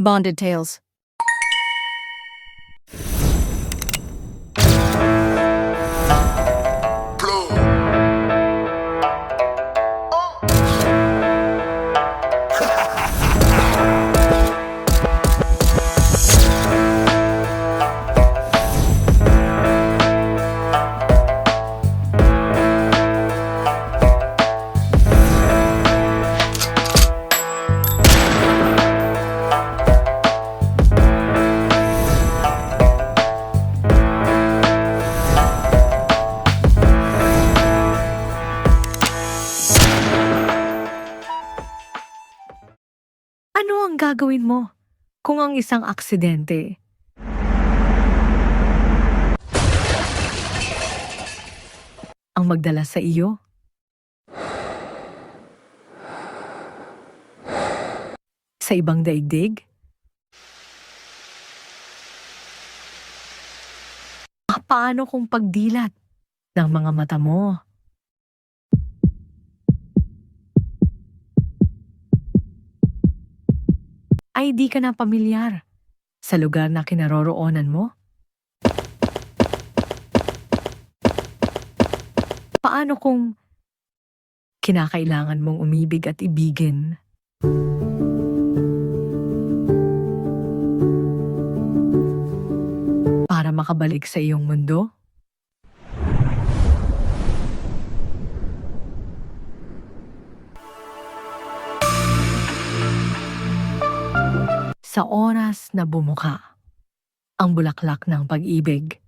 Bonded Tales. Ano ang gagawin mo kung ang isang aksidente ang magdala sa iyo? Sa ibang daigdig? Paano kung pagdilat ng mga mata mo ay di ka na pamilyar sa lugar na kinaroroonan mo? Paano kung kinakailangan mong umibig at ibigin? Para makabalik sa iyong mundo? Sa oras na bumuka ang bulaklak ng pag-ibig,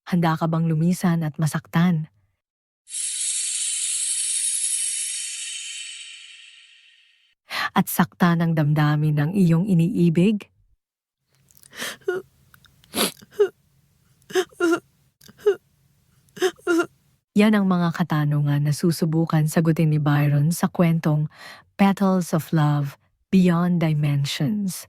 handa ka bang lumisan at masaktan? At saktan ng damdamin ng iyong iniibig? Yan ang mga katanungan na susubukan sagutin ni Byron sa kwentong Petals of Love, Beyond Dimensions.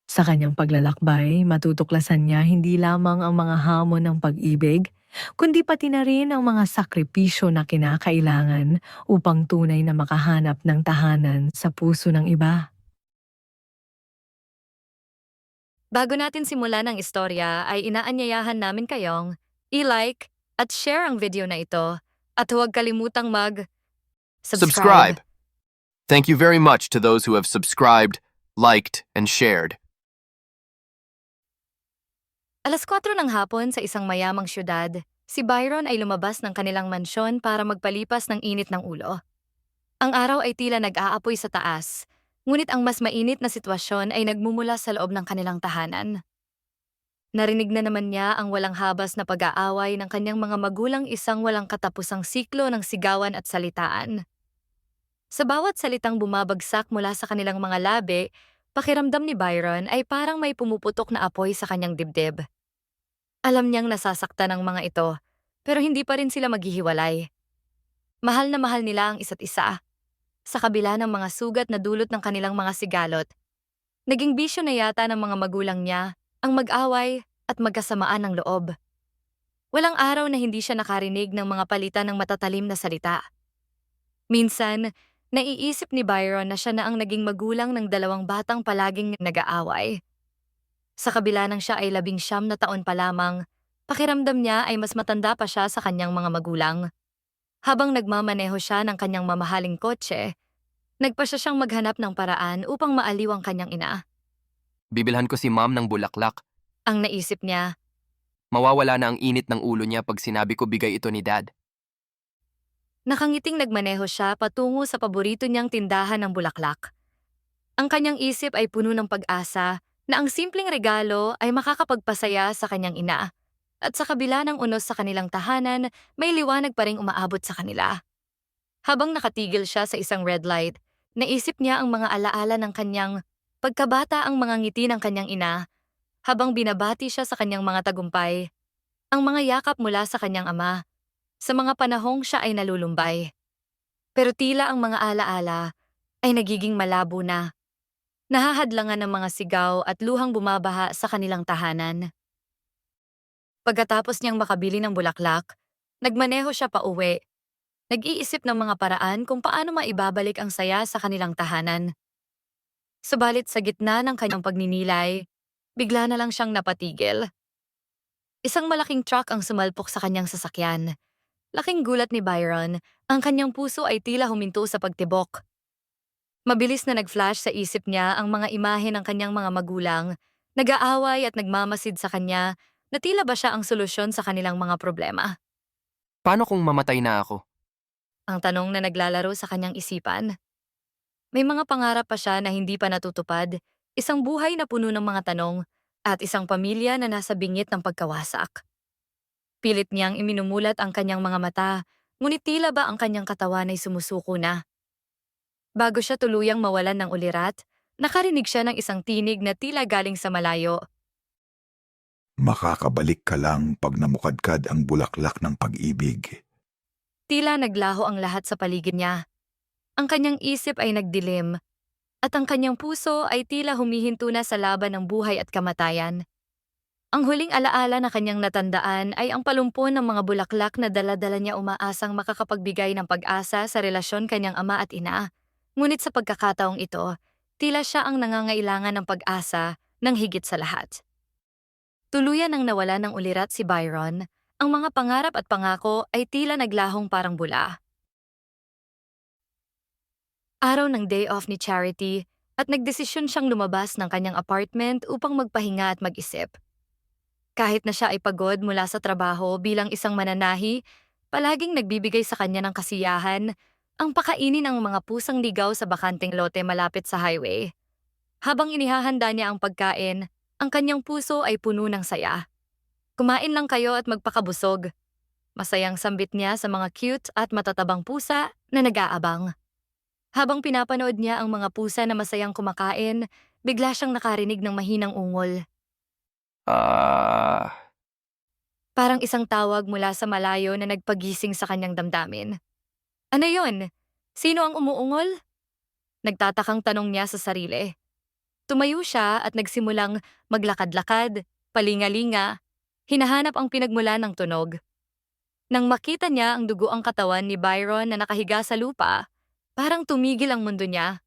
Sa kanyang paglalakbay, matutuklasan niya hindi lamang ang mga hamon ng pag-ibig, kundi pati na rin ang mga sakripisyo na kinakailangan upang tunay na makahanap ng tahanan sa puso ng iba. Bago natin simulan ang istorya ay inaanyayahan namin kayong i-like at share ang video na ito at huwag kalimutang Subscribe. Thank you very much to those who have subscribed, liked, and shared. Alas 4 ng hapon sa isang mayamang syudad, si Byron ay lumabas ng kanilang mansyon para magpalipas ng init ng ulo. Ang araw ay tila nag-aapoy sa taas, ngunit ang mas mainit na sitwasyon ay nagmumula sa loob ng kanilang tahanan. Narinig na naman niya ang walang habas na pag-aaway ng kanyang mga magulang, isang walang katapusang siklo ng sigawan at salitaan. Sa bawat salitang bumabagsak mula sa kanilang mga labi, pakiramdam ni Byron ay parang may pumuputok na apoy sa kanyang dibdib. Alam niyang nasasaktan ang mga ito, pero hindi pa rin sila maghihiwalay. Mahal na mahal nila ang isa't isa. Sa kabila ng mga sugat na dulot ng kanilang mga sigalot, naging bisyo na yata ng mga magulang niya ang mag-away at magkasamaan ng loob. Walang araw na hindi siya nakarinig ng mga palitan ng matatalim na salita. Minsan, naiisip ni Byron na siya na ang naging magulang ng dalawang batang palaging nag-aaway. Sa kabila ng siya ay 19 na taon pa lamang, pakiramdam niya ay mas matanda pa siya sa kanyang mga magulang. Habang nagmamaneho siya ng kanyang mamahaling kotse, nagpasya siyang maghanap ng paraan upang maaliw ang kanyang ina. Bibilhan ko si ma'am ng bulaklak. Ang naisip niya, Mawawala na ang init ng ulo niya pag sinabi ko bigay ito ni dad. nakangiting nagmaneho siya patungo sa paborito niyang tindahan ng bulaklak. Ang kanyang isip ay puno ng pag-asa na ang simpleng regalo ay makakapagpasaya sa kanyang ina. At sa kabila ng unos sa kanilang tahanan, may liwanag pa ring umaabot sa kanila. Habang nakatigil siya sa isang red light, naisip niya ang mga alaala ng kanyang pagkabata, ang mga ngiti ng kanyang ina, habang binabati siya sa kanyang mga tagumpay, ang mga yakap mula sa kanyang ama, sa mga panahong siya ay nalulumbay. Pero tila ang mga alaala ay nagiging malabo na. Nahahadlangan ng mga sigaw at luhang bumabaha sa kanilang tahanan. Pagkatapos niyang makabili ng bulaklak, nagmaneho siya pauwi. Nag-iisip ng mga paraan kung paano maibabalik ang saya sa kanilang tahanan. Subalit sa gitna ng kanyang pagninilay, bigla na lang siyang napatigil. Isang malaking truck ang sumalpok sa kanyang sasakyan. Laking gulat ni Byron, ang kanyang puso ay tila huminto sa pagtibok. Mabilis na nag-flash sa isip niya ang mga imahe ng kanyang mga magulang, nag-aaway at nagmamasid sa kanya na tila ba siya ang solusyon sa kanilang mga problema. Paano kung mamatay na ako? Ang tanong na naglalaro sa kanyang isipan. May mga pangarap pa siya na hindi pa natutupad, isang buhay na puno ng mga tanong, at isang pamilya na nasa bingit ng pagkawasak. Pilit niyang iminumulat ang kanyang mga mata, ngunit tila ba ang kanyang katawan ay sumusuko na. Bago siya tuluyang mawalan ng ulirat, nakarinig siya ng isang tinig na tila galing sa malayo. Makakabalik ka lang pag namukadkad ang bulaklak ng pag-ibig. Tila naglaho ang lahat sa paligid niya. Ang kanyang isip ay nagdilim, at ang kanyang puso ay tila humihinto na sa laban ng buhay at kamatayan. Ang huling alaala na kanyang natandaan ay ang palumpon ng mga bulaklak na dala-dala niya umaasang makakapagbigay ng pag-asa sa relasyon kanyang ama at ina. Ngunit sa pagkakataong ito, tila siya ang nangangailangan ng pag-asa ng higit sa lahat. Tuluyan ang nawala ng ulirat si Byron, ang mga pangarap at pangako ay tila naglahong parang bula. Araw ng day off ni Charity at nagdesisyon siyang lumabas ng kanyang apartment upang magpahinga at mag-isip. Kahit na siya ay pagod mula sa trabaho bilang isang mananahi, palaging nagbibigay sa kanya ng kasiyahan ang pakainin ng mga pusang ligaw sa bakanteng lote malapit sa highway. Habang inihahanda niya ang pagkain, ang kanyang puso ay puno ng saya. Kumain lang kayo at magpakabusog. Masayang sambit niya sa mga cute at matatabang pusa na nag-aabang. Habang pinapanood niya ang mga pusa na masayang kumakain, bigla siyang nakarinig ng mahinang ungol. Parang isang tawag mula sa malayo na nagpagising sa kanyang damdamin. Ano yon? Sino ang umuungol? Nagtatakang tanong niya sa sarili. Tumayo siya at nagsimulang maglakad-lakad, palingalinga, hinahanap ang pinagmulan ng tunog. Nang makita niya ang dugo ang katawan ni Byron na nakahiga sa lupa, parang tumigil ang mundo niya.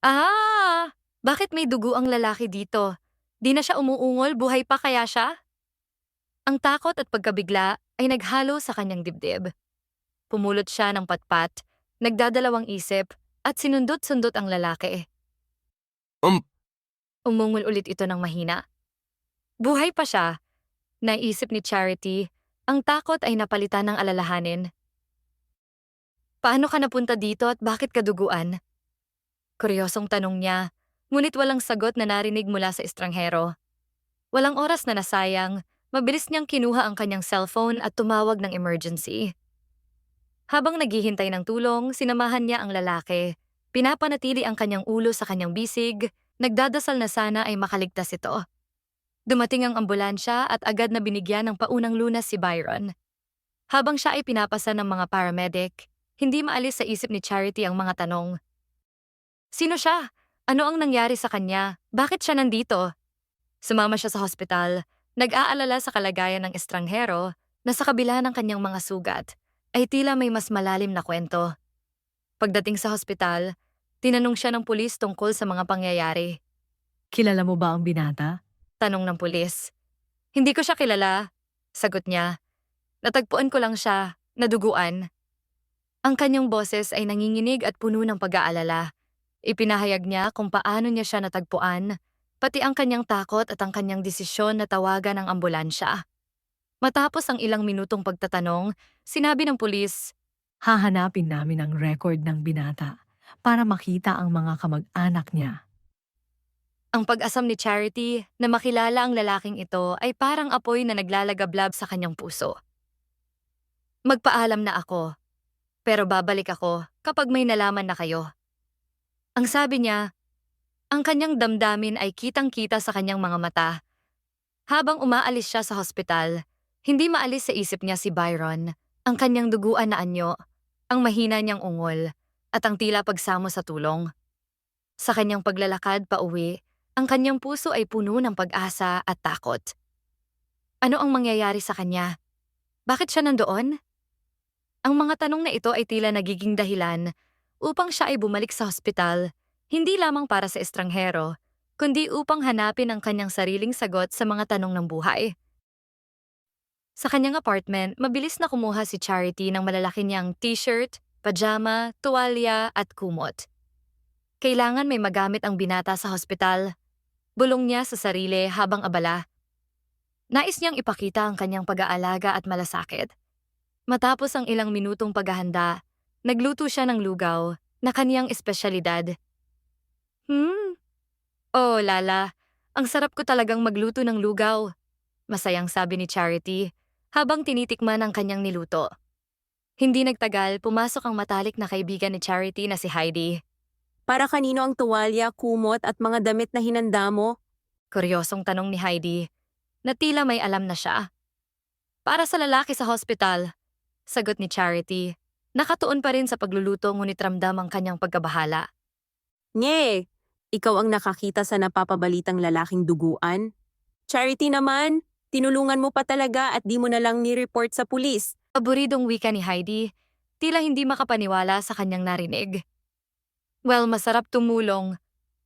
Ah! Bakit may dugo ang lalaki dito? Di na siya umuungol, buhay pa kaya siya? Ang takot at pagkabigla ay naghalo sa kanyang dibdib. Pumulot siya ng patpat, nagdadalawang isip, at sinundot-sundot ang lalaki. Umungol ulit ito ng mahina. Buhay pa siya. Naisip ni Charity, ang takot ay napalitan ng alalahanin. Paano ka napunta dito at bakit ka duguan? Kuryosong tanong niya, ngunit walang sagot na narinig mula sa estranghero. Walang oras na nasayang, mabilis niyang kinuha ang kanyang cellphone at tumawag ng emergency. Habang naghihintay ng tulong, sinamahan niya ang lalaki. Pinapanatili ang kanyang ulo sa kanyang bisig, nagdadasal na sana ay makaligtas ito. Dumating ang ambulansya at agad na binigyan ng paunang lunas si Byron. Habang siya ay pinapasa ng mga paramedic, hindi maalis sa isip ni Charity ang mga tanong. Sino siya? Ano ang nangyari sa kanya? Bakit siya nandito? Sumama siya sa hospital, nag-aalala sa kalagayan ng estranghero na sa kabila ng kanyang mga sugat ay tila may mas malalim na kwento. Pagdating sa hospital, tinanong siya ng pulis tungkol sa mga pangyayari. Kilala mo ba ang binata? Tanong ng pulis. Hindi ko siya kilala, sagot niya. Natagpuan ko lang siya, naduguan. Ang kanyang boses ay nanginginig at puno ng pag-aalala. Ipinahayag niya kung paano niya siya natagpuan, pati ang kanyang takot at ang kanyang desisyon na tawagan ang ambulansya. Matapos ang ilang minutong pagtatanong, sinabi ng pulis, Hahanapin namin ang record ng binata para makita ang mga kamag-anak niya. ang pag-asam ni Charity na makilala ang lalaking ito ay parang apoy na naglalagablab sa kanyang puso. Magpaalam na ako, pero babalik ako kapag may nalaman na kayo. Ang sabi niya, ang kanyang damdamin ay kitang-kita sa kanyang mga mata. Habang umaalis siya sa hospital, hindi maalis sa isip niya si Byron, ang kanyang duguan na anyo, ang mahina niyang ungol, at ang tila pagsamo sa tulong. Sa kanyang paglalakad pa uwi, ang kanyang puso ay puno ng pag-asa at takot. Ano ang mangyayari sa kanya? Bakit siya nandoon? Ang mga tanong na ito ay tila nagiging dahilan upang siya ay bumalik sa hospital, hindi lamang para sa estranghero, kundi upang hanapin ang kanyang sariling sagot sa mga tanong ng buhay. Sa kanyang apartment, mabilis na kumuha si Charity ng malalaki niyang t-shirt, pajama, tuwalya at kumot. Kailangan may magamit ang binata sa hospital. Bulong niya sa sarili habang abala. Nais niyang ipakita ang kanyang pag-aalaga at malasakit. Matapos ang ilang minutong paghahanda, nagluto siya ng lugaw na kaniyang espesyalidad. Oh, Lala, ang sarap ko talagang magluto ng lugaw. Masayang sabi ni Charity habang tinitikman ang kanyang niluto. Hindi nagtagal, pumasok ang matalik na kaibigan ni Charity na si Heidi. Para kanino ang tuwalya, kumot at mga damit na hinanda mo? Kuryosong tanong ni Heidi, na tila may alam na siya. Para sa lalaki sa hospital, sagot ni Charity. Nakatuon pa rin sa pagluluto ngunit ramdam ang kanyang pagkabahala. Nye, ikaw ang nakakita sa napapabalitang lalaking duguan? Charity naman, tinulungan mo pa talaga at di mo na lang ni-report sa pulis. Aburidong wika ni Heidi, tila hindi makapaniwala sa kanyang narinig. Well, masarap tumulong.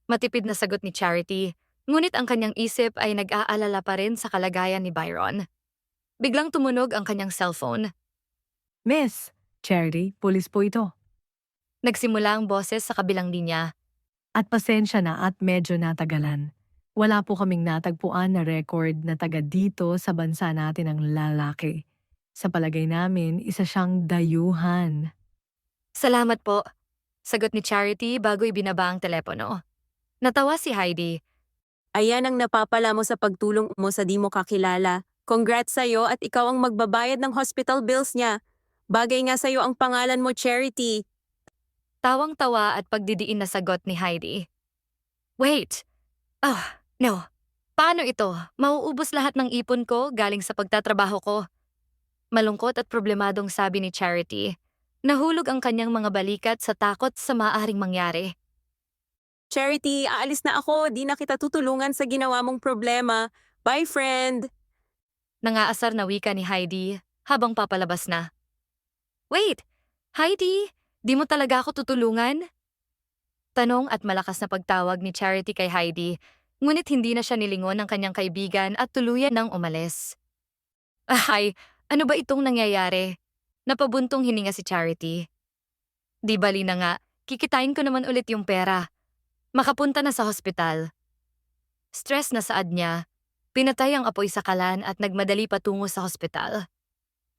Matipid na sagot ni Charity, ngunit ang kanyang isip ay nag-aalala pa rin sa kalagayan ni Byron. Biglang tumunog ang kanyang cellphone. Miss, Charity, pulis po ito. Nagsimula ang boses sa kabilang linya. At pasensya na at medyo natagalan. Wala po kaming natagpuan na record na taga dito sa bansa natin ang lalaki. Sa palagay namin, isa siyang dayuhan. Salamat po, sagot ni Charity bago ibinaba ang telepono. Natawa si Heidi. Ayan ang napapala mo sa pagtulong mo sa di mo kakilala. Congrats sa'yo at ikaw ang magbabayad ng hospital bills niya. Bagay nga sa'yo ang pangalan mo, Charity. Tawang-tawa at pagdidiin na sagot ni Heidi. Wait! Oh, no. Paano ito? Mauubos lahat ng ipon ko galing sa pagtatrabaho ko. Malungkot at problemadong sabi ni Charity. Nahulog ang kanyang mga balikat sa takot sa maaaring mangyari. Charity, aalis na ako. Di na kita tutulungan sa ginawa mong problema. Bye, friend. Nangaasar na wika ni Heidi habang papalabas na. Wait! Heidi! Di mo talaga ako tutulungan? Tanong at malakas na pagtawag ni Charity kay Heidi, ngunit hindi na siya nilingon ng kanyang kaibigan at tuluyan nang umalis. Ay, ano ba itong nangyayari? Napabuntong hininga si Charity. Di bali na nga, kikitain ko naman ulit yung pera. Makapunta na sa hospital. Stress na saad niya, pinatay ang apoy sa kalan at nagmadali patungo sa hospital.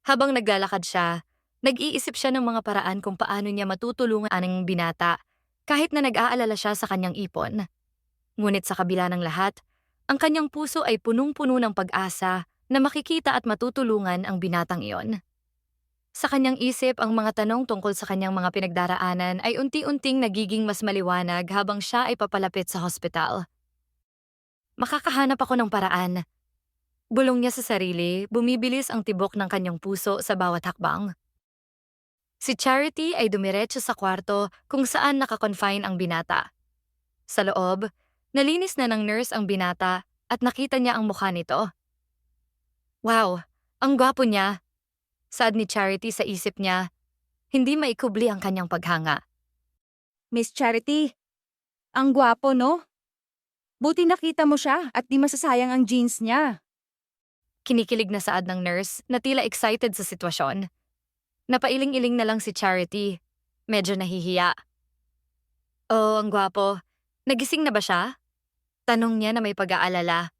Habang naglalakad siya, nag-iisip siya ng mga paraan kung paano niya matutulungan ang binata kahit na nag-aalala siya sa kanyang ipon. Ngunit sa kabila ng lahat, ang kanyang puso ay punong-puno ng pag-asa na makikita at matutulungan ang binatang iyon. Sa kanyang isip, ang mga tanong tungkol sa kanyang mga pinagdaraanan ay unti-unting nagiging mas maliwanag habang siya ay papalapit sa hospital. Makakahanap ako ng paraan. Bulong niya sa sarili, bumibilis ang tibok ng kanyang puso sa bawat hakbang. Si Charity ay dumiretso sa kwarto kung saan nakakonfine ang binata. Sa loob, nalinis na ng nurse ang binata at nakita niya ang mukha nito. Wow, ang gwapo niya! Saad ni Charity sa isip niya, hindi maikubli ang kanyang paghanga. Miss Charity, ang gwapo, no? Buti nakita mo siya at di masasayang ang jeans niya. Kinikilig na saad ng nurse na tila excited sa sitwasyon. Napailing-iling na lang si Charity. Medyo nahihiya. Oh, ang gwapo. Nagising na ba siya? Tanong niya na may pag-aalala.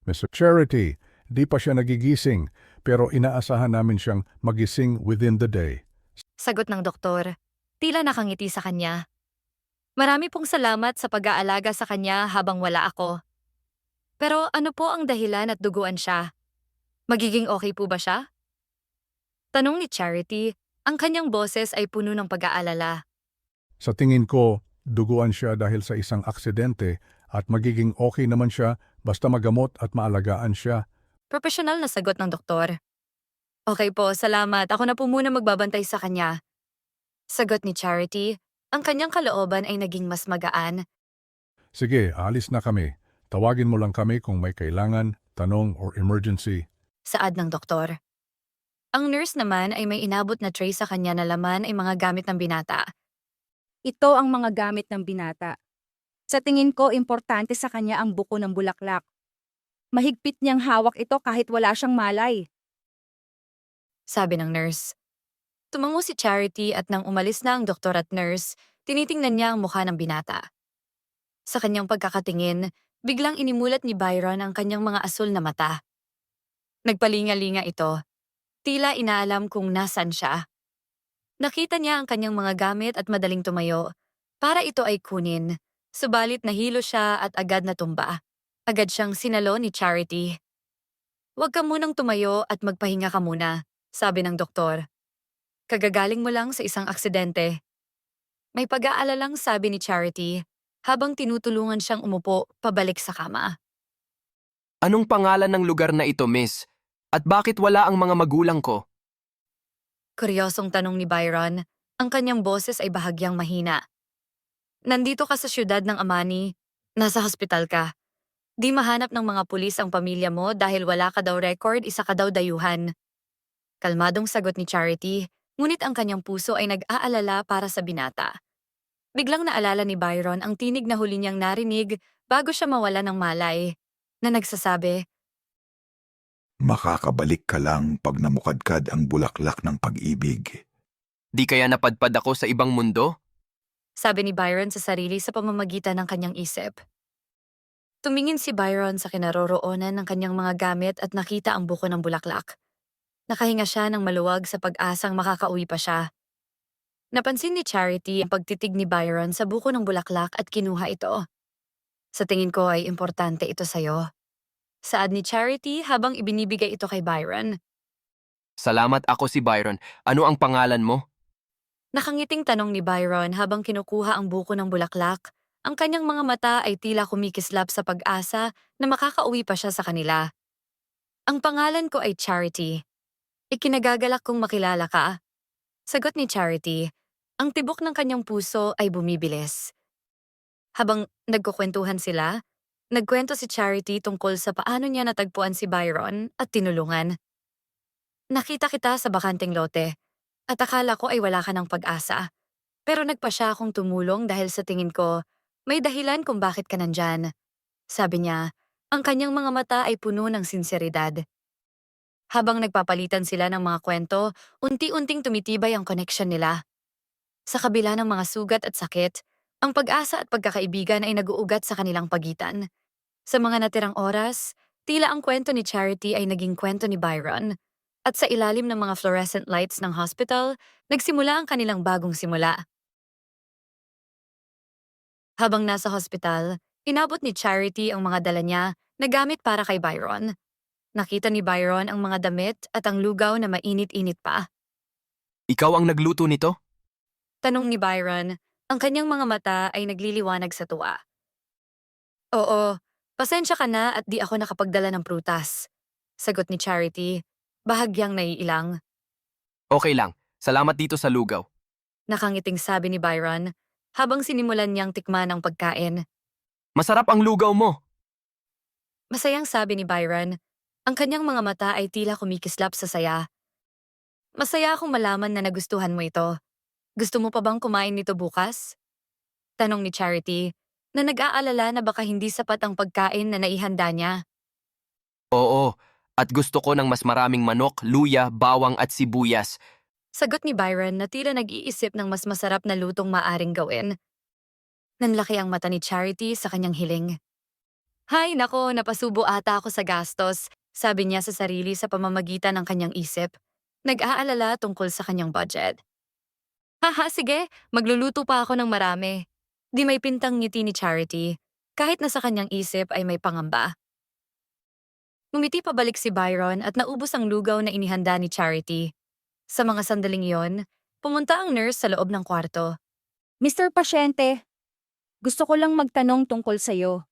Mr. Charity, di pa siya nagigising, pero inaasahan namin siyang magising within the day. Sagot ng doktor. Tila nakangiti sa kanya. Marami pong salamat sa pag-aalaga sa kanya habang wala ako. Pero ano po ang dahilan at duguan siya? Magiging okay po ba siya? Tanong ni Charity, ang kanyang boses ay puno ng pag-aalala. Sa tingin ko, duguan siya dahil sa isang aksidente at magiging okay naman siya basta magamot at maalagaan siya. Profesional na sagot ng doktor. Okay po, salamat. Ako na po muna magbabantay sa kanya. Sagot ni Charity, ang kanyang kalooban ay naging mas magaan. Sige, alis na kami. Tawagin mo lang kami kung may kailangan, tanong or emergency. Saad ng doktor. Ang nurse naman ay may inabot na tray sa kanya na laman ay mga gamit ng binata. Ito ang mga gamit ng binata. Sa tingin ko, importante sa kanya ang buko ng bulaklak. Mahigpit niyang hawak ito kahit wala siyang malay. Sabi ng nurse. Tumango si Charity at nang umalis na ang doktor at nurse, tinitingnan niya ang mukha ng binata. Sa kanyang pagkakatingin, biglang inimulat ni Byron ang kanyang mga asul na mata. Nagpalinga-linga ito. Tila inaalam kung nasaan siya. Nakita niya ang kanyang mga gamit at madaling tumayo. Para ito ay kunin. Subalit nahilo siya at agad natumba. Agad siyang sinalo ni Charity. Huwag ka munang tumayo at magpahinga ka muna, sabi ng doktor. Kagagaling mo lang sa isang aksidente. May pag-aalalang sabi ni Charity habang tinutulungan siyang umupo pabalik sa kama. Anong pangalan ng lugar na ito, miss? At bakit wala ang mga magulang ko? Kuryosong tanong ni Byron, ang kanyang boses ay bahagyang mahina. Nandito ka sa syudad ng Amani, nasa hospital ka. Di mahanap ng mga pulis ang pamilya mo dahil wala ka daw record, isa ka daw dayuhan. Kalmadong sagot ni Charity, ngunit ang kanyang puso ay nag-aalala para sa binata. Biglang naalala ni Byron ang tinig na huli niyang narinig bago siya mawala ng malay, na nagsasabi, Makakabalik ka lang pag namukadkad ang bulaklak ng pag-ibig. Di kaya napadpad ako sa ibang mundo? sabi ni Byron sa sarili sa pamamagitan ng kanyang isip. Tumingin si Byron sa kinaroroonan ng kanyang mga gamit at nakita ang buko ng bulaklak. Nakahinga siya ng maluwag sa pag-asang makakauwi pa siya. Napansin ni Charity ang pagtitig ni Byron sa buko ng bulaklak at kinuha ito. Sa tingin ko ay importante ito sa'yo. Saad ni Charity habang ibinibigay ito kay Byron. Salamat, ako si Byron. Ano ang pangalan mo? Nakangiting tanong ni Byron habang kinukuha ang buko ng bulaklak. Ang kanyang mga mata ay tila kumikislap sa pag-asa na makakauwi pa siya sa kanila. Ang pangalan ko ay Charity. Ikinagagalak kong makilala ka. Sagot ni Charity. Ang tibok ng kanyang puso ay bumibilis. Habang nagkukwentuhan sila, nagkwento si Charity tungkol sa paano niya natagpuan si Byron at tinulungan. Nakita kita sa bakanteng lote at akala ko ay wala ka ng pag-asa. Pero nagpa siya akong tumulong dahil sa tingin ko, may dahilan kung bakit ka nandyan. Sabi niya, ang kanyang mga mata ay puno ng sinseridad. Habang nagpapalitan sila ng mga kwento, unti-unting tumitibay ang connection nila. Sa kabila ng mga sugat at sakit, ang pag-asa at pagkakaibigan ay nag-uugat sa kanilang pagitan. Sa mga natirang oras, tila ang kwento ni Charity ay naging kwento ni Byron. At sa ilalim ng mga fluorescent lights ng hospital, nagsimula ang kanilang bagong simula. Habang nasa hospital, inabot ni Charity ang mga dala niya na gamit para kay Byron. Nakita ni Byron ang mga damit at ang lugaw na mainit-init pa. Ikaw ang nagluto nito? Tanong ni Byron, ang kanyang mga mata ay nagliliwanag sa tuwa. Oo, pasensya ka na at di ako nakapagdala ng prutas. Sagot ni Charity, bahagyang naiilang. Okay lang. Salamat dito sa lugaw. Nakangiting sabi ni Byron, habang sinimulan niyang tikman ang pagkain. Masarap ang lugaw mo. Masayang sabi ni Byron, ang kanyang mga mata ay tila kumikislap sa saya. Masaya akong malaman na nagustuhan mo ito. Gusto mo pa bang kumain nito bukas? Tanong ni Charity, na nag-aalala na baka hindi sapat ang pagkain na naihanda niya. Oo, at gusto ko ng mas maraming manok, luya, bawang at sibuyas. Sagot ni Byron na tila nag-iisip ng mas masarap na lutong maaring gawin. Nanlaki ang mata ni Charity sa kanyang hiling. Hay nako, napasubo ata ako sa gastos, sabi niya sa sarili sa pamamagitan ng kanyang isip. Nag-aalala tungkol sa kanyang budget. Haha, sige, magluluto pa ako ng marami. Di may pintang ngiti ni Charity, kahit na sa kanyang isip ay may pangamba. Ngumiti pabalik si Byron at naubos ang lugaw na inihanda ni Charity. Sa mga sandaling iyon, pumunta ang nurse sa loob ng kwarto. Mr. Pasyente, gusto ko lang magtanong tungkol sa'yo.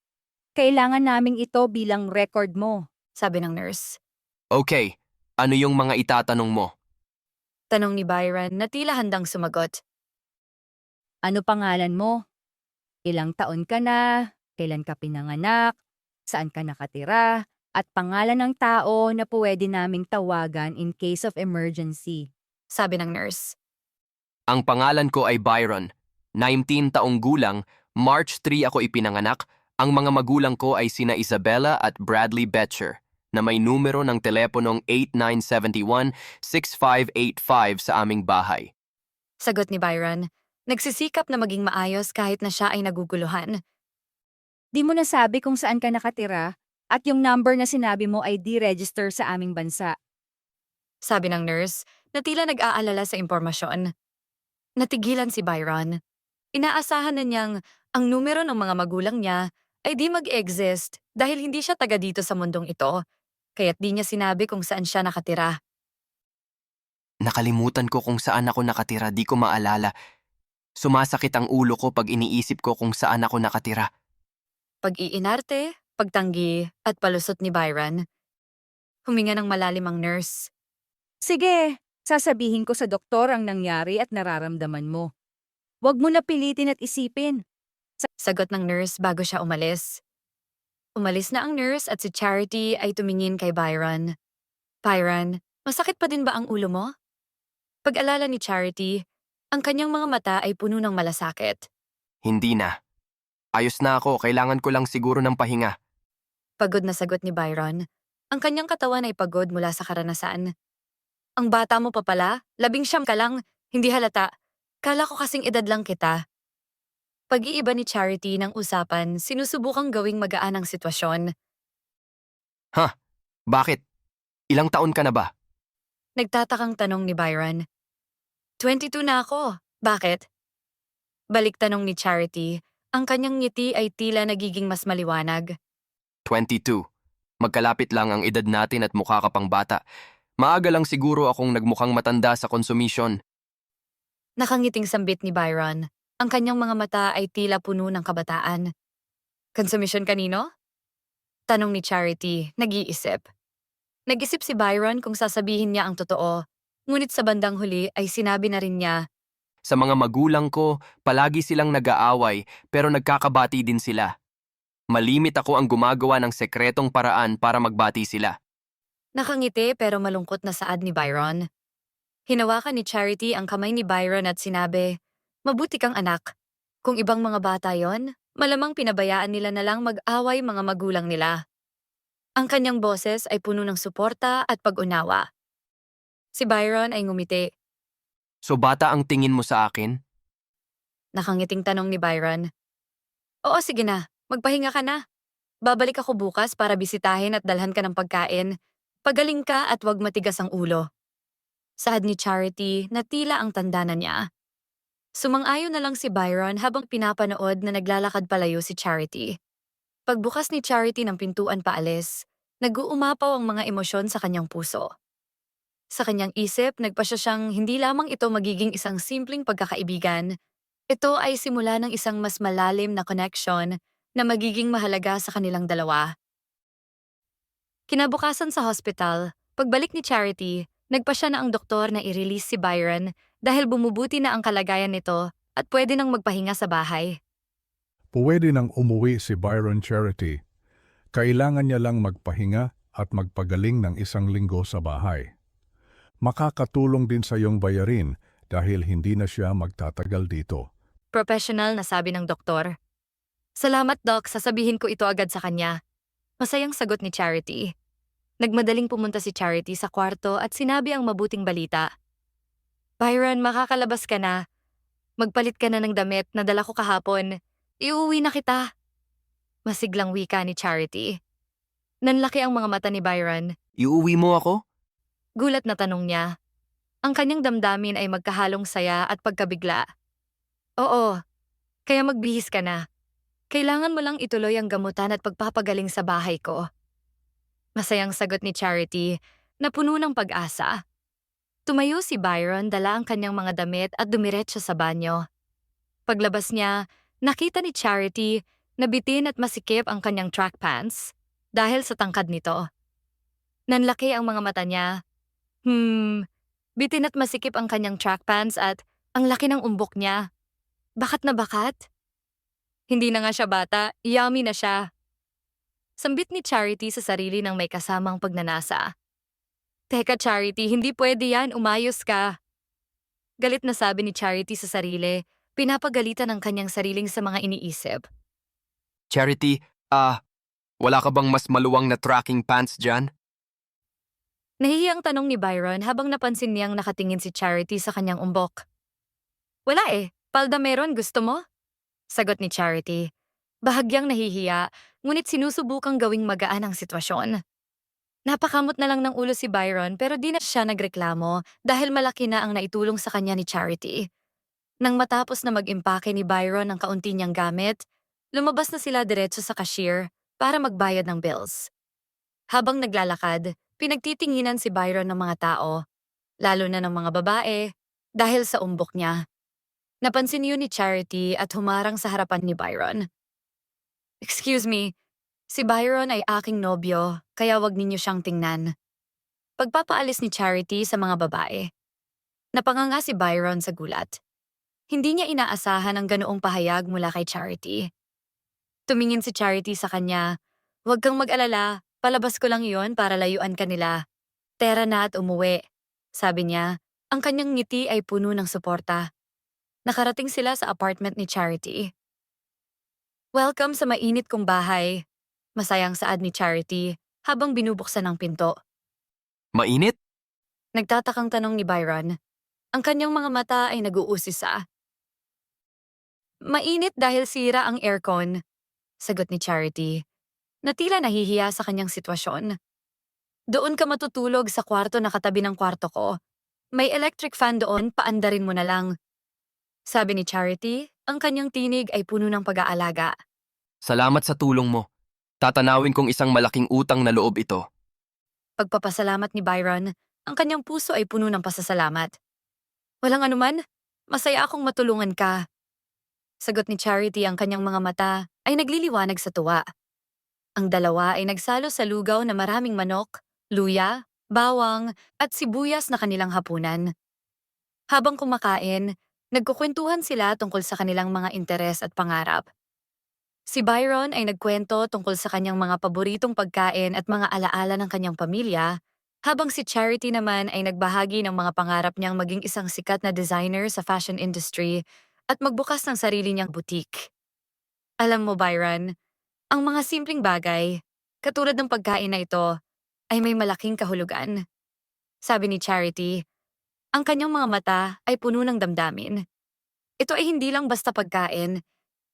Kailangan naming ito bilang record mo. Sabi ng nurse. Okay, ano yung mga itatanong mo? Tanong ni Byron na tila handang sumagot. Ano pangalan mo? Ilang taon ka na? Kailan ka pinanganak? Saan ka nakatira? at pangalan ng tao na pwede naming tawagan in case of emergency. Sabi ng nurse. Ang pangalan ko ay Byron. 19 taong gulang, March 3 ako ipinanganak. Ang mga magulang ko ay sina Isabella at Bradley Betcher na may numero ng teleponong 8971-6585 sa aming bahay. Sagot ni Byron. Nagsisikap na maging maayos kahit na siya ay naguguluhan. Di mo nasabi kung saan ka nakatira at yung number na sinabi mo ay di-register sa aming bansa. Sabi ng nurse na tila nag-aalala sa impormasyon. Natigilan si Byron. Inaasahan na niyang ang numero ng mga magulang niya ay di mag-exist dahil hindi siya taga dito sa mundong ito, kaya't di niya sinabi kung saan siya nakatira. Nakalimutan ko kung saan ako nakatira, di ko maalala. Sumasakit ang ulo ko pag iniisip ko kung saan ako nakatira. Pag-iinarte, pagtanggi, at palusot ni Byron. Huminga ng malalim ang nurse. Sige, sasabihin ko sa doktor ang nangyari at nararamdaman mo. Huwag mo na pilitin at isipin. Sagot ng nurse bago siya umalis. Umalis na ang nurse at si Charity ay tumingin kay Byron. Byron, masakit pa din ba ang ulo mo? Pag-alala ni Charity, ang kanyang mga mata ay puno ng malasakit. Hindi na. Ayos na ako, kailangan ko lang siguro ng pahinga. Pagod na sagot ni Byron. Ang kanyang katawan ay pagod mula sa karanasan. Ang bata mo pa pala, 19 ka lang, hindi halata. Kala ko kasing edad lang kita. Pag-iiba ni Charity ng usapan, sinusubukang gawing magaan ang sitwasyon. Bakit? Ilang taon ka na ba? Nagtatakang tanong ni Byron. 22 na ako. Bakit? Balik tanong ni Charity. Ang kanyang ngiti ay tila nagiging mas maliwanag. 22. Magkalapit lang ang edad natin at mukha ka pang bata. Maaga lang siguro akong nagmukhang matanda sa konsumisyon. Nakangiting sambit ni Byron. Ang kanyang mga mata ay tila puno ng kabataan. Konsumisyon kanino? Tanong ni Charity, nag-iisip. Nag-isip si Byron kung sasabihin niya ang totoo. Ngunit sa bandang huli ay sinabi na rin niya, Sa mga magulang ko, palagi silang nag-aaway pero nagkakabati din sila. Malimit ako ang gumagawa ng sekretong paraan para magbati sila. nakangiti pero malungkot na saad ni Byron. Hinawakan ni Charity ang kamay ni Byron at sinabi, Mabuti kang anak. Kung ibang mga bata yon, malamang pinabayaan nila na lang mag-away mga magulang nila. Ang kanyang boses ay puno ng suporta at pag-unawa. Si Byron ay ngumiti. So bata ang tingin mo sa akin? Nakangiting tanong ni Byron. Oo, sige na. Magpahinga ka na. Babalik ako bukas para bisitahin at dalhan ka ng pagkain. Pagaling ka at wag matigas ang ulo. Saad ni Charity na tila ang tanda na niya. Sumang-ayon na lang si Byron habang pinapanood na naglalakad palayo si Charity. Pagbukas ni Charity ng pintuan paalis, nag-uumapaw ang mga emosyon sa kanyang puso. Sa kanyang isip, nagpasya siyang hindi lamang ito magiging isang simpleng pagkakaibigan. Ito ay simula ng isang mas malalim na connection na magiging mahalaga sa kanilang dalawa. Kinabukasan sa hospital, pagbalik ni Charity, nagpasya na ang doktor na i-release si Byron dahil bumubuti na ang kalagayan nito at pwede nang magpahinga sa bahay. Pwede nang umuwi si Byron Charity. Kailangan niya lang magpahinga at magpagaling ng 1 linggo sa bahay. Makakatulong din sa iyong bayarin dahil hindi na siya magtatagal dito. Professional na sabi ng doktor. Salamat, Doc, sasabihin ko ito agad sa kanya. Masayang sagot ni Charity. Nagmadaling pumunta si Charity sa kwarto at sinabi ang mabuting balita. Byron, makakalabas ka na. Magpalit ka na ng damit na dala ko kahapon. Iuwi na kita. Masiglang wika ni Charity. Nanlaki ang mga mata ni Byron. Iuwi mo ako? Gulat na tanong niya. Ang kanyang damdamin ay magkahalong saya at pagkabigla. Oo, kaya magbihis ka na. Kailangan mo lang ituloy ang gamutan at pagpapagaling sa bahay ko. Masayang sagot ni Charity na puno ng pag-asa. Tumayo si Byron, dala ang kanyang mga damit at dumiretso sa banyo. Paglabas niya, nakita ni Charity na bitin at masikip ang kanyang track pants dahil sa tangkad nito. Nanlaki ang mga mata niya. Bitin at masikip ang kanyang track pants at ang laki ng umbok niya. Bakat na bakat? Hindi na nga siya bata, yummy na siya. Sambit ni Charity sa sarili ng may kasamang pagnanasa. Teka Charity, hindi pwede yan, umayos ka. Galit na sabi ni Charity sa sarili, pinapagalitan ang kanyang sariling sa mga iniisip. Charity, wala ka bang mas maluwang na tracking pants dyan? Nahihiyang tanong ni Byron habang napansin niyang nakatingin si Charity sa kanyang umbok. Wala palda meron, gusto mo? Sagot ni Charity. Bahagyang nahihiya, ngunit sinusubukang gawing magaan ang sitwasyon. Napakamot na lang ng ulo si Byron pero di na siya nagreklamo dahil malaki na ang naitulong sa kanya ni Charity. Nang matapos na mag-impake ni Byron ang kaunti niyang gamit, lumabas na sila diretso sa cashier para magbayad ng bills. Habang naglalakad, pinagtitinginan si Byron ng mga tao, lalo na ng mga babae, dahil sa umbok niya. Napansin yun ni Charity at humarang sa harapan ni Byron. Excuse me, si Byron ay aking nobyo, kaya wag ninyo siyang tingnan. Pagpapaalis ni Charity sa mga babae. Napanganga si Byron sa gulat. Hindi niya inaasahan ang ganoong pahayag mula kay Charity. Tumingin si Charity sa kanya. Huwag kang mag-alala, palabas ko lang iyon para layuan ka nila. Tara na at umuwi. Sabi niya, ang kanyang ngiti ay puno ng suporta. Nakarating sila sa apartment ni Charity. Welcome sa mainit kong bahay. Masayang saad ni Charity habang binubuksan ang pinto. Mainit? Nagtatakang tanong ni Byron. Ang kanyang mga mata ay nag-uusisa. Mainit dahil sira ang aircon, sagot ni Charity, na tila nahihiya sa kanyang sitwasyon. Doon ka matutulog sa kwarto na katabi ng kwarto ko. May electric fan doon, paandarin mo na lang. Sabi ni Charity, ang kanyang tinig ay puno ng pag-aalaga. Salamat sa tulong mo. Tatanawin kong isang malaking utang na loob ito. Pagpapasalamat ni Byron, ang kanyang puso ay puno ng pasasalamat. Walang anuman, masaya akong matulungan ka. Sagot ni Charity, ang kanyang mga mata ay nagliliwanag sa tuwa. Ang dalawa ay nagsalo sa lugaw na maraming manok, luya, bawang at sibuyas na kanilang hapunan. Habang kumakain, nagkukwentuhan sila tungkol sa kanilang mga interes at pangarap. Si Byron ay nagkwento tungkol sa kanyang mga paboritong pagkain at mga alaala ng kanyang pamilya, habang si Charity naman ay nagbahagi ng mga pangarap niyang maging isang sikat na designer sa fashion industry at magbukas ng sarili niyang boutique. Alam mo Byron, ang mga simpleng bagay, katulad ng pagkain na ito, ay may malaking kahulugan. Sabi ni Charity, ang kanyang mga mata ay puno ng damdamin. Ito ay hindi lang basta pagkain,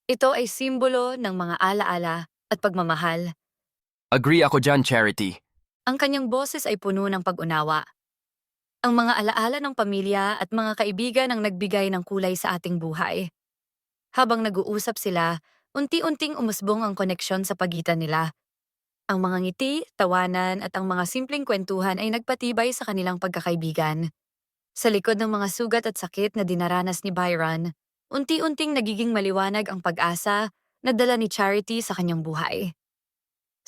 ito ay simbolo ng mga alaala at pagmamahal. Agree ako dyan, Charity. Ang kanyang boses ay puno ng pag-unawa. Ang mga alaala ng pamilya at mga kaibigan ang nagbigay ng kulay sa ating buhay. Habang nag-uusap sila, unti-unting umusbong ang koneksyon sa pagitan nila. Ang mga ngiti, tawanan at ang mga simpleng kwentuhan ay nagpatibay sa kanilang pagkakaibigan. Sa likod ng mga sugat at sakit na dinaranas ni Byron, unti-unting nagiging maliwanag ang pag-asa na dala ni Charity sa kanyang buhay.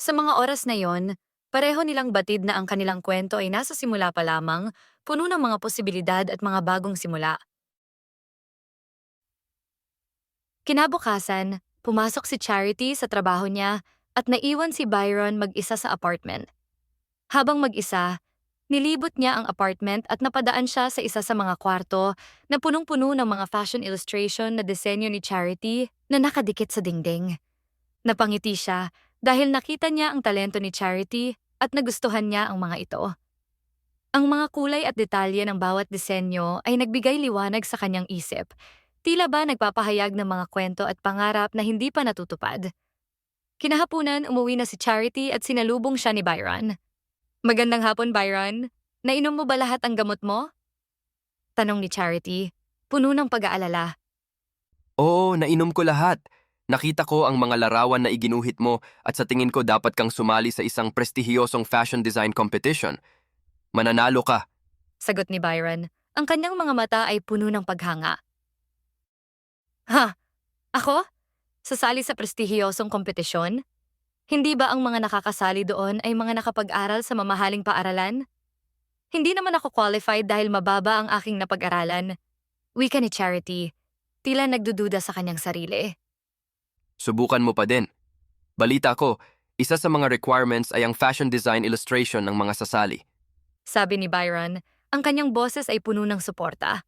Sa mga oras na yon, pareho nilang batid na ang kanilang kwento ay nasa simula pa lamang, puno ng mga posibilidad at mga bagong simula. Kinabukasan, pumasok si Charity sa trabaho niya at naiwan si Byron mag-isa sa apartment. Habang mag-isa, nilibot niya ang apartment at napadaan siya sa isa sa mga kwarto na punong-puno ng mga fashion illustration na disenyo ni Charity na nakadikit sa dingding. Napangiti siya dahil nakita niya ang talento ni Charity at nagustuhan niya ang mga ito. Ang mga kulay at detalye ng bawat disenyo ay nagbigay liwanag sa kanyang isip, tila ba nagpapahayag ng mga kwento at pangarap na hindi pa natutupad. Kinahapunan, umuwi na si Charity at sinalubong siya ni Byron. Magandang hapon, Byron. Nainom mo ba lahat ang gamot mo? Tanong ni Charity, puno ng pag-aalala. Oo, nainom ko lahat. Nakita ko ang mga larawan na iginuhit mo at sa tingin ko dapat kang sumali sa isang prestihiyosong fashion design competition. Mananalo ka. Sagot ni Byron. Ang kanyang mga mata ay puno ng paghanga. Ha? Ako? Sasali sa prestihiyosong kompetisyon? Hindi ba ang mga nakakasali doon ay mga nakapag-aral sa mamahaling paaralan? Hindi naman ako qualified dahil mababa ang aking napag-aralan. Wika ni Charity, tila nagdududa sa kanyang sarili. Subukan mo pa din. Balita ko, Isa sa mga requirements ay ang fashion design illustration ng mga sasali. Sabi ni Byron, ang kanyang boses ay puno ng suporta.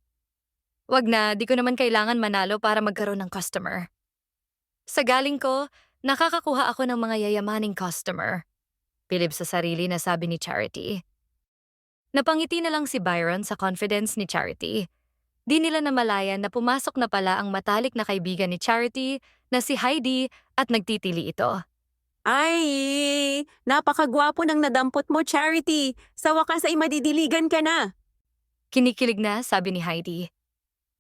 Wag na, di ko naman kailangan manalo para magkaroon ng customer. Sa galing ko, nakakakuha ako ng mga yayamaning customer. Pilip sa sarili na sabi ni Charity. Napangiti na lang si Byron sa confidence ni Charity. Di nila namalayan na pumasok na pala ang matalik na kaibigan ni Charity na si Heidi at nagtitili ito. Ay, napakagwapo ng nadampot mo, Charity. Sa wakas ay madidiligan ka na. Kinikilig na, sabi ni Heidi.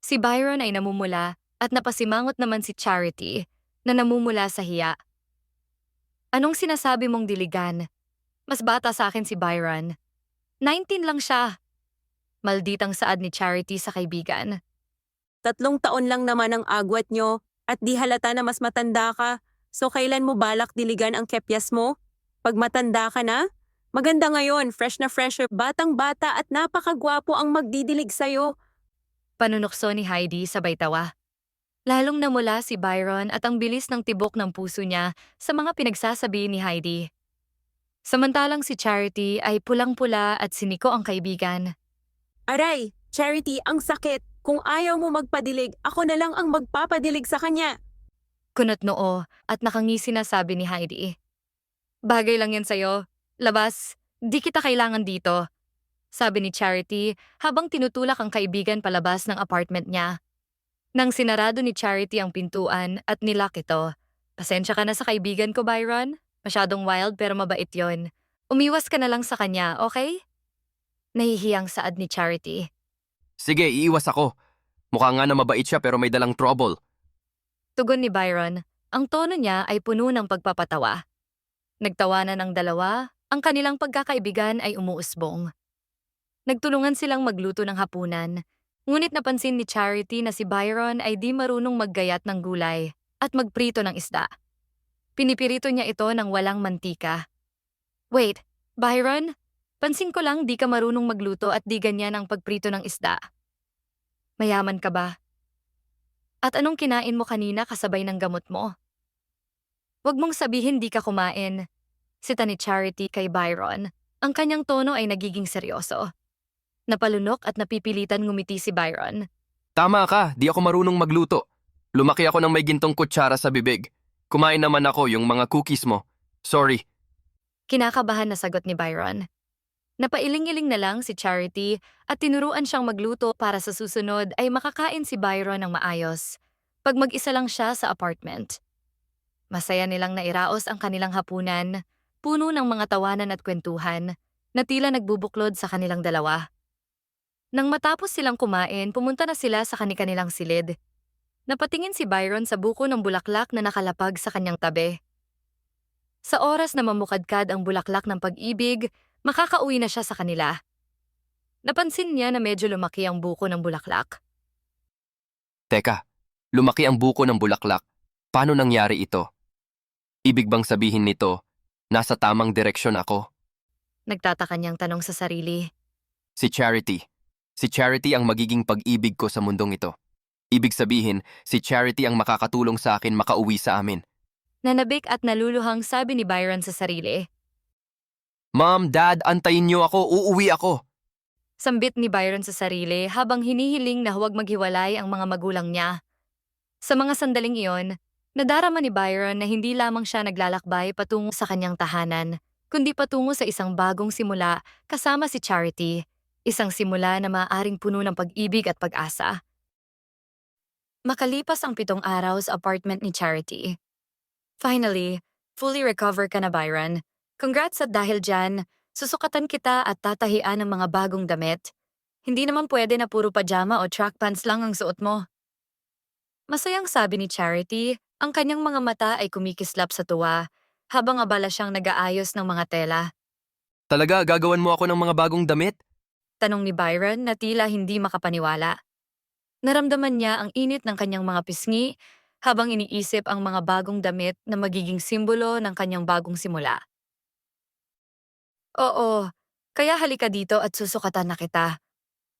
Si Byron ay namumula at napasimangot naman si Charity na namumula sa hiya. Anong sinasabi mong diligan? Mas bata sa akin si Byron. 19 lang siya. Malditang saad ni Charity sa kaibigan. 3 taon lang naman ang agwat nyo at di halata na mas matanda ka. So kailan mo balak diligan ang kepyas mo? Pag matanda ka na? Maganda ngayon, fresh na fresher, batang-bata at napakagwapo ang magdidilig sa'yo. Panunukso ni Heidi sabay tawa. Lalong namula si Byron at ang bilis ng tibok ng puso niya sa mga pinagsasabi ni Heidi. Samantalang si Charity ay pulang-pula at siniko ang kaibigan. Aray, Charity, ang sakit. Kung ayaw mo magpadilig, ako na lang ang magpapadilig sa kanya. Kunot noo at nakangisi na sabi ni Heidi. Bagay lang yan sa'yo. Labas, di kita kailangan dito. Sabi ni Charity habang tinutulak ang kaibigan palabas ng apartment niya. Nang sinarado ni Charity ang pintuan at nilock ito. Pasensya ka na sa kaibigan ko, Byron. Masyadong wild pero mabait yon. Umiwas ka na lang sa kanya, okay? Nahihiyang saad ni Charity. Sige, iiwas ako. Mukha nga na mabait siya pero may dalang trouble. Tugon ni Byron, ang tono niya ay puno ng pagpapatawa. Nagtawanan ang dalawa, ang kanilang pagkakaibigan ay umuusbong. Nagtulungan silang magluto ng hapunan, ngunit napansin ni Charity na si Byron ay di marunong maggayat ng gulay at magprito ng isda. Pinipirito niya ito ng walang mantika. Wait, Byron? Pansin ko lang di ka marunong magluto at di ganyan ang pagprito ng isda. Mayaman ka ba? At anong kinain mo kanina kasabay ng gamot mo? Huwag mong sabihin di ka kumain. Sita ni Charity kay Byron. Ang kanyang tono ay nagiging seryoso. Napalunok at napipilitan ngumiti si Byron. Tama ka, di ako marunong magluto. Lumaki ako ng may gintong kutsara sa bibig. Kumain naman ako yung mga cookies mo. Sorry. Kinakabahan na sagot ni Byron. Napailing-iling na lang si Charity at tinuruan siyang magluto para sa susunod ay makakain si Byron ng maayos pag mag-isa lang siya sa apartment. Masaya nilang nairaos ang kanilang hapunan, puno ng mga tawanan at kwentuhan na tila nagbubuklod sa kanilang dalawa. Nang matapos silang kumain, pumunta na sila sa kanilang silid. Napatingin si Byron sa buko ng bulaklak na nakalapag sa kanyang tabi. Sa oras na mamukadkad ang bulaklak ng pag-ibig, makakauwi na siya sa kanila. Napansin niya na medyo lumaki ang buko ng bulaklak. Teka, lumaki ang buko ng bulaklak. Paano nangyari ito? Ibig bang sabihin nito, nasa tamang direksyon ako? Nagtataka niyang tanong sa sarili. Si Charity. Si Charity ang magiging pag-ibig ko sa mundong ito. Ibig sabihin, si Charity ang makakatulong sa akin makauwi sa amin. Nanabik at naluluhang sabi ni Byron sa sarili. Mom, Dad, antayin niyo ako, uuwi ako. Sambit ni Byron sa sarili habang hinihiling na huwag maghiwalay ang mga magulang niya. Sa mga sandaling iyon, nadarama ni Byron na hindi lamang siya naglalakbay patungo sa kanyang tahanan, kundi patungo sa isang bagong simula kasama si Charity, isang simula na maaaring puno ng pag-ibig at pag-asa. Makalipas ang 7 araw sa apartment ni Charity. Finally, fully recover ka na, Byron. Congrats at dahil dyan, susukatan kita at tatahian ng mga bagong damit. Hindi naman pwede na puro pajama o track pants lang ang suot mo. Masayang sabi ni Charity, ang kanyang mga mata ay kumikislap sa tuwa habang abala siyang nag-aayos ng mga tela. Talaga, gagawan mo ako ng mga bagong damit? Tanong ni Byron na tila hindi makapaniwala. Naramdaman niya ang init ng kanyang mga pisngi habang iniisip ang mga bagong damit na magiging simbolo ng kanyang bagong simula. Oo, kaya halika dito at susukatan na kita.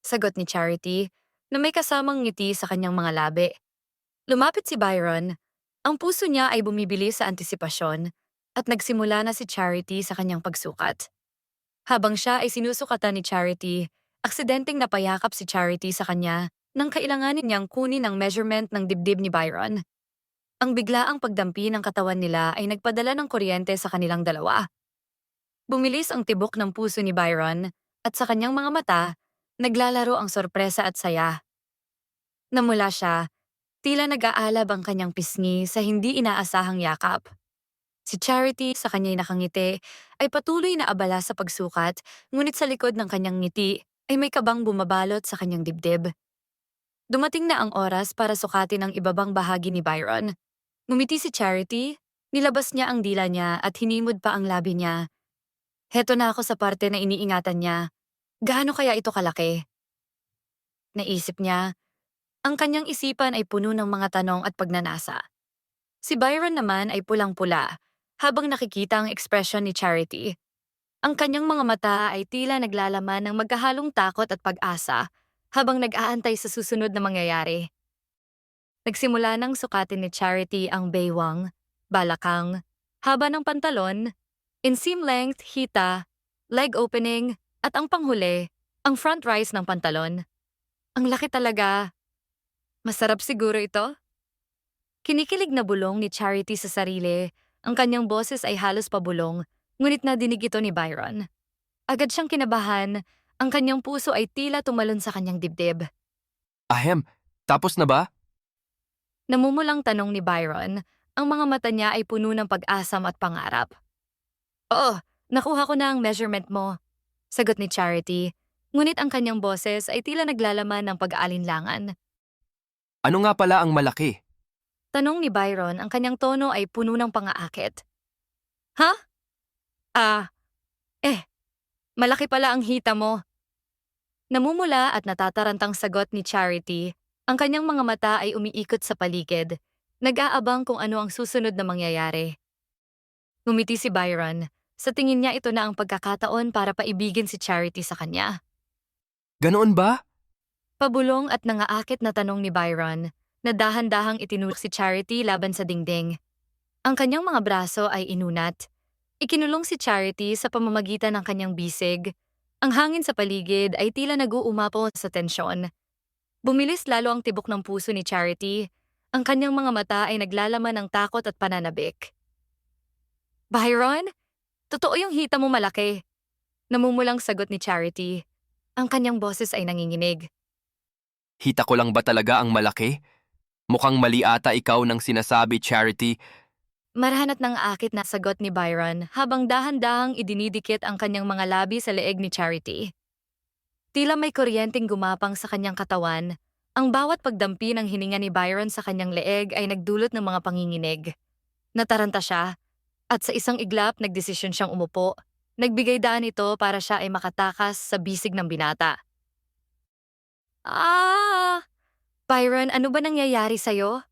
Sagot ni Charity na may kasamang ngiti sa kanyang mga labi. Lumapit si Byron. Ang puso niya ay bumibili sa antisipasyon. at nagsimula na si Charity sa kanyang pagsukat. Habang siya ay sinusukatan ni Charity, aksidenteng napayakap si Charity sa kanya nang kailanganin niyang kunin ang measurement ng dibdib ni Byron. Ang biglaang pagdampi ng katawan nila ay nagpadala ng kuryente sa kanilang dalawa. Bumilis ang tibok ng puso ni Byron at sa kanyang mga mata, naglalaro ang sorpresa at saya. Namula siya, tila nag-aalab ang kanyang pisngi sa hindi inaasahang yakap. Si Charity sa kanya'y nakangiti ay patuloy na abala sa pagsukat, ngunit sa likod ng kanyang ngiti ay may kabang bumabalot sa kanyang dibdib. Dumating na ang oras para sukatin ang ibabang bahagi ni Byron. Ngumiti si Charity, nilabas niya ang dila niya at hinimod pa ang labi niya. Heto na ako sa parte na iniingatan niya. Gaano kaya ito kalaki? Naisip niya, ang kanyang isipan ay puno ng mga tanong at pagnanasa. Si Byron naman ay pulang-pula habang nakikita ang ekspresyon ni Charity. Ang kanyang mga mata ay tila naglalaman ng magkahalong takot at pag-asa habang nag-aantay sa susunod na mangyayari. Nagsimula nang sukatin ni Charity ang baywang, balakang, haba ng pantalon, inseam length, hita, leg opening, at ang panghuli, ang front rise ng pantalon. Ang laki talaga. Masarap siguro ito? Kinikilig na bulong ni Charity sa sarili, ang kanyang boses ay halos pabulong, ngunit nadinig ito ni Byron. Agad siyang kinabahan, ang kanyang puso ay tila tumalon sa kanyang dibdib. Ahem, tapos na ba? Namumulang tanong ni Byron, ang mga mata niya ay puno ng pag-asam at pangarap. Oo, nakuha ko na ang measurement mo, sagot ni Charity, ngunit ang kanyang boses ay tila naglalaman ng pag-aalinlangan. Ano nga pala ang malaki? Tanong ni Byron, ang kanyang tono ay puno ng pangaakit. Ha? Malaki pala ang hita mo. Namumula at natatarantang sagot ni Charity, ang kanyang mga mata ay umiikot sa paligid, nag-aabang kung ano ang susunod na mangyayari. Ngumiti si Byron, sa tingin niya ito na ang pagkakataon para paibigin si Charity sa kanya. Ganoon ba? Pabulong at nangaakit na tanong ni Byron, na dahan-dahang itinulak si Charity laban sa dingding. Ang kanyang mga braso ay inunat. Ikinulong si Charity sa pamamagitan ng kanyang bisig. Ang hangin sa paligid ay tila nag-uumapaw sa tensyon. Bumilis lalo ang tibok ng puso ni Charity. Ang kanyang mga mata ay naglalaman ng takot at pananabik. Byron, totoo yung hita mo malaki. Namumulang sagot ni Charity. Ang kanyang boses ay nanginginig. Hita ko lang ba talaga ang malaki? Mukhang mali ata ikaw nang sinasabi, Charity. Marahan at nangaakit na sagot ni Byron habang dahan-dahang idinidikit ang kanyang mga labi sa leeg ni Charity. Tila may kuryenteng gumapang sa kanyang katawan. Ang bawat pagdampi ng hininga ni Byron sa kanyang leeg ay nagdulot ng mga panginginig. Nataranta siya, at sa isang iglap nagdesisyon siyang umupo. Nagbigay daan ito para siya ay makatakas sa bisig ng binata. Byron, ano ba nangyayari sa'yo?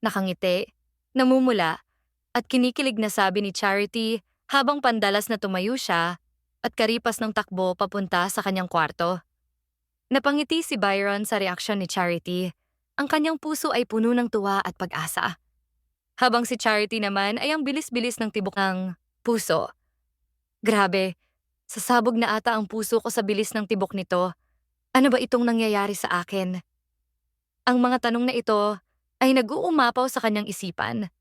Nakangiti, namumula, at kinikilig na sabi ni Charity habang pandalas na tumayo siya at karipas ng takbo papunta sa kanyang kwarto. Napangiti si Byron sa reaksyon ni Charity. Ang kanyang puso ay puno ng tuwa at pag-asa. Habang si Charity naman ay ang bilis-bilis ng tibok ng puso. Grabe, sasabog na ata ang puso ko sa bilis ng tibok nito. Ano ba itong nangyayari sa akin? Ang mga tanong na ito ay nag-uumapaw sa kanyang isipan.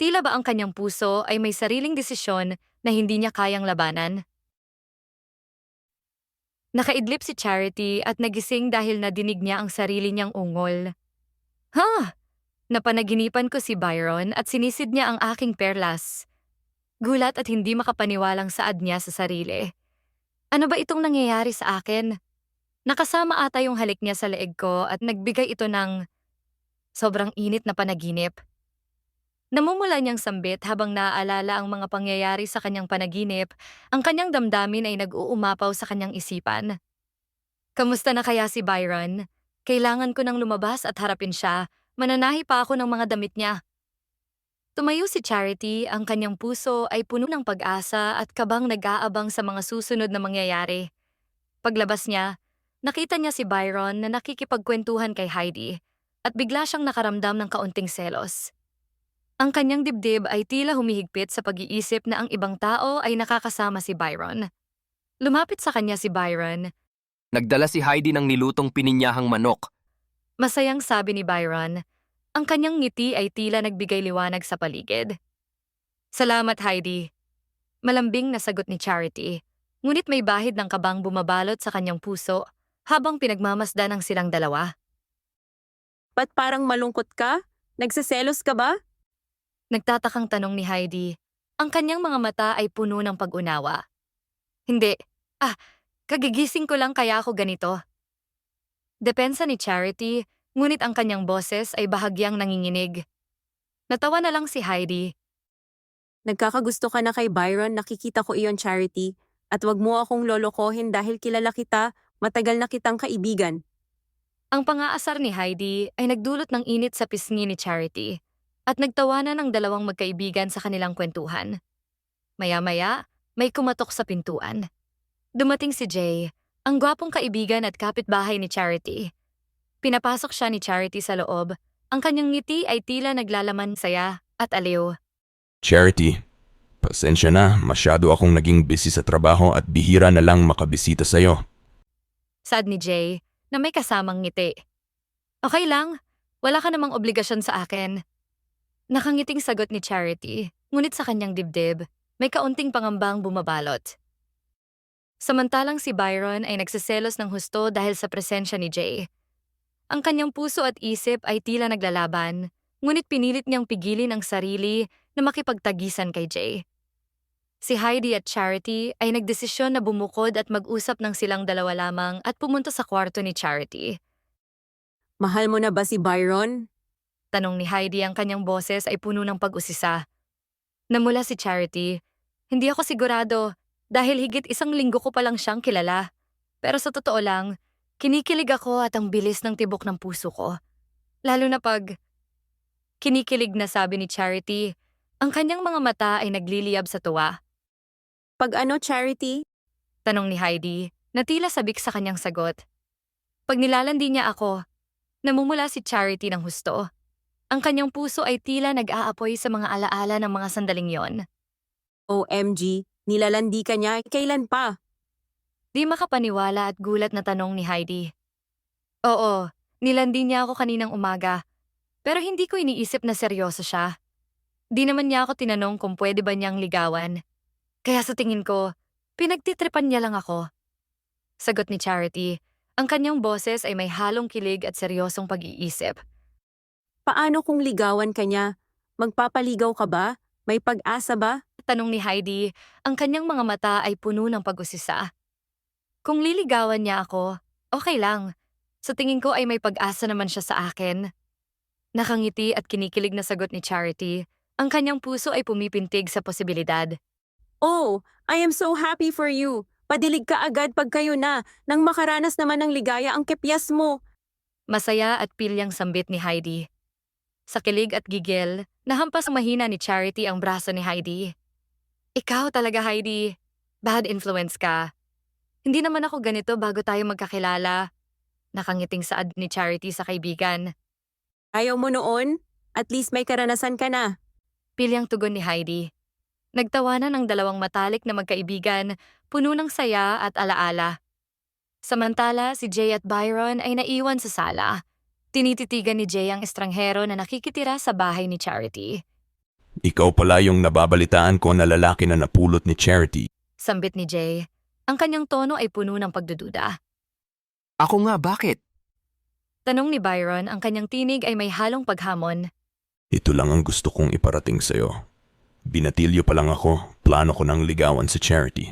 Tila ba ang kanyang puso ay may sariling desisyon na hindi niya kayang labanan? Nakaidlip si Charity at nagising dahil nadinig niya ang sarili niyang ungol. Napanaginipan ko si Byron at sinisid niya ang aking perlas. Gulat at hindi makapaniwalang saad niya sa sarili. Ano ba itong nangyayari sa akin? Nakasama ata yung halik niya sa leeg ko at nagbigay ito ng sobrang init na panaginip. Namumula niyang sambit habang naaalala ang mga pangyayari sa kanyang panaginip, ang kanyang damdamin ay nag-uumapaw sa kanyang isipan. Kamusta na kaya si Byron? Kailangan ko nang lumabas at harapin siya, mananahi pa ako ng mga damit niya. Tumayo si Charity, ang kanyang puso ay puno ng pag-asa at kabang nag-aabang sa mga susunod na mangyayari. Paglabas niya, nakita niya si Byron na nakikipagkwentuhan kay Heidi at bigla siyang nakaramdam ng kaunting selos. Ang kanyang dibdib ay tila humihigpit sa pag-iisip na ang ibang tao ay nakakasama si Byron. Lumapit sa kanya si Byron. Nagdala si Heidi ng nilutong pininyahang manok. Masayang sabi ni Byron. Ang kanyang ngiti ay tila nagbigay liwanag sa paligid. Salamat, Heidi. Malambing na sagot ni Charity. Ngunit may bahid ng kabang bumabalot sa kanyang puso habang pinagmamasdan ng silang dalawa. Ba't parang malungkot ka? Nagseselos ka ba? Nagtatakang tanong ni Heidi. Ang kanyang mga mata ay puno ng pag-unawa. Hindi. Kagigising ko lang kaya ako ganito. Depensa ni Charity, ngunit ang kanyang boses ay bahagyang nanginginig. Natawa na lang si Heidi. Nagkakagusto ka na kay Byron, nakikita ko iyon, Charity. At wag mo akong lolokohin dahil kilala kita, matagal na kitang kaibigan. Ang pangaasar ni Heidi ay nagdulot ng init sa pisngi ni Charity at nagtawanan ng dalawang magkaibigan sa kanilang kwentuhan. Maya-maya, may kumatok sa pintuan. Dumating si Jay, ang gwapong kaibigan at kapitbahay ni Charity. Pinapasok siya ni Charity sa loob. Ang kanyang ngiti ay tila naglalaman saya at aliw. Charity, pasensya na, masyado akong naging busy sa trabaho at bihira na lang makabisita sa'yo. Sad ni Jay na may kasamang ngiti. Okay lang, wala ka namang obligasyon sa akin. Nakangiting sagot ni Charity, ngunit sa kanyang dibdib, may kaunting pangambang bumabalot. Samantalang si Byron ay nagsiselos ng husto dahil sa presensya ni Jay. Ang kanyang puso at isip ay tila naglalaban, ngunit pinilit niyang pigilin ang sarili na makipagtagisan kay Jay. Si Heidi at Charity ay nagdesisyon na bumukod at mag-usap ng silang dalawa lamang at pumunta sa kwarto ni Charity. Mahal mo na ba si Byron? Tanong ni Heidi, ang kanyang boses ay puno ng pag-usisa. Namula si Charity, hindi ako sigurado dahil higit 1 linggo ko pa lang siyang kilala. Pero sa totoo lang, kinikilig ako at ang bilis ng tibok ng puso ko. Lalo na pag... Kinikilig na sabi ni Charity, ang kanyang mga mata ay nagliliyab sa tuwa. Pag ano, Charity? Tanong ni Heidi, na tila sabik sa kanyang sagot. Pag nilalandi niya ako, namumula si Charity ng husto. Ang kanyang puso ay tila nag-aapoy sa mga alaala ng mga sandaling yon. OMG, nilalandi ka niya, kailan pa? Di makapaniwala at gulat na tanong ni Heidi. Oo, nilandi niya ako kaninang umaga, pero hindi ko iniisip na seryoso siya. Di naman niya ako tinanong kung pwede ba niyang ligawan. Kaya sa tingin ko, pinagtitripan niya lang ako. Sagot ni Charity, ang kanyang boses ay may halong kilig at seryosong pag-iisip. Paano kung ligawan ka niya? Magpapaligaw ka ba? May pag-asa ba? Tanong ni Heidi, ang kanyang mga mata ay puno ng pag-usisa. Kung liligawan niya ako, okay lang. Sa tingin ko ay may pag-asa naman siya sa akin. Nakangiti at kinikilig na sagot ni Charity, ang kanyang puso ay pumipintig sa posibilidad. Oh, I am so happy for you. Padilig ka agad pag kayo na, nang makaranas naman ng ligaya ang kepyas mo. Masaya at pilyang sambit ni Heidi. Sa kilig at gigil, nahampas mahina ni Charity ang braso ni Heidi. Ikaw talaga, Heidi. Bad influence ka. Hindi naman ako ganito bago tayo magkakilala. Nakangiting saad ni Charity sa kaibigan. Ayaw mo noon? At least may karanasan ka na. Pilyang tugon ni Heidi. Nagtawanan ang dalawang matalik na magkaibigan, puno ng saya at alaala. Samantala, si Jay at Byron ay naiwan sa sala. Tinititigan ni Jay ang estranghero na nakikitira sa bahay ni Charity. Ikaw pala yung nababalitaan ko na lalaki na napulot ni Charity. Sambit ni Jay. Ang kanyang tono ay puno ng pagdududa. Ako nga, bakit? Tanong ni Byron, ang kanyang tinig ay may halong paghamon. Ito lang ang gusto kong iparating sa'yo. Binatilyo pa lang ako, plano ko nang ligawan si Charity.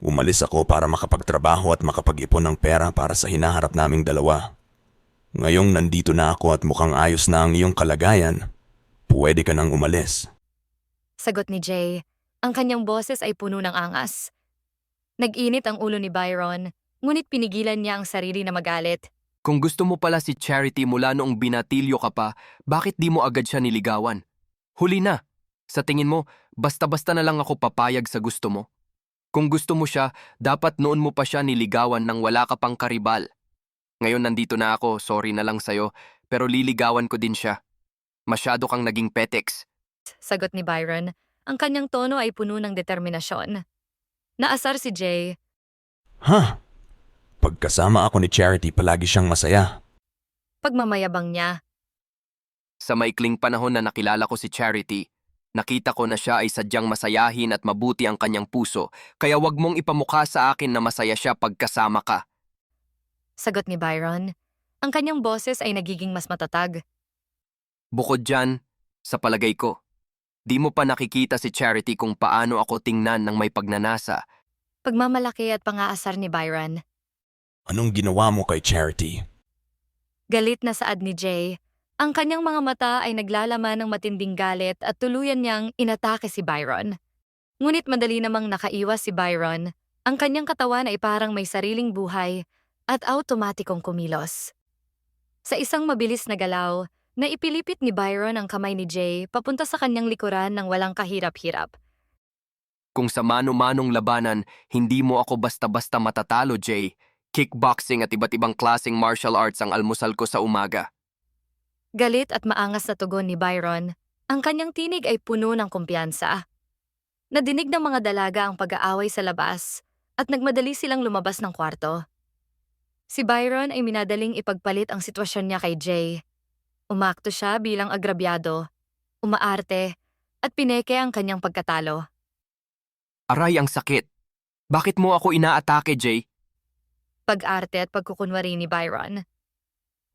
Umalis ako para makapagtrabaho at makapag-ipon ng pera para sa hinaharap naming dalawa. Ngayong nandito na ako at mukhang ayos na ang iyong kalagayan, pwede ka nang umalis. Sagot ni Jay. Ang kanyang boses ay puno ng angas. Nag-init ang ulo ni Byron, ngunit pinigilan niya ang sarili na magalit. Kung gusto mo pala si Charity mula noong binatilyo ka pa, bakit di mo agad siya niligawan? Huli na. Sa tingin mo, basta-basta na lang ako papayag sa gusto mo. Kung gusto mo siya, dapat noon mo pa siya niligawan nang wala ka pang karibal. Ngayon nandito na ako, sorry na lang sa'yo, pero liligawan ko din siya. Masyado kang naging petex. sagot ni Byron. Ang kanyang tono ay puno ng determinasyon. Naasar si Jay. Ha? Pagkasama ako ni Charity, palagi siyang masaya. Pagmamayabang niya. Sa maikling panahon na nakilala ko si Charity, nakita ko na siya ay sadyang masayahin at mabuti ang kanyang puso, kaya wag mong ipamukha sa akin na masaya siya pagkasama ka. Sagot ni Byron. Ang kanyang boses ay nagiging mas matatag. Bukod dyan, sa palagay ko, di mo pa nakikita si Charity kung paano ako tingnan ng may pagnanasa. Pagmamalaki at pangaasar ni Byron. Anong ginawa mo kay Charity? Galit na saad ni Jay. Ang kanyang mga mata ay naglalaman ng matinding galit at tuluyan niyang inatake si Byron. Ngunit madali namang nakaiwas si Byron. Ang kanyang katawan ay parang may sariling buhay at automatikong kumilos. Sa isang mabilis na galaw, naipilipit ni Byron ang kamay ni Jay papunta sa kanyang likuran ng walang kahirap-hirap. Kung sa mano-manong labanan, hindi mo ako basta-basta matatalo, Jay. Kickboxing at iba't ibang klaseng martial arts ang almusal ko sa umaga. Galit at maangas na tugon ni Byron, ang kanyang tinig ay puno ng kumpiyansa. Nadinig ng mga dalaga ang pag-aaway sa labas at nagmadali silang lumabas ng kwarto. Si Byron ay minadaling ipagpalit ang sitwasyon niya kay Jay. Umakto siya bilang agrabyado, umaarte, at pineke ang kanyang pagkatalo. Aray, ang sakit. Bakit mo ako inaatake, Jay? Pag-arte at pagkukunwari ni Byron.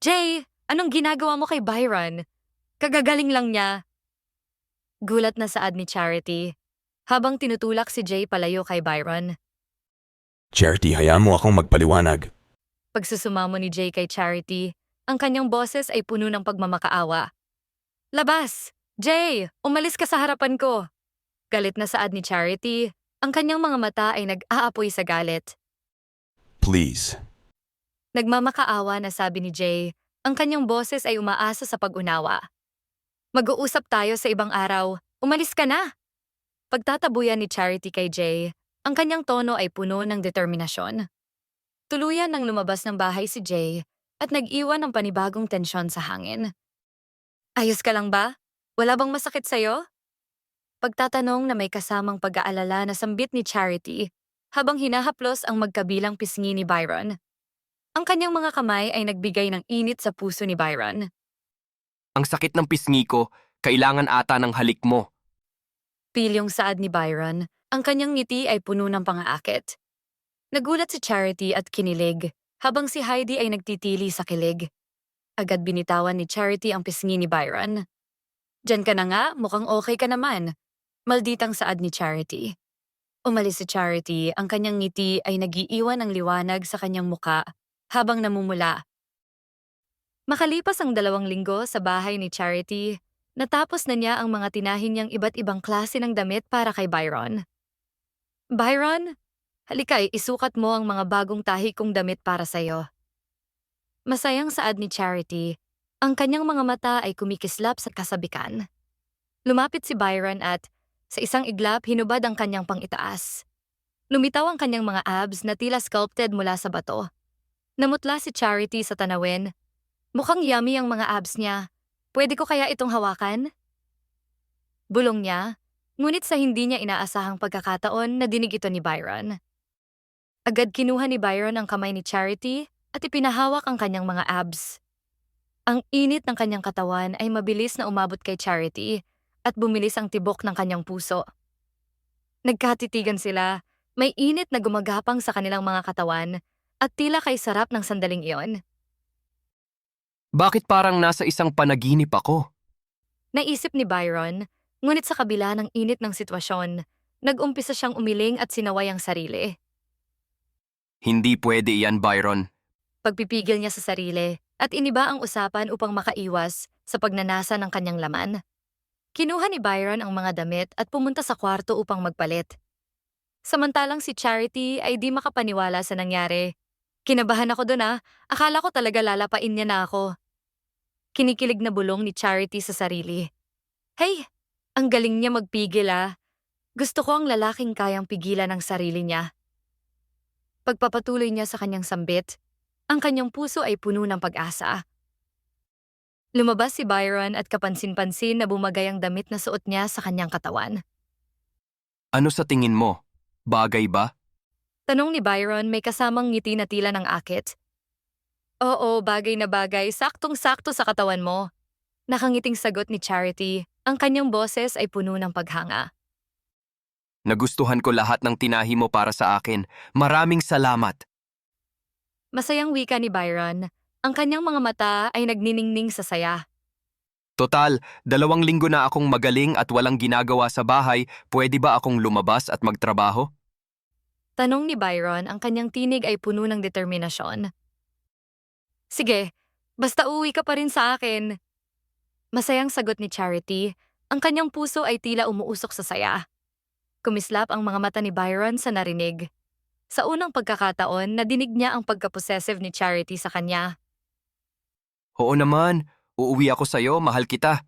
Jay, anong ginagawa mo kay Byron? Kagagaling lang niya. Gulat na saad ni Charity, habang tinutulak si Jay palayo kay Byron. Charity, hayaan mo akong magpaliwanag. Pagsusumamo ni Jay kay Charity, ang kanyang boses ay puno ng pagmamakaawa. Labas! Jay, umalis ka sa harapan ko! Galit na saad ni Charity, ang kanyang mga mata ay nag-aapoy sa galit. Please. Nagmamakaawa na sabi ni Jay, ang kanyang boses ay umaasa sa pag-unawa. Mag-uusap tayo sa ibang araw, umalis ka na! Pagtatabuyan ni Charity kay Jay, ang kanyang tono ay puno ng determinasyon. Tuluyan nang lumabas ng bahay si Jay at nag-iwan ng panibagong tensyon sa hangin. Ayos ka lang ba? Wala bang masakit sa'yo? Pagtatanong na may kasamang pag-aalala na sambit ni Charity habang hinahaplos ang magkabilang pisngi ni Byron. Ang kanyang mga kamay ay nagbigay ng init sa puso ni Byron. Ang sakit ng pisngi ko, kailangan ata ng halik mo. Pilyong saad ni Byron, ang kanyang ngiti ay puno ng pangaakit. Nagulat si Charity at kinilig, habang si Heidi ay nagtitili sa kilig. Agad binitawan ni Charity ang pisngi ni Byron. Diyan ka na nga, mukhang okay ka naman. Malditang saad ni Charity. Umalis si Charity, ang kanyang ngiti ay nagiiwan ng liwanag sa kanyang muka habang namumula. Makalipas ang 2 linggo sa bahay ni Charity, natapos na niya ang mga tinahin niyang iba't ibang klase ng damit para kay Byron. Byron, halika isukat mo ang mga bagong tahi kong damit para sa'yo. Masayang saad ni Charity, ang kanyang mga mata ay kumikislap sa kasabikan. Lumapit si Byron at, sa isang iglap, hinubad ang kanyang pangitaas. Lumitaw ang kanyang mga abs na tila sculpted mula sa bato. Namutla si Charity sa tanawin. Mukhang yummy ang mga abs niya. Pwede ko kaya itong hawakan? Bulong niya, ngunit sa hindi niya inaasahang pagkakataon na dinig ito ni Byron. Agad kinuha ni Byron ang kamay ni Charity at ipinahawak ang kanyang mga abs. Ang init ng kanyang katawan ay mabilis na umabot kay Charity at bumilis ang tibok ng kanyang puso. Nagkatitigan sila, may init na gumagapang sa kanilang mga katawan at tila kay sarap ng sandaling iyon. Bakit parang nasa isang panaginip ako? Naisip ni Byron, ngunit sa kabila ng init ng sitwasyon, nag-umpisa siyang umiling at sinaway ang sarili. Hindi pwede iyan, Byron. Pagpipigil niya sa sarili at iniba ang usapan upang makaiwas sa pagnanasa ng kanyang laman. Kinuha ni Byron ang mga damit at pumunta sa kwarto upang magpalit. Samantalang si Charity ay di makapaniwala sa nangyari. Kinabahan ako doon akala ko talaga lalapain niya na ako. Kinikilig na bulong ni Charity sa sarili. Hey, ang galing niya magpigil Gusto ko ang lalaking kayang pigilan ang sarili niya. Pagpapatuloy niya sa kanyang sambit, ang kanyang puso ay puno ng pag-asa. Lumabas si Byron at kapansin-pansin na bumagay ang damit na suot niya sa kanyang katawan. Ano sa tingin mo? Bagay ba? Tanong ni Byron may kasamang ngiti na tila ng akit. Oo, bagay na bagay, saktong-sakto sa katawan mo. Nakangiting sagot ni Charity, ang kanyang boses ay puno ng paghanga. Nagustuhan ko lahat ng tinahi mo para sa akin. Maraming salamat. Masayang wika ni Byron, ang kanyang mga mata ay nagniningning sa saya. Total, 2 linggo na akong magaling at walang ginagawa sa bahay. Pwede ba akong lumabas at magtrabaho? Tanong ni Byron, ang kanyang tinig ay puno ng determinasyon. Sige, basta uwi ka pa rin sa akin. Masayang sagot ni Charity, ang kanyang puso ay tila umuusok sa saya. Kumislap ang mga mata ni Byron sa narinig. Sa unang pagkakataon, nadinig niya ang pagka-possessive ni Charity sa kanya. Oo naman, uuwi ako sa'yo, mahal kita.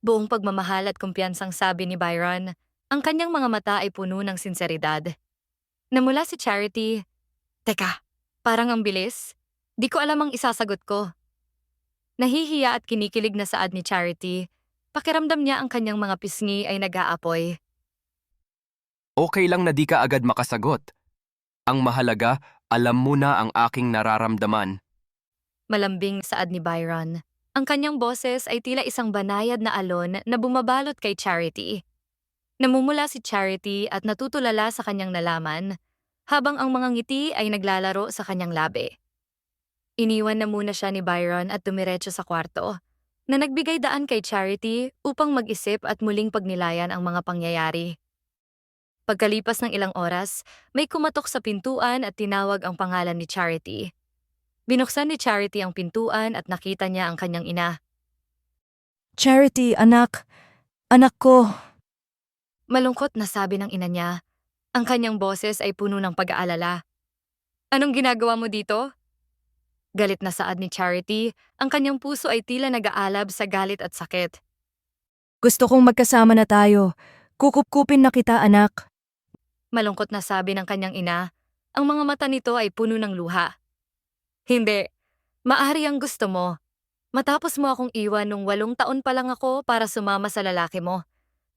Buong pagmamahal at kumpiyansang sabi ni Byron, ang kanyang mga mata ay puno ng sinseridad. Namula si Charity, "Teka, parang ang bilis. Di ko alam ang isasagot ko." Nahihiya at kinikilig na saad ni Charity, pakiramdam niya ang kanyang mga pisngi ay nag-aapoy. Okay lang na di ka agad makasagot. Ang mahalaga, alam mo na ang aking nararamdaman. Malambing saad ni Byron. Ang kanyang boses ay tila isang banayad na alon na bumabalot kay Charity. Namumula si Charity at natutulala sa kanyang nalaman, habang ang mga ngiti ay naglalaro sa kanyang labi. Iniwan na muna siya ni Byron at dumiretso sa kwarto, na nagbigay daan kay Charity upang mag-isip at muling pagnilayan ang mga pangyayari. Pagkalipas ng ilang oras, may kumatok sa pintuan at tinawag ang pangalan ni Charity. Binuksan ni Charity ang pintuan at nakita niya ang kanyang ina. Charity, anak. Anak ko. Malungkot na sabi ng ina niya. Ang kanyang boses ay puno ng pag-aalala. "Anong ginagawa mo dito?" Galit na saad ni Charity, ang kanyang puso ay tila nag-aalab sa galit at sakit. Gusto kong magkasama na tayo. Kukupkupin na kita, anak. Malungkot na sabi ng kanyang ina, ang mga mata nito ay puno ng luha. "Hindi. Maari ang gusto mo. Matapos mo akong iwan nung 8 taon pa lang ako para sumama sa lalaki mo.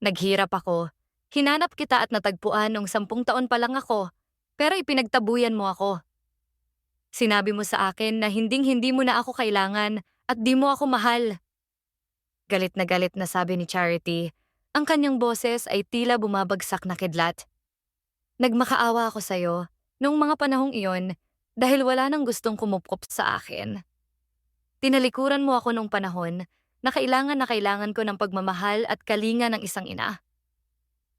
Naghirap ako. Hinanap kita at natagpuan nung 10 taon pa lang ako, pero ipinagtabuyan mo ako. Sinabi mo sa akin na hinding-hindi mo na ako kailangan at di mo ako mahal." Galit na sabi ni Charity. Ang kanyang boses ay tila bumabagsak na kidlat. "Nagmakaawa ako sa'yo noong mga panahong iyon dahil wala nang gustong kumupkop sa akin. Tinalikuran mo ako noong panahon na kailangan ko ng pagmamahal at kalinga ng isang ina.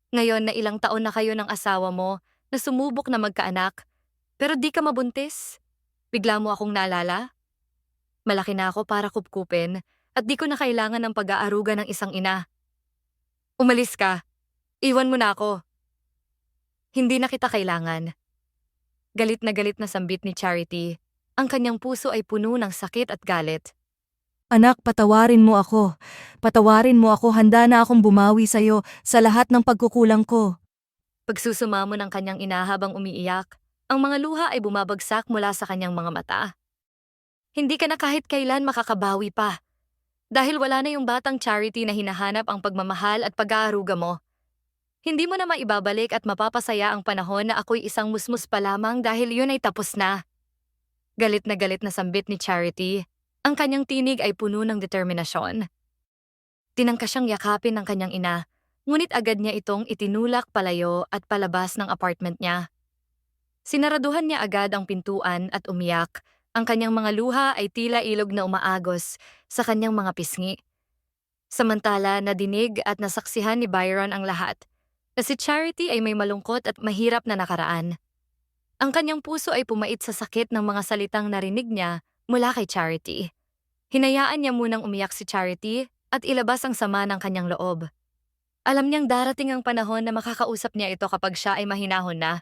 Ngayon na ilang taon na kayo ng asawa mo na sumubok na magkaanak, pero di ka mabuntis. Bigla mo akong naalala? Malaki na ako para kupkupin at di ko na kailangan ng pag-aaruga ng isang ina. Umalis ka. Iwan mo na ako. Hindi na kita kailangan." Galit na sambit ni Charity. Ang kanyang puso ay puno ng sakit at galit. Anak, patawarin mo ako. Patawarin mo ako. Handa na akong bumawi sa'yo sa lahat ng pagkukulang ko. Pagsusumamo ng kanyang ina habang umiiyak, ang mga luha ay bumabagsak mula sa kanyang mga mata. "Hindi ka na kahit kailan makakabawi pa. Dahil wala na yung batang Charity na hinahanap ang pagmamahal at pag-aaruga mo. Hindi mo na maibabalik at mapapasaya ang panahon na ako'y isang musmus pa lamang dahil yun ay tapos na." Galit na sambit ni Charity. Ang kanyang tinig ay puno ng determinasyon. Tinangka siyang yakapin ng kanyang ina, ngunit agad niya itong itinulak palayo at palabas ng apartment niya. Sinaraduhan niya agad ang pintuan at umiyak. Ang kanyang mga luha ay tila ilog na umaagos sa kanyang mga pisngi. Samantala, nadinig at nasaksihan ni Byron ang lahat, na si Charity ay may malungkot at mahirap na nakaraan. Ang kanyang puso ay pumait sa sakit ng mga salitang narinig niya mula kay Charity. Hinayaan niya munang umiyak si Charity at ilabas ang sama ng kanyang loob. Alam niyang darating ang panahon na makakausap niya ito kapag siya ay mahinahon na.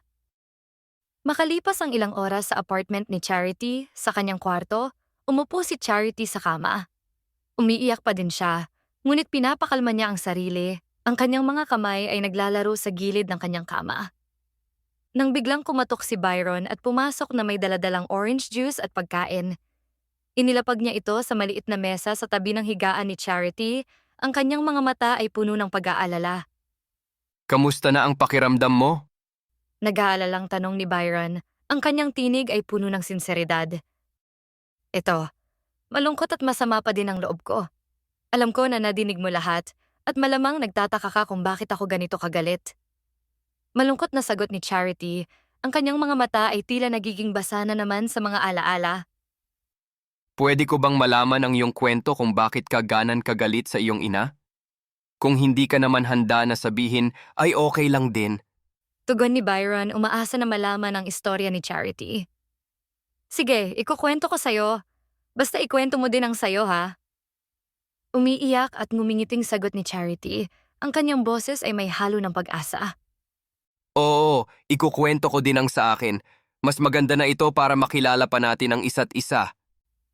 Makalipas ang ilang oras sa apartment ni Charity, sa kanyang kwarto, umupo si Charity sa kama. Umiiyak pa din siya, ngunit pinapakalma niya ang sarili. Ang kanyang mga kamay ay naglalaro sa gilid ng kanyang kama. Nang biglang kumatok si Byron at pumasok na may daladalang orange juice at pagkain, Inilapag niya ito sa maliit na mesa sa tabi ng higaan ni Charity. Ang kanyang mga mata ay puno ng pag-aalala. Kamusta na ang pakiramdam mo? Nag-aalalang tanong ni Byron. Ang kanyang tinig ay puno ng sinseridad. Ito, malungkot at masama pa din ang loob ko. Alam ko na nadinig mo lahat at malamang nagtataka ka kung bakit ako ganito kagalit. Malungkot na sagot ni Charity. Ang kanyang mga mata ay tila nagiging basa na naman sa mga alaala. Pwede ko bang malaman ang iyong kwento kung bakit ka ganan kagalit sa iyong ina? Kung hindi ka naman handa na sabihin, ay okay lang din. Tugon ni Byron, umaasa na malaman ang istorya ni Charity. Sige, ikukwento ko sa'yo. Basta ikwento mo din ang sayo ha. Umiiyak at ngumingiting sagot ni Charity. Ang kanyang boses ay may halo ng pag-asa. Oo, ikukwento ko din ang sa akin. Mas maganda na ito para makilala pa natin ang isa't isa.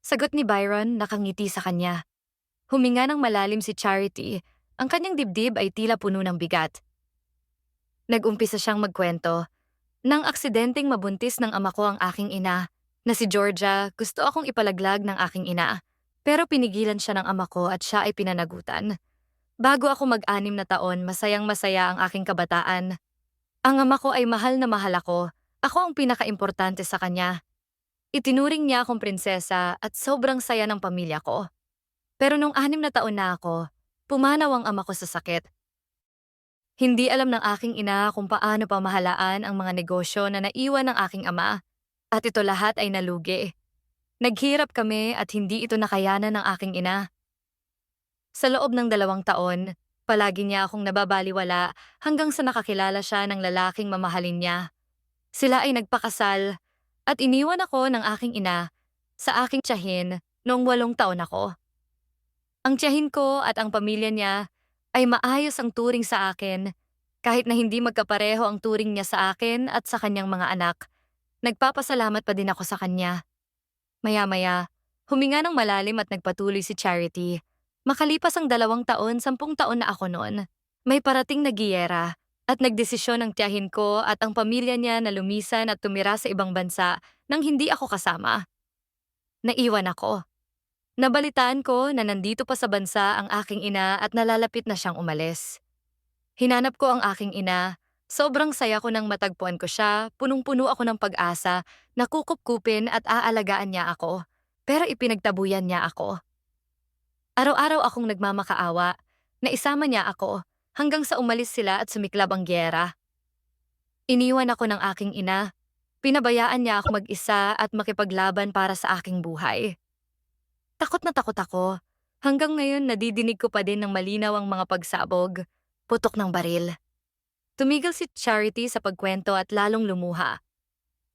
Sagot ni Byron, nakangiti sa kanya. Huminga ng malalim si Charity. Ang kanyang dibdib ay tila puno ng bigat. Nag-umpisa siyang magkwento. Nang aksidenteng mabuntis ng ama ko ang aking ina, na si Georgia, gusto akong ipalaglag ng aking ina. Pero pinigilan siya ng ama ko at siya ay pinanagutan. Bago ako mag-6 na taon, masayang-masaya ang aking kabataan. Ang ama ko ay mahal na mahal ako. Ako ang pinaka-importante sa kanya. Itinuring niya akong prinsesa at sobrang saya ng pamilya ko. Pero nung 6 na taon na ako, pumanaw ang ama ko sa sakit. Hindi alam ng aking ina kung paano pamahalaan ang mga negosyo na naiwan ng aking ama. At ito lahat ay nalugi. Naghirap kami at hindi ito nakayanan ng aking ina. Sa loob ng 2 taon, palagi niya akong nababaliwala hanggang sa nakakilala siya ng lalaking mamahalin niya. Sila ay nagpakasal at iniwan ako ng aking ina sa aking tiyahin noong 8 taon ako. Ang tiyahin ko at ang pamilya niya ay maayos ang turing sa akin kahit na hindi magkapareho ang turing niya sa akin at sa kanyang mga anak. Nagpapasalamat pa din ako sa kanya. Maya-maya, huminga ng malalim at nagpatuloy si Charity. Makalipas ang 2 taon, 10 taon na ako noon. May parating na giyera at nagdesisyon ang tiyahin ko at ang pamilya niya na lumisan at tumira sa ibang bansa nang hindi ako kasama. Naiwan ako. Nabalitaan ko na nandito pa sa bansa ang aking ina at nalalapit na siyang umalis. Hinanap ko ang aking ina. Sobrang saya ko nang matagpuan ko siya, punong-puno ako ng pag-asa, nakukupkupin at aalagaan niya ako. Pero ipinagtabuyan niya ako. Araw-araw akong nagmamakaawa, na isama niya ako hanggang sa umalis sila at sumiklab ang giyera. Iniwan ako ng aking ina. Pinabayaan niya ako mag-isa at makipaglaban para sa aking buhay. Takot na takot ako. Hanggang ngayon nadidinig ko pa din ng malinaw ang mga pagsabog, putok ng baril. Tumigil si Charity sa pagkwento at lalong lumuha.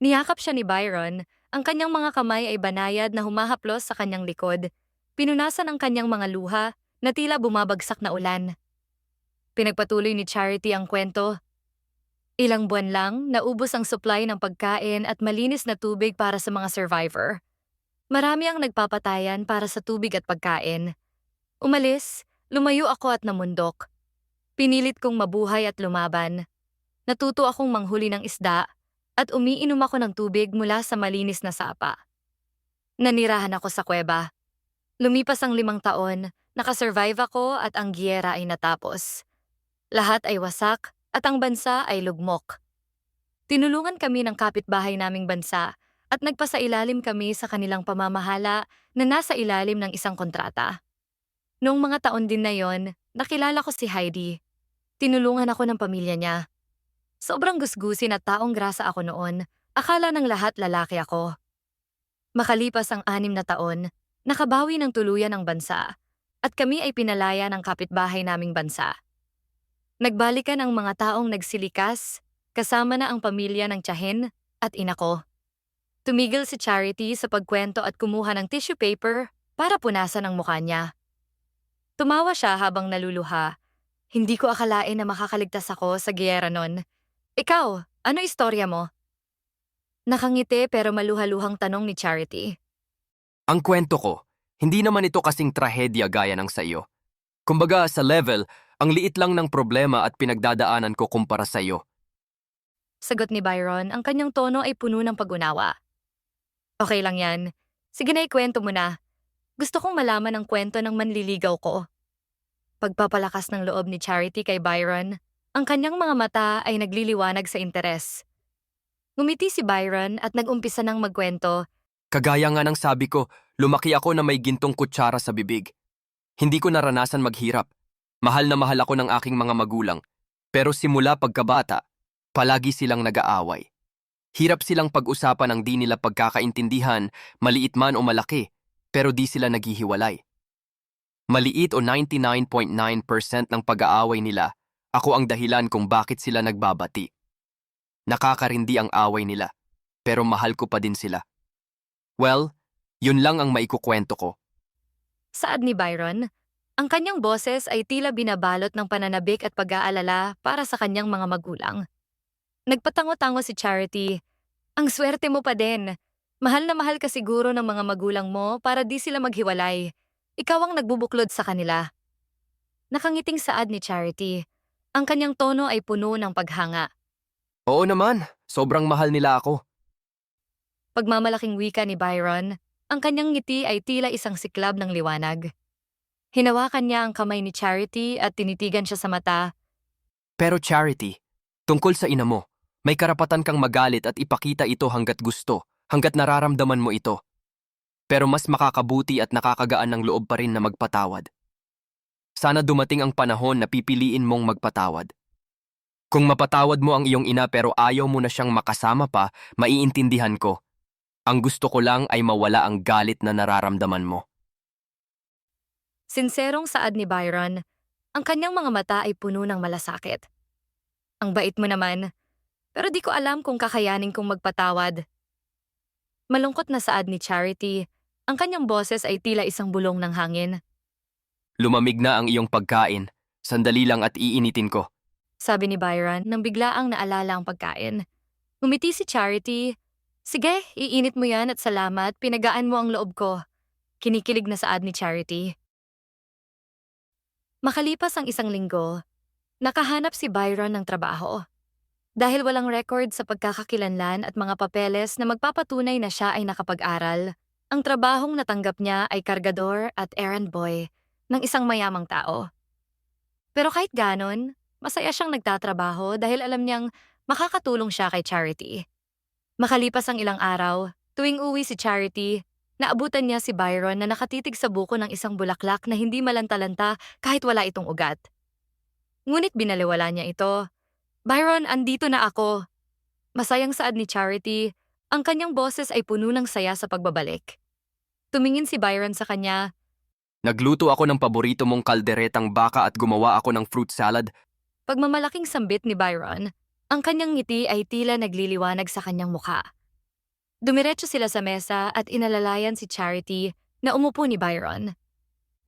Niyakap siya ni Byron, ang kanyang mga kamay ay banayad na humahaplos sa kanyang likod. Pinunasan ang kanyang mga luha na tila bumabagsak na ulan. Pinagpatuloy ni Charity ang kwento. Ilang buwan lang, naubos ang supply ng pagkain at malinis na tubig para sa mga survivor. Marami ang nagpapatayan para sa tubig at pagkain. Umalis, lumayo ako at namundok. Pinilit kong mabuhay at lumaban. Natuto akong manghuli ng isda at umiinom ako ng tubig mula sa malinis na sapa. Nanirahan ako sa kuweba. Lumipas ang 5 taon, nakasurvive ako at ang giyera ay natapos. Lahat ay wasak at ang bansa ay lugmok. Tinulungan kami ng kapitbahay naming bansa at nagpasailalim kami sa kanilang pamamahala na nasa ilalim ng isang kontrata. Noong mga taon din na yon, nakilala ko si Heidi. Tinulungan ako ng pamilya niya. Sobrang gusgusin at taong grasa ako noon. Akala ng lahat lalaki ako. Makalipas ang 6 na taon, nakabawi ng tuluyan ang bansa at kami ay pinalaya ng kapitbahay naming bansa. Nagbalikan ang mga taong nagsilikas, kasama na ang pamilya ng tiyahin at ina ko. Tumigil si Charity sa pagkwento at kumuha ng tissue paper para punasan ang mukha niya. Tumawa siya habang naluluha. Hindi ko akalain na makakaligtas ako sa giyera nun. Ikaw, ano istorya mo? Nakangiti pero maluhaluhang tanong ni Charity. Ang kwento ko, hindi naman ito kasing trahedya gaya ng sa iyo. Kumbaga sa level, ang liit lang ng problema at pinagdadaanan ko kumpara sa iyo. Sagot ni Byron, ang kanyang tono ay puno ng pag-unawa. Okay lang yan. Sige na, ikwento mo na. Gusto kong malaman ang kwento ng manliligaw ko. Pagpapalakas ng loob ni Charity kay Byron, ang kanyang mga mata ay nagliliwanag sa interes. Ngumiti si Byron at nag-umpisa ng magkwento. Kagaya nga ng sabi ko, lumaki ako na may gintong kutsara sa bibig. Hindi ko naranasan maghirap. Mahal na mahal ako ng aking mga magulang. Pero simula pagkabata, palagi silang nag-aaway. Hirap silang pag-usapan ang di nila pagkakaintindihan, maliit man o malaki, pero di sila naghihiwalay. Maliit o 99.9% ng pag-aaway nila, ako ang dahilan kung bakit sila nagbabati. Nakakarindi ang away nila, pero mahal ko pa din sila. Well, yun lang ang maikukwento ko. Saad ni Byron, ang kanyang boses ay tila binabalot ng pananabik at pag-aalala para sa kanyang mga magulang. Nagpatango-tango si Charity. Ang swerte mo pa din. Mahal na mahal ka siguro ng mga magulang mo para di sila maghiwalay. Ikaw ang nagbubuklod sa kanila. Nakangiting saad ni Charity. Ang kanyang tono ay puno ng paghanga. Oo naman, sobrang mahal nila ako. Pagmamalaking wika ni Byron, ang kanyang ngiti ay tila isang siklab ng liwanag. Hinawakan niya ang kamay ni Charity at tinitigan siya sa mata. Pero Charity, tungkol sa ina mo, may karapatan kang magalit at ipakita ito hanggat gusto, hanggat nararamdaman mo ito. Pero mas makakabuti at nakakagaan ng loob pa rin na magpatawad. Sana dumating ang panahon na pipiliin mong magpatawad. Kung mapatawad mo ang iyong ina pero ayaw mo na siyang makasama pa, maiintindihan ko. Ang gusto ko lang ay mawala ang galit na nararamdaman mo. Sinserong saad ni Byron, ang kanyang mga mata ay puno ng malasakit. Ang bait mo naman, pero di ko alam kung kakayanin kong magpatawad. Malungkot na saad ni Charity, ang kanyang boses ay tila isang bulong ng hangin. Lumamig na ang iyong pagkain. Sandali lang at iinitin ko. Sabi ni Byron nang biglaang naalala ang pagkain. Ngumiti si Charity. Sige, iinit mo yan at salamat, pinagaan mo ang loob ko. Kinikilig na saad ni Charity. Makalipas ang isang linggo, nakahanap si Byron ng trabaho. Dahil walang record sa pagkakakilanlan at mga papeles na magpapatunay na siya ay nakapag-aral, ang trabahong natanggap niya ay kargador at errand boy ng isang mayamang tao. Pero kahit ganon, masaya siyang nagtatrabaho dahil alam niyang makakatulong siya kay Charity. Makalipas ang ilang araw, tuwing uwi si Charity, naabutan niya si Byron na nakatitig sa buko ng isang bulaklak na hindi malanta-lanta kahit wala itong ugat. Ngunit binaliwala niya ito. Byron, andito na ako. Masayang saad ni Charity, ang kanyang boses ay puno ng saya sa pagbabalik. Tumingin si Byron sa kanya. Nagluto ako ng paborito mong kalderetang baka at gumawa ako ng fruit salad. Pagmamalaking sambit ni Byron, ang kanyang ngiti ay tila nagliliwanag sa kanyang mukha. Dumiretso sila sa mesa at inalalayan si Charity na umupo ni Byron.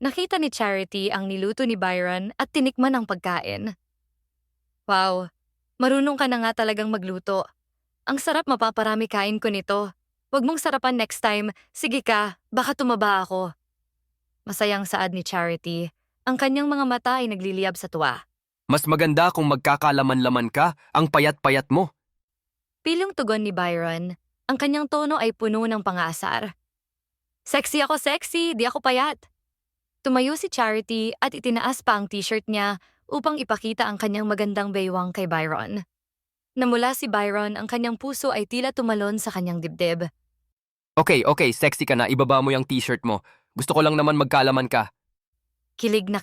Nakita ni Charity ang niluto ni Byron at tinikman ang pagkain. Wow, marunong ka na nga talagang magluto. Ang sarap, mapaparami kain ko nito. Huwag mong sarapan next time, sige ka, baka tumaba ako. Masayang saad ni Charity, ang kanyang mga mata ay nagliliyab sa tuwa. Mas maganda kung magkakalaman-laman ka, ang payat-payat mo. Pilong tugon ni Byron, ang kanyang tono ay puno ng pang-aasar. Sexy ako, sexy, di ako payat. Tumayo si Charity at itinaas pa ang t-shirt niya upang ipakita ang kanyang magandang baywang kay Byron. Namula si Byron, ang kanyang puso ay tila tumalon sa kanyang dibdib. Okay, sexy ka na, ibaba mo yung t-shirt mo. Gusto ko lang naman magkalaman ka. Kilig na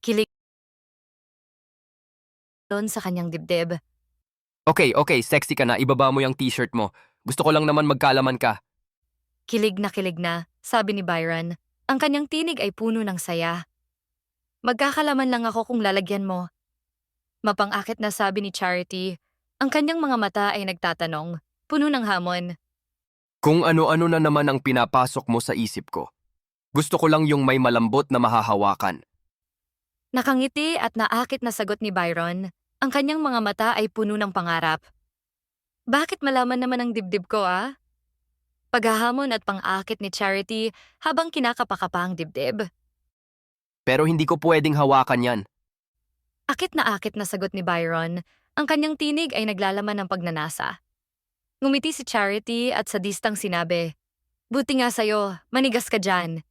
kilig sa kanyang dibdib. Okay, sexy ka na, ibaba mo yung t-shirt mo. Gusto ko lang naman magkalaman ka. Kilig na, sabi ni Byron. Ang kanyang tinig ay puno ng saya. Magkakalaman lang ako kung lalagyan mo. Mapang-akit na sabi ni Charity. Ang kanyang mga mata ay nagtatanong, puno ng hamon. Kung ano-ano na naman ang pinapasok mo sa isip ko. Gusto ko lang yung may malambot na mahahawakan. Nakangiti at naakit na sagot ni Byron. Ang kanyang mga mata ay puno ng pangarap. Bakit malaman naman ang dibdib ko, ah? Paghahamon at pang-akit ni Charity habang kinakapakapa ang dibdib. Pero hindi ko pwedeng hawakan yan. Akit na sagot ni Byron. Ang kanyang tinig ay naglalaman ng pagnanasa. Ngumiti si Charity at sadistang sinabi, "Buti nga sa'yo, manigas ka dyan."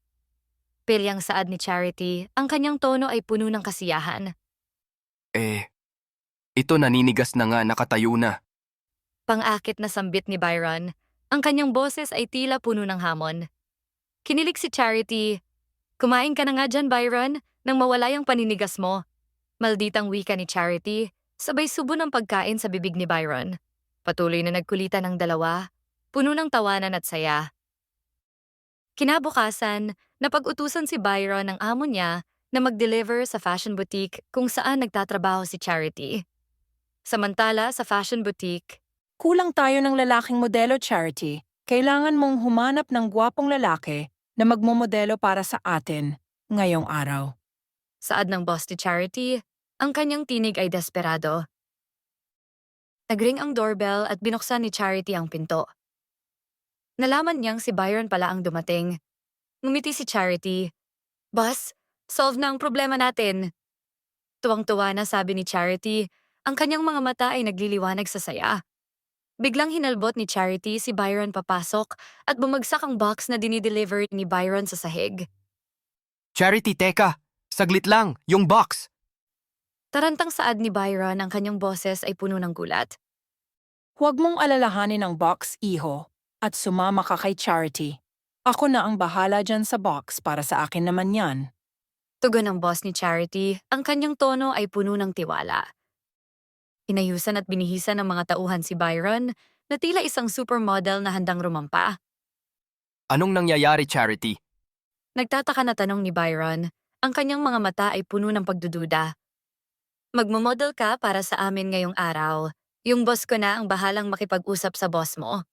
Pilyang saad ni Charity, ang kanyang tono ay puno ng kasiyahan. Ito naninigas na nga, nakatayo na. Pang-akit na sambit ni Byron, ang kanyang boses ay tila puno ng hamon. Kinilig si Charity, "Kumain ka na nga dyan, Byron, nang mawala yung paninigas mo." Malditang wika ni Charity, sabay subo ng pagkain sa bibig ni Byron. Patuloy na nagkulitan ang dalawa, puno ng tawanan at saya. Kinabukasan, napag-utusan si Byron ng amo niya na mag-deliver sa fashion boutique kung saan nagtatrabaho si Charity. Samantala, sa fashion boutique, Kulang tayo ng lalaking modelo, Charity. Kailangan mong humanap ng gwapong lalaki na magmomodelo para sa atin ngayong araw. saad ng boss ni Charity, ang kanyang tinig ay desperado. Nagring ang doorbell at binuksan ni Charity ang pinto. Nalaman niyang si Byron pala ang dumating. Ngumiti si Charity, "Boss, solve na ang problema natin." Tuwang-tuwa na sabi ni Charity, ang kanyang mga mata ay nagliliwanag sa saya. Biglang hinalbot ni Charity si Byron papasok at bumagsak ang box na dinideliver ni Byron sa sahig. Charity, teka! Saglit lang, yung box! Tarantang saad ni Byron, ang kanyang boses ay puno ng gulat. Huwag mong alalahanin ang box, iho, at sumama ka kay Charity. Ako na ang bahala dyan sa box, para sa akin naman yan. Tugon ng boss ni Charity, ang kanyang tono ay puno ng tiwala. Inayusan at binihisan ng mga tauhan si Byron na tila isang supermodel na handang rumampa. Anong nangyayari, Charity? Nagtataka na tanong ni Byron, ang kanyang mga mata ay puno ng pagdududa. "Magmomodel ka para sa amin ngayong araw. Yung boss ko na ang bahalang makipag-usap sa boss mo."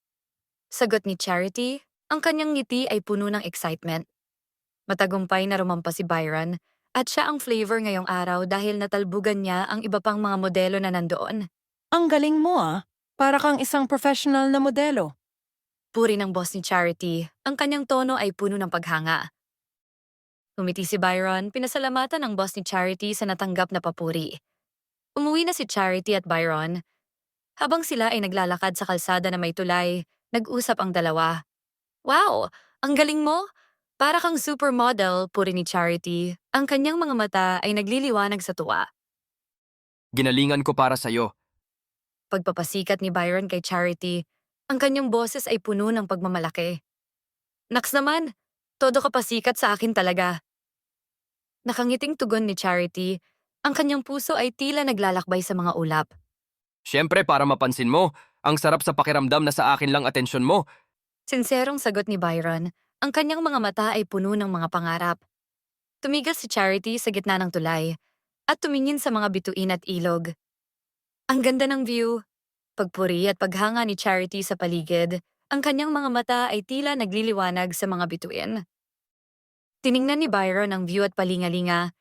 Sagot ni Charity, ang kanyang ngiti ay puno ng excitement. Matagumpay na rumampa si Byron at siya ang flavor ngayong araw dahil natalbugan niya ang iba pang mga modelo na nandoon. Ang galing mo para kang isang professional na modelo. Puri ng boss ni Charity, ang kanyang tono ay puno ng paghanga. Umiti si Byron, pinasalamatan ng boss ni Charity sa natanggap na papuri. Umuwi na si Charity at Byron. Habang sila ay naglalakad sa kalsada na may tulay, nag-usap ang dalawa. "Wow, ang galing mo! Para kang supermodel," puri ni Charity. Ang kanyang mga mata ay nagliliwanag sa tuwa. Ginalingan ko para sa'yo. Pagpapasikat ni Byron kay Charity, ang kanyang boses ay puno ng pagmamalaki. "Naks naman, todo ka pasikat sa akin talaga." Nakangiting tugon ni Charity, ang kanyang puso ay tila naglalakbay sa mga ulap. Siyempre, para mapansin mo, ang sarap sa pakiramdam na sa akin lang atensyon mo. Sinserong sagot ni Byron, ang kanyang mga mata ay puno ng mga pangarap. Tumigil si Charity sa gitna ng tulay at tumingin sa mga bituin at ilog. Ang ganda ng view. Pagpuri at paghanga ni Charity sa paligid, ang kanyang mga mata ay tila nagliliwanag sa mga bituin. Tiningnan ni Byron ang view at palingalinga.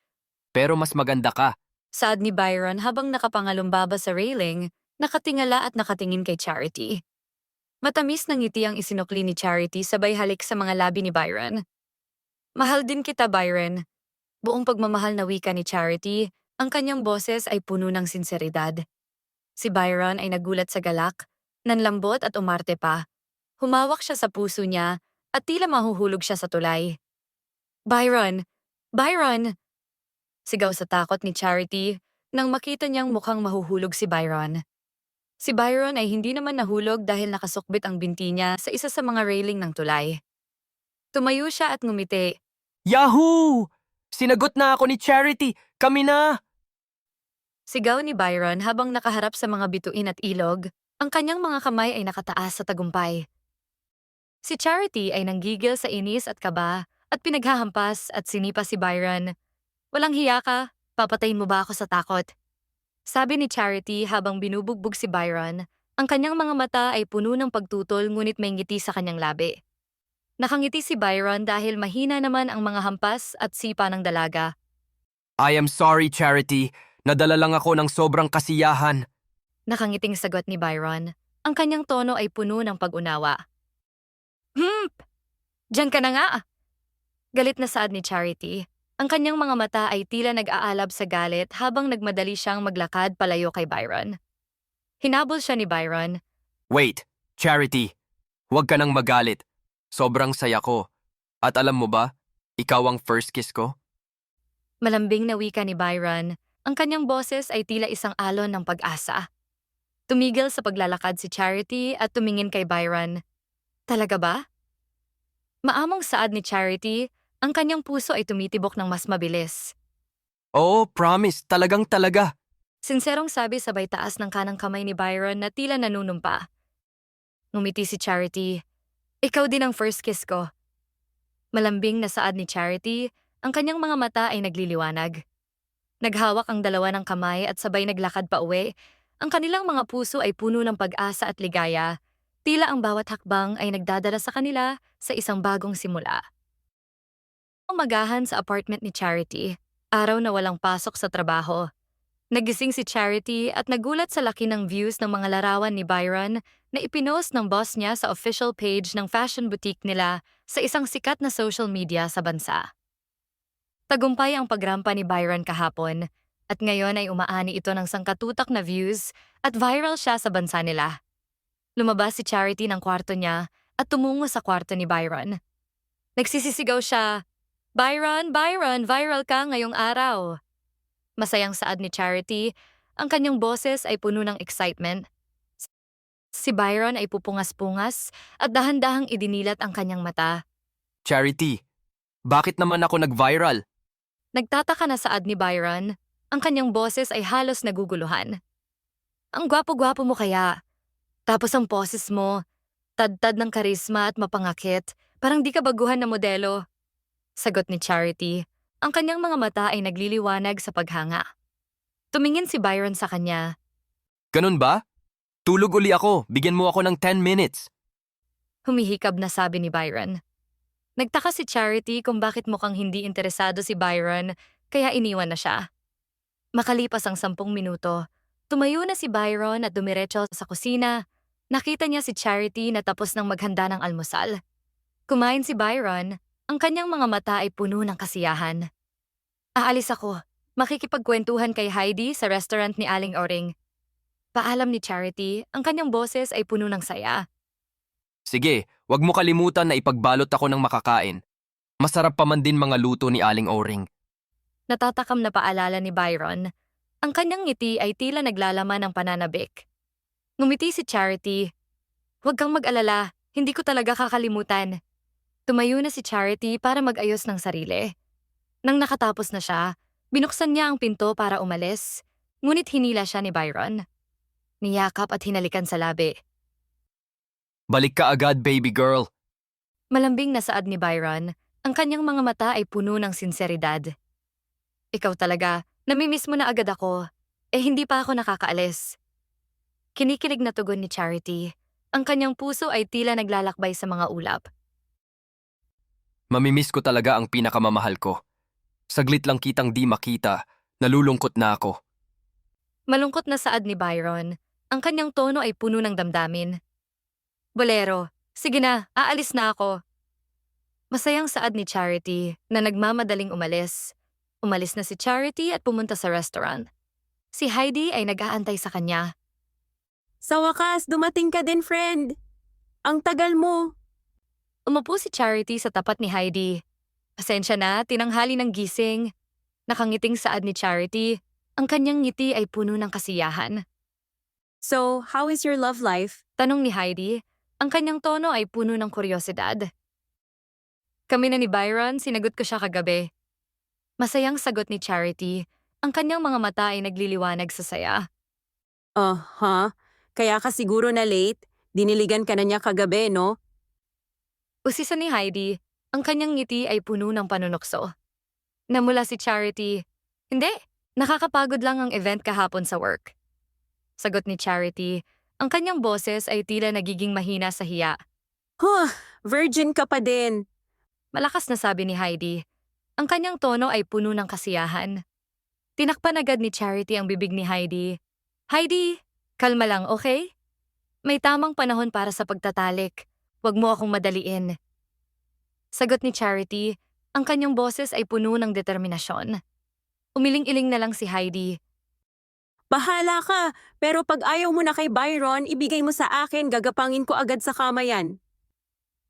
Pero mas maganda ka. Saad ni Byron habang nakapangalumbaba sa railing, nakatingala at nakatingin kay Charity. Matamis na ngiti ang isinukli ni Charity sabay halik sa mga labi ni Byron. "Mahal din kita, Byron." Buong pagmamahal na wika ni Charity, ang kanyang boses ay puno ng sinseridad. Si Byron ay nagulat sa galak, nanlambot at umarte pa. Humawak siya sa puso niya at tila mahuhulog siya sa tulay. "Byron! Byron!" Sigaw sa takot ni Charity nang makita niyang mukhang mahuhulog si Byron. Si Byron ay hindi naman nahulog dahil nakasukbit ang binti niya sa isa sa mga railing ng tulay. Tumayo siya at ngumiti. Yahoo! Sinagot na ako ni Charity! Kami na! Sigaw ni Byron habang nakaharap sa mga bituin at ilog, ang kanyang mga kamay ay nakataas sa tagumpay. Si Charity ay nanggigil sa inis at kaba at pinaghahampas at sinipa si Byron. "Walang hiya ka, papatayin mo ba ako sa takot?" Sabi ni Charity habang binubugbog si Byron, ang kanyang mga mata ay puno ng pagtutol ngunit may ngiti sa kanyang labi. Nakangiti si Byron dahil mahina naman ang mga hampas at sipa ng dalaga. I am sorry, Charity. Nadala lang ako ng sobrang kasiyahan. Nakangiting sagot ni Byron. Ang kanyang tono ay puno ng pag-unawa. Diyan ka na nga!" Galit na saad ni Charity. Ang kanyang mga mata ay tila nag-aalab sa galit habang nagmadali siyang maglakad palayo kay Byron. Hinabol siya ni Byron. Wait, Charity. Huwag ka nang magalit. Sobrang saya ko. At alam mo ba, ikaw ang first kiss ko? Malambing na wika ni Byron. Ang kanyang boses ay tila isang alon ng pag-asa. Tumigil sa paglalakad si Charity at tumingin kay Byron. Talaga ba? Maamong saad ni Charity, ang kanyang puso ay tumitibok ng mas mabilis. Oo, promise. Talagang talaga. Sinserong sabi sabay taas ng kanang kamay ni Byron na tila nanunumpa. Ngumiti si Charity. Ikaw din ang first kiss ko. Malambing na saad ni Charity, ang kanyang mga mata ay nagliliwanag. Naghawak ang dalawa ng kamay at sabay naglakad pa uwi. Ang kanilang mga puso ay puno ng pag-asa at ligaya. Tila ang bawat hakbang ay nagdadala sa kanila sa isang bagong simula. Umagahan sa apartment ni Charity, araw na walang pasok sa trabaho. Nagising si Charity at nagulat sa laki ng views ng mga larawan ni Byron na ipinost ng boss niya sa official page ng fashion boutique nila sa isang sikat na social media sa bansa. Tagumpay ang pagrampa ni Byron kahapon at ngayon ay umaani ito ng sangkatutak na views at viral siya sa bansa nila. Lumabas si Charity ng kwarto niya at tumungo sa kwarto ni Byron. Nagsisisigaw siya, "Byron, Byron, viral ka ngayong araw." Masayang saad ni Charity, ang kanyang boses ay puno ng excitement. Si Byron ay pupungas-pungas at dahan-dahang idinilat ang kanyang mata. Charity, bakit naman ako nag-viral? Nagtataka na saad ni Byron, ang kanyang boses ay halos naguguluhan. Ang gwapo-gwapo mo kaya. Tapos ang poses mo, tad-tad ng karisma at mapangakit, parang di ka baguhan na modelo. Sagot ni Charity, ang kanyang mga mata ay nagliliwanag sa paghanga. Tumingin si Byron sa kanya. Ganun ba? Tulog uli ako. Bigyan mo ako ng 10 minutes. Humihikab na sabi ni Byron. Nagtaka si Charity kung bakit mukhang hindi interesado si Byron, kaya iniwan na siya. Makalipas ang 10 minuto, tumayo na si Byron at dumiretso sa kusina. Nakita niya si Charity na tapos ng maghanda ng almusal. Kumain si Byron, ang kanyang mga mata ay puno ng kasiyahan. Aalis ako. Makikipagkwentuhan kay Heidi sa restaurant ni Aling Oring. Paalam ni Charity, ang kanyang boses ay puno ng saya. Sige, wag mo kalimutan na ipagbalot ako ng makakain. Masarap pa man din mga luto ni Aling Oring. Natatakam na paalala ni Byron. Ang kanyang ngiti ay tila naglalaman ng pananabik. Ngumiti si Charity. Huwag kang mag-alala, hindi ko talaga kakalimutan. Tumayo na si Charity para mag-ayos ng sarili. Nang nakatapos na siya, binuksan niya ang pinto para umalis, ngunit hinila siya ni Byron. Niyakap at hinalikan sa labi. Balik ka agad, baby girl. Malambing na saad ni Byron, ang kanyang mga mata ay puno ng sinseridad. Ikaw talaga, namimiss mo na agad ako. Hindi pa ako nakakaalis. Kinikilig na tugon ni Charity. Ang kanyang puso ay tila naglalakbay sa mga ulap. Mamimiss ko talaga ang pinakamamahal ko. Saglit lang kitang di makita, nalulungkot na ako. Malungkot na saad ni Byron, ang kanyang tono ay puno ng damdamin. Bolero, sige na, aalis na ako. Masayang saad ni Charity na nagmamadaling umalis. Umalis na si Charity at pumunta sa restaurant. Si Heidi ay nag-aantay sa kanya. Sa wakas, dumating ka din, friend. Ang tagal mo. Umupo si Charity sa tapat ni Heidi. Pasensya na, tinanghali ng gising. Nakangiting saad ni Charity, ang kanyang ngiti ay puno ng kasiyahan. So, how is your love life? Tanong ni Heidi, ang kanyang tono ay puno ng kuryosidad. Kami na ni Byron, sinagot ko siya kagabi. Masayang sagot ni Charity, ang kanyang mga mata ay nagliliwanag sa saya. Kaya ka siguro na late? Diniligan ka na niya kagabi, no? Usisa ni Heidi, ang kanyang ngiti ay puno ng panunukso. Namula si Charity, hindi, nakakapagod lang ang event kahapon sa work. Sagot ni Charity, ang kanyang boses ay tila nagiging mahina sa hiya. Virgin ka pa din. Malakas na sabi ni Heidi. Ang kanyang tono ay puno ng kasiyahan. Tinakpan agad ni Charity ang bibig ni Heidi. Heidi, kalma lang, okay? May tamang panahon para sa pagtatalik. Huwag mo akong madaliin. Sagot ni Charity, ang kanyang boses ay puno ng determinasyon. Umiling-iling na lang si Heidi. Bahala ka, pero pag ayaw mo na kay Byron, ibigay mo sa akin, gagapangin ko agad sa kama yan.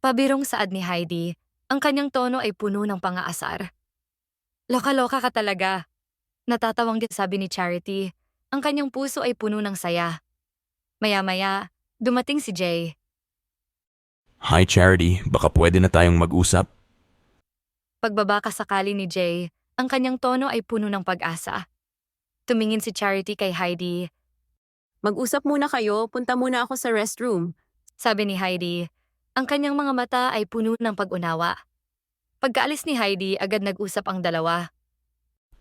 Pabirong saad ni Heidi, ang kanyang tono ay puno ng pang-aasar. Loka-loka ka talaga. Natatawang din sabi ni Charity, ang kanyang puso ay puno ng saya. Maya-maya, dumating si Jay. Hi Charity, baka pwede na tayong mag-usap? Pagbaba sakali ni Jay, ang kanyang tono ay puno ng pag-asa. Tumingin si Charity kay Heidi. Mag-usap muna kayo, punta muna ako sa restroom. Sabi ni Heidi, ang kanyang mga mata ay puno ng pag-unawa. Pagkaalis ni Heidi, agad nag-usap ang dalawa.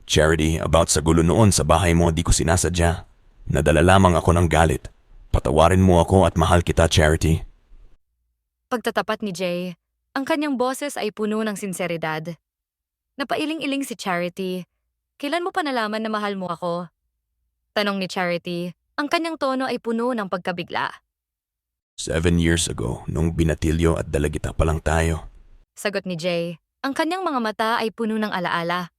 Charity, about sa gulo noon sa bahay mo, di ko sinasadya. Nadala lamang ako ng galit. Patawarin mo ako at mahal kita, Charity. Pagtatapat ni Jay, ang kanyang boses ay puno ng sinseridad. Napailing-iling si Charity. Kailan mo pa nalaman na mahal mo ako? Tanong ni Charity, ang kanyang tono ay puno ng pagkabigla. 7 years ago, nung binatilyo at dalagita pa lang tayo. Sagot ni Jay, ang kanyang mga mata ay puno ng alaala.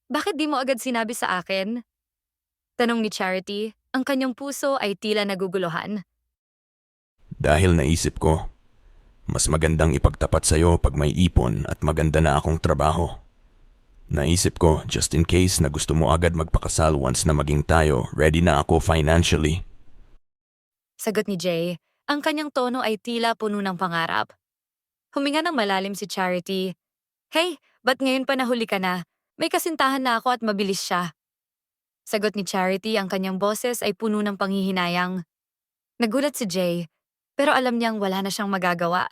Bakit di mo agad sinabi sa akin? Tanong ni Charity, ang kanyang puso ay tila naguguluhan. Dahil naisip ko, mas magandang ipagtapat sa'yo pag may ipon at maganda na akong trabaho. Naisip ko, just in case na gusto mo agad magpakasal once na maging tayo, ready na ako financially. Sagot ni Jay, ang kanyang tono ay tila puno ng pangarap. Huminga ng malalim si Charity. Hey, ba't ngayon pa nahuli ka na? May kasintahan na ako at mabilis siya. Sagot ni Charity, ang kanyang boses ay puno ng panghihinayang. Nagulat si Jay, pero alam niyang wala na siyang magagawa.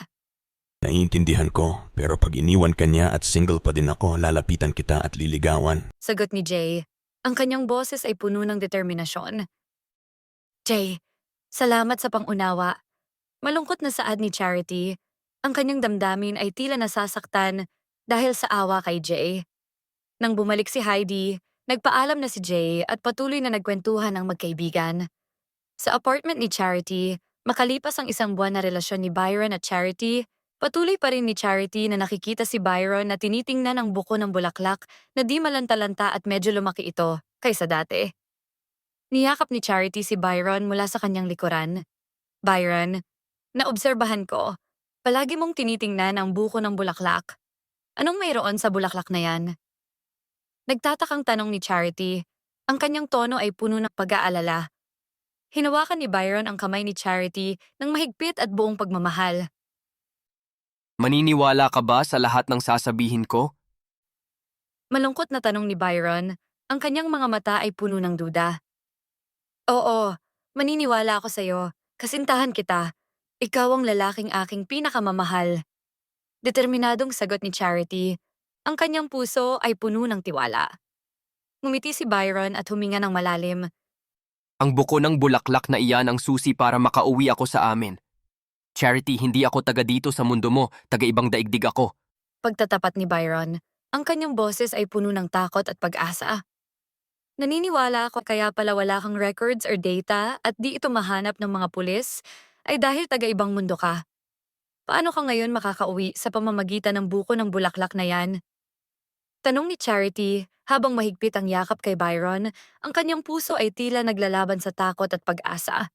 Naiintindihan ko, pero pag iniwan ka niya at single pa din ako, lalapitan kita at liligawan. Sagot ni Jay, ang kanyang boses ay puno ng determinasyon. Jay, salamat sa pangunawa. Malungkot na saad ni Charity, ang kanyang damdamin ay tila nasasaktan dahil sa awa kay Jay. Nang bumalik si Heidi, nagpaalam na si Jay at patuloy na nagkwentuhan ng magkaibigan. Sa apartment ni Charity, makalipas ang 1 buwan na relasyon ni Byron at Charity, patuloy pa rin ni Charity na nakikita si Byron na tinitingnan ang buko ng bulaklak na di malanta-lanta at medyo lumaki ito kaysa dati. Niyakap ni Charity si Byron mula sa kanyang likuran. Byron, naobserbahan ko, palagi mong tinitingnan ang buko ng bulaklak. Anong mayroon sa bulaklak na yan? Nagtatakang tanong ni Charity, ang kanyang tono ay puno ng pag-aalala. Hinawakan ni Byron ang kamay ni Charity ng mahigpit at buong pagmamahal. Maniniwala ka ba sa lahat ng sasabihin ko? Malungkot na tanong ni Byron, ang kanyang mga mata ay puno ng duda. Oo, maniniwala ako sa'yo. Kasintahan kita. Ikaw ang lalaking aking pinakamamahal. Determinadong sagot ni Charity. Ang kanyang puso ay puno ng tiwala. Ngumiti si Byron at huminga ng malalim. Ang buko ng bulaklak na iyan ang susi para makauwi ako sa amin. Charity, hindi ako taga dito sa mundo mo, taga ibang daigdig ako. Pagtatapat ni Byron, ang kanyang boses ay puno ng takot at pag-asa. Naniniwala ako kaya pala wala kang records or data at di ito mahanap ng mga pulis ay dahil taga ibang mundo ka. Paano ka ngayon makakauwi sa pamamagitan ng buko ng bulaklak na yan? Tanong ni Charity, habang mahigpit ang yakap kay Byron, ang kanyang puso ay tila naglalaban sa takot at pag-asa.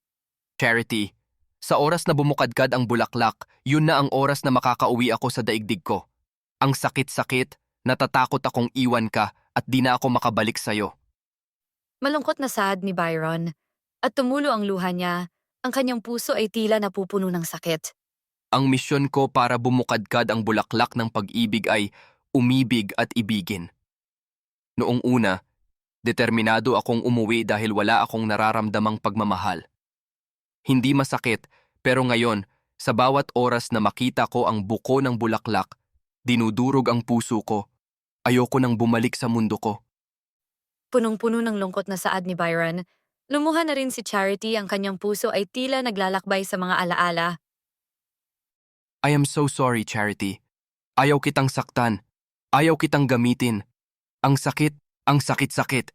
Charity, sa oras na bumukadkad ang bulaklak, yun na ang oras na makakauwi ako sa daigdig ko. Ang sakit-sakit, natatakot akong iwan ka at di na ako makabalik sa'yo. Malungkot na saad ni Byron, at tumulo ang luha niya, ang kanyang puso ay tila napupuno ng sakit. Ang misyon ko para bumukadkad ang bulaklak ng pag-ibig ay umibig at ibigin. Noong una, determinado akong umuwi dahil wala akong nararamdamang pagmamahal. Hindi masakit, pero ngayon, sa bawat oras na makita ko ang buko ng bulaklak, dinudurog ang puso ko. Ayoko nang bumalik sa mundo ko. Punong-puno ng lungkot na saad ni Byron, lumuha na rin si Charity, ang kanyang puso ay tila naglalakbay sa mga alaala. I am so sorry, Charity. Ayaw kitang saktan. Ayaw kitang gamitin. Ang sakit-sakit.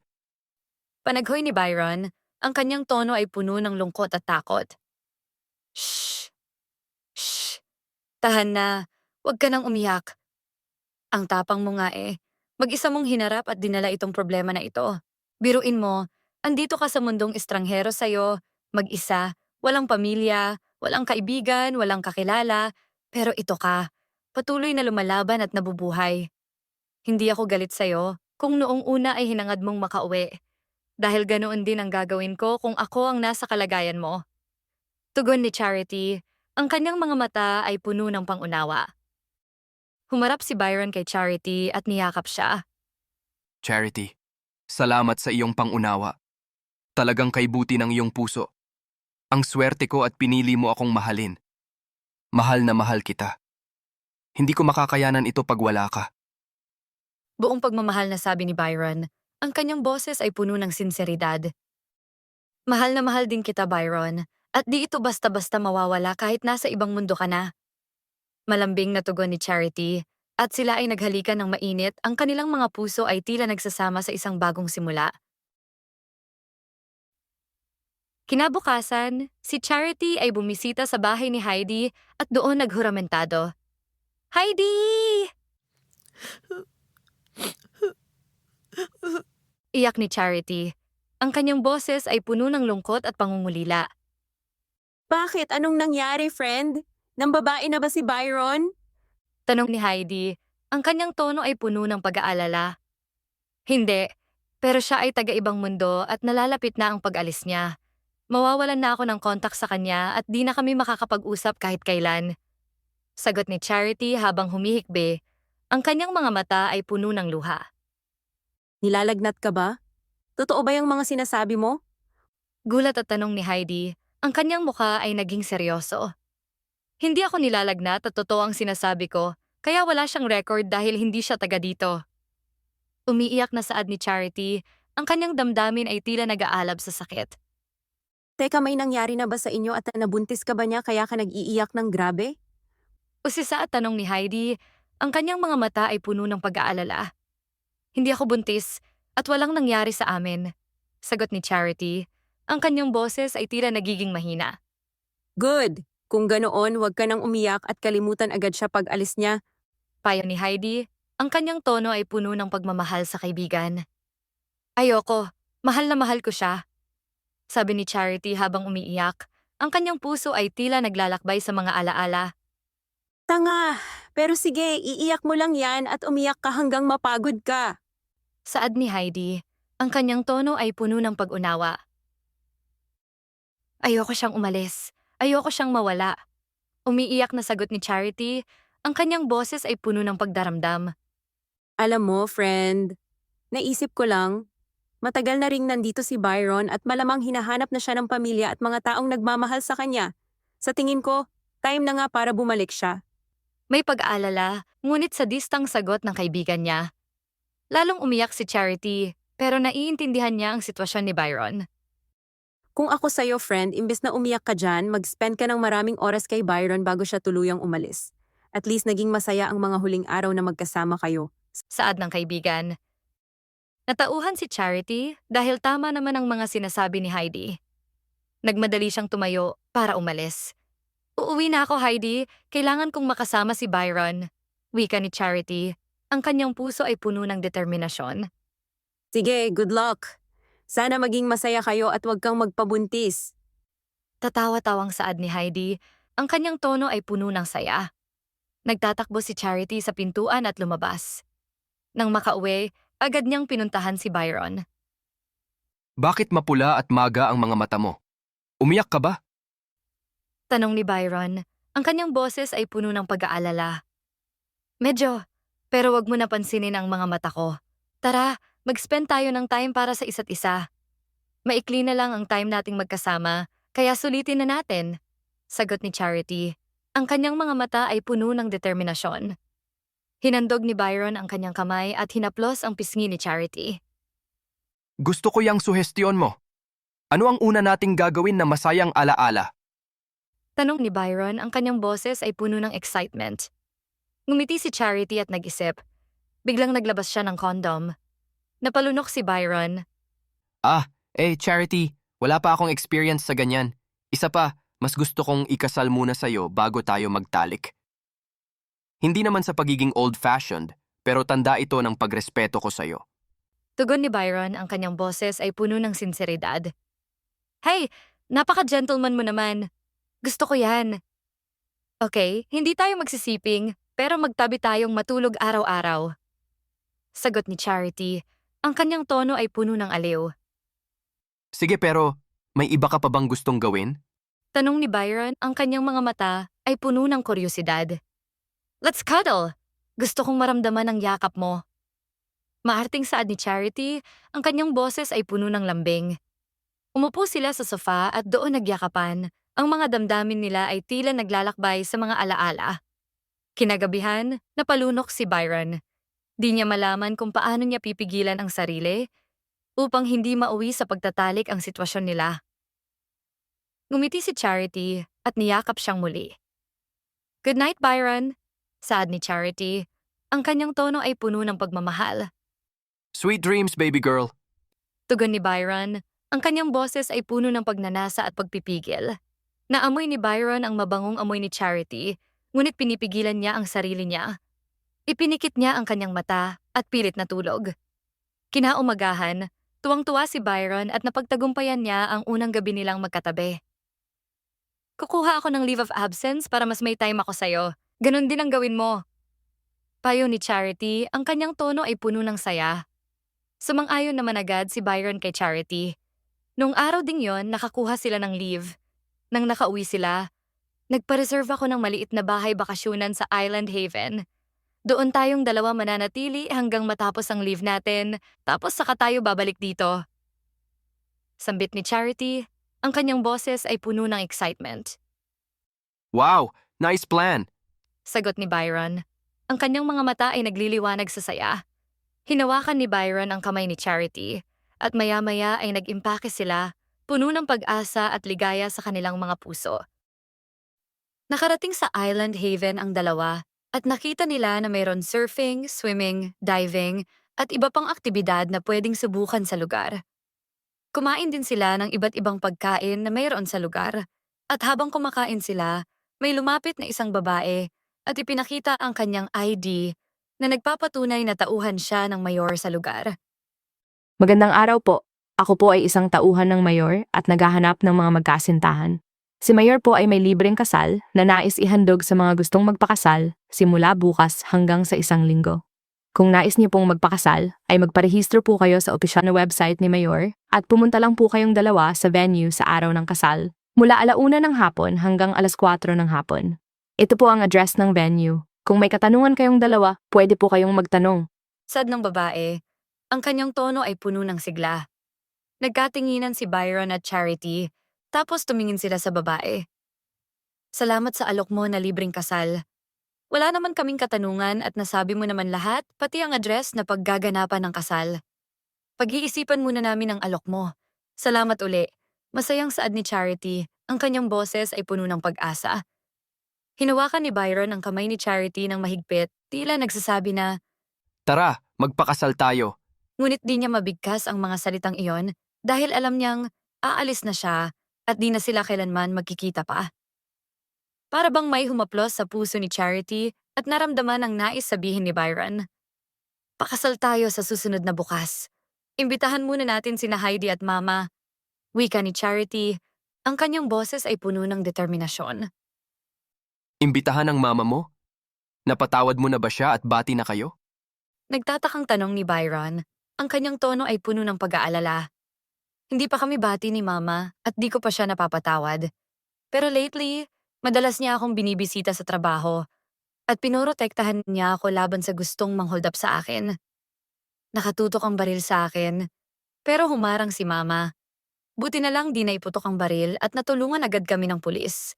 Panaghoy ni Byron, ang kanyang tono ay puno ng lungkot at takot. Shh! Shh! Tahan na, huwag ka nang umiyak. Ang tapang mo nga eh. Mag-isa mong hinarap at dinala itong problema na ito. Biruin mo, Andito ka sa mundong estranghero sa'yo, mag-isa, walang pamilya, walang kaibigan, walang kakilala, pero ito ka, patuloy na lumalaban at nabubuhay. Hindi ako galit sa'yo kung noong una ay hinangad mong makauwi. Dahil ganoon din ang gagawin ko kung ako ang nasa kalagayan mo. Tugon ni Charity, ang kanyang mga mata ay puno ng pangunawa. Humarap si Byron kay Charity at niyakap siya. Charity, salamat sa iyong pangunawa. Talagang kaibuti ng iyong puso. Ang swerte ko at pinili mo akong mahalin. Mahal na mahal kita. Hindi ko makakayanan ito pag wala ka. Buong pagmamahal na sabi ni Byron, ang kanyang boses ay puno ng sinseridad. Mahal na mahal din kita, Byron, at di ito basta-basta mawawala kahit nasa ibang mundo ka na. Malambing na tugon ni Charity, at sila ay naghalikan ng mainit, ang kanilang mga puso ay tila nagsasama sa isang bagong simula. Kinabukasan, si Charity ay bumisita sa bahay ni Heidi at doon naghuramentado. Heidi! Iyak ni Charity. Ang kanyang boses ay puno ng lungkot at pangungulila. Bakit? Anong nangyari, friend? Nang babae na ba si Byron? Tanong ni Heidi. Ang kanyang tono ay puno ng pag-aalala. Hindi, pero siya ay taga-ibang mundo at nalalapit na ang pag-alis niya. Mawawalan na ako ng kontak sa kanya at di na kami makakapag-usap kahit kailan. Sagot ni Charity habang humihikbi. Ang kanyang mga mata ay puno ng luha. Nilalagnat ka ba? Totoo ba yung mga sinasabi mo? Gulat at tanong ni Heidi. Ang kanyang mukha ay naging seryoso. Hindi ako nilalagnat at totoo ang sinasabi ko, kaya wala siyang record dahil hindi siya taga dito. Umiiyak na saad ni Charity. Ang kanyang damdamin ay tila nag-aalab sa sakit. Teka, may nangyari na ba sa inyo at nabuntis ka ba niya kaya ka nag-iiyak ng grabe? Usisa at tanong ni Heidi, ang kanyang mga mata ay puno ng pag-aalala. Hindi ako buntis at walang nangyari sa amin. Sagot ni Charity, ang kanyang boses ay tila nagiging mahina. Good! Kung ganoon, huwag ka nang umiyak at kalimutan agad siya pag alis niya. Payo ni Heidi, ang kanyang tono ay puno ng pagmamahal sa kaibigan. Ayoko, mahal na mahal ko siya. Sabi ni Charity habang umiiyak, ang kanyang puso ay tila naglalakbay sa mga alaala. Tanga! Pero sige, iiyak mo lang yan at umiyak ka hanggang mapagod ka. Saad ni Heidi, ang kanyang tono ay puno ng pag-unawa. Ayoko siyang umalis. Ayoko siyang mawala. Umiiyak na sagot ni Charity, ang kanyang boses ay puno ng pagdaramdam. Alam mo, friend, naisip ko lang, matagal na ring nandito si Byron at malamang hinahanap na siya ng pamilya at mga taong nagmamahal sa kanya. Sa tingin ko, time na nga para bumalik siya. May pag-aalala, ngunit sa distang sagot ng kaibigan niya. Lalong umiyak si Charity, pero naiintindihan niya ang sitwasyon ni Byron. Kung ako sa'yo, friend, imbes na umiyak ka dyan, mag-spend ka ng maraming oras kay Byron bago siya tuluyang umalis. At least naging masaya ang mga huling araw na magkasama kayo. Saad ng kaibigan. Natauhan si Charity dahil tama naman ang mga sinasabi ni Heidi. Nagmadali siyang tumayo para umalis. Uuwi na ako, Heidi. Kailangan kong makasama si Byron. Wika ni Charity. Ang kanyang puso ay puno ng determinasyon. Sige, good luck. Sana maging masaya kayo at huwag kang magpabuntis. Tatawa-tawang saad ni Heidi. Ang kanyang tono ay puno ng saya. Nagtatakbo si Charity sa pintuan at lumabas. Nang makauwi, agad niyang pinuntahan si Byron. Bakit mapula at maga ang mga mata mo? Umiyak ka ba? Tanong ni Byron. Ang kanyang boses ay puno ng pag-aalala. Medyo, pero wag mo na pansinin ang mga mata ko. Tara, mag-spend tayo ng time para sa isa't isa. Maikli na lang ang time nating magkasama, kaya sulitin na natin. Sagot ni Charity. Ang kanyang mga mata ay puno ng determinasyon. Hinandog ni Byron ang kanyang kamay at hinaplos ang pisngi ni Charity. Gusto ko yang suhestyon mo. Ano ang una nating gagawin na masayang alaala? Tanong ni Byron, ang kanyang boses ay puno ng excitement. Ngumiti si Charity at nag-isip. Biglang naglabas siya ng condom. Napalunok si Byron. Charity, wala pa akong experience sa ganyan. Isa pa, mas gusto kong ikasal muna sa'yo bago tayo magtalik. Hindi naman sa pagiging old-fashioned, pero tanda ito ng pagrespeto ko sa'yo. Tugon ni Byron, ang kanyang boses ay puno ng sinseridad. Hey, napaka-gentleman mo naman. Gusto ko yan. Okay, hindi tayo magsisiping, pero magtabi tayong matulog araw-araw. Sagot ni Charity, ang kanyang tono ay puno ng aliw. Sige pero, may iba ka pa bang gustong gawin? Tanong ni Byron, ang kanyang mga mata ay puno ng kuryosidad. Let's cuddle! Gusto kong maramdaman ang yakap mo. Maarting saad ni Charity, ang kanyang boses ay puno ng lambing. Umupo sila sa sofa at doon nagyakapan. Ang mga damdamin nila ay tila naglalakbay sa mga alaala. Kinagabihan, napalunok si Byron. Di niya malaman kung paano niya pipigilan ang sarili upang hindi mauwi sa pagtatalik ang sitwasyon nila. Ngumiti si Charity at niyakap siyang muli. Good night, Byron, saad ni Charity. Ang kanyang tono ay puno ng pagmamahal. Sweet dreams, baby girl. Tugon ni Byron, ang kanyang boses ay puno ng pagnanasa at pagpipigil. Naamoy ni Byron ang mabangong amoy ni Charity, ngunit pinipigilan niya ang sarili niya. Ipinikit niya ang kanyang mata at pilit na tulog. Kinaumagahan, tuwang-tuwa si Byron at napagtagumpayan niya ang unang gabi nilang magkatabi. Kukuha ako ng leave of absence para mas may time ako sa'yo. Ganon din ang gawin mo. Payo ni Charity, ang kanyang tono ay puno ng saya. Sumang-ayon naman agad si Byron kay Charity. Nung araw ding yon, nakakuha sila ng leave. Nang nakauwi sila, nagpa-reserve ako ng maliit na bahay bakasyunan sa Island Haven. Doon tayong dalawa mananatili hanggang matapos ang leave natin, tapos saka tayo babalik dito. Sambit ni Charity, ang kanyang boses ay puno ng excitement. Wow, nice plan. Sagot ni Byron. Ang kanyang mga mata ay nagliliwanag sa saya. Hinawakan ni Byron ang kamay ni Charity, at maya-maya ay nag-impake sila, puno ng pag-asa at ligaya sa kanilang mga puso. Nakarating sa Island Haven ang dalawa, at nakita nila na mayroon surfing, swimming, diving, at iba pang aktibidad na pwedeng subukan sa lugar. Kumain din sila ng iba't ibang pagkain na mayroon sa lugar, at habang kumakain sila, may lumapit na isang babae at ipinakita ang kanyang ID na nagpapatunay na tauhan siya ng mayor sa lugar. Magandang araw po. Ako po ay isang tauhan ng mayor at naghahanap ng mga magkasintahan. Si mayor po ay may libreng kasal na nais ihandog sa mga gustong magpakasal simula bukas hanggang sa 1 linggo. Kung nais niyo pong magpakasal, ay magparehistro po kayo sa opisyal na website ni mayor at pumunta lang po kayong dalawa sa venue sa araw ng kasal mula 1:00 ng hapon hanggang 4:00 ng hapon. Ito po ang address ng venue. Kung may katanungan kayong dalawa, pwede po kayong magtanong. Sad ng babae, ang kanyang tono ay puno ng sigla. Nagkatinginan si Byron at Charity, tapos tumingin sila sa babae. Salamat sa alok mo na libreng kasal. Wala naman kaming katanungan at nasabi mo naman lahat, pati ang address na paggaganapan ng kasal. Pag-iisipan muna namin ang alok mo. Salamat uli. Masayang saad ni Charity, ang kanyang boses ay puno ng pag-asa. Hinawakan ni Byron ang kamay ni Charity ng mahigpit, tila nagsasabi na, Tara, magpakasal tayo. ngunit di niya mabigkas ang mga salitang iyon dahil alam niyang aalis na siya at di na sila kailanman magkikita pa. Para bang may humaplos sa puso ni Charity at naramdaman ang nais sabihin ni Byron. Pakasal tayo sa susunod na bukas. Imbitahan muna natin sina Heidi at Mama. Wika ni Charity, ang kanyang boses ay puno ng determinasyon. Imbitahan ang mama mo? Napatawad mo na ba siya at bati na kayo? Nagtatakang tanong ni Byron, ang kanyang tono ay puno ng pag-aalala. Hindi pa kami bati ni Mama at di ko pa siya napapatawad. Pero lately, madalas niya akong binibisita sa trabaho at pinorotektahan niya ako laban sa gustong manghold up sa akin. Nakatutok ang baril sa akin, pero humarang si Mama. Buti na lang di naiputok ang baril at natulungan agad kami ng pulis.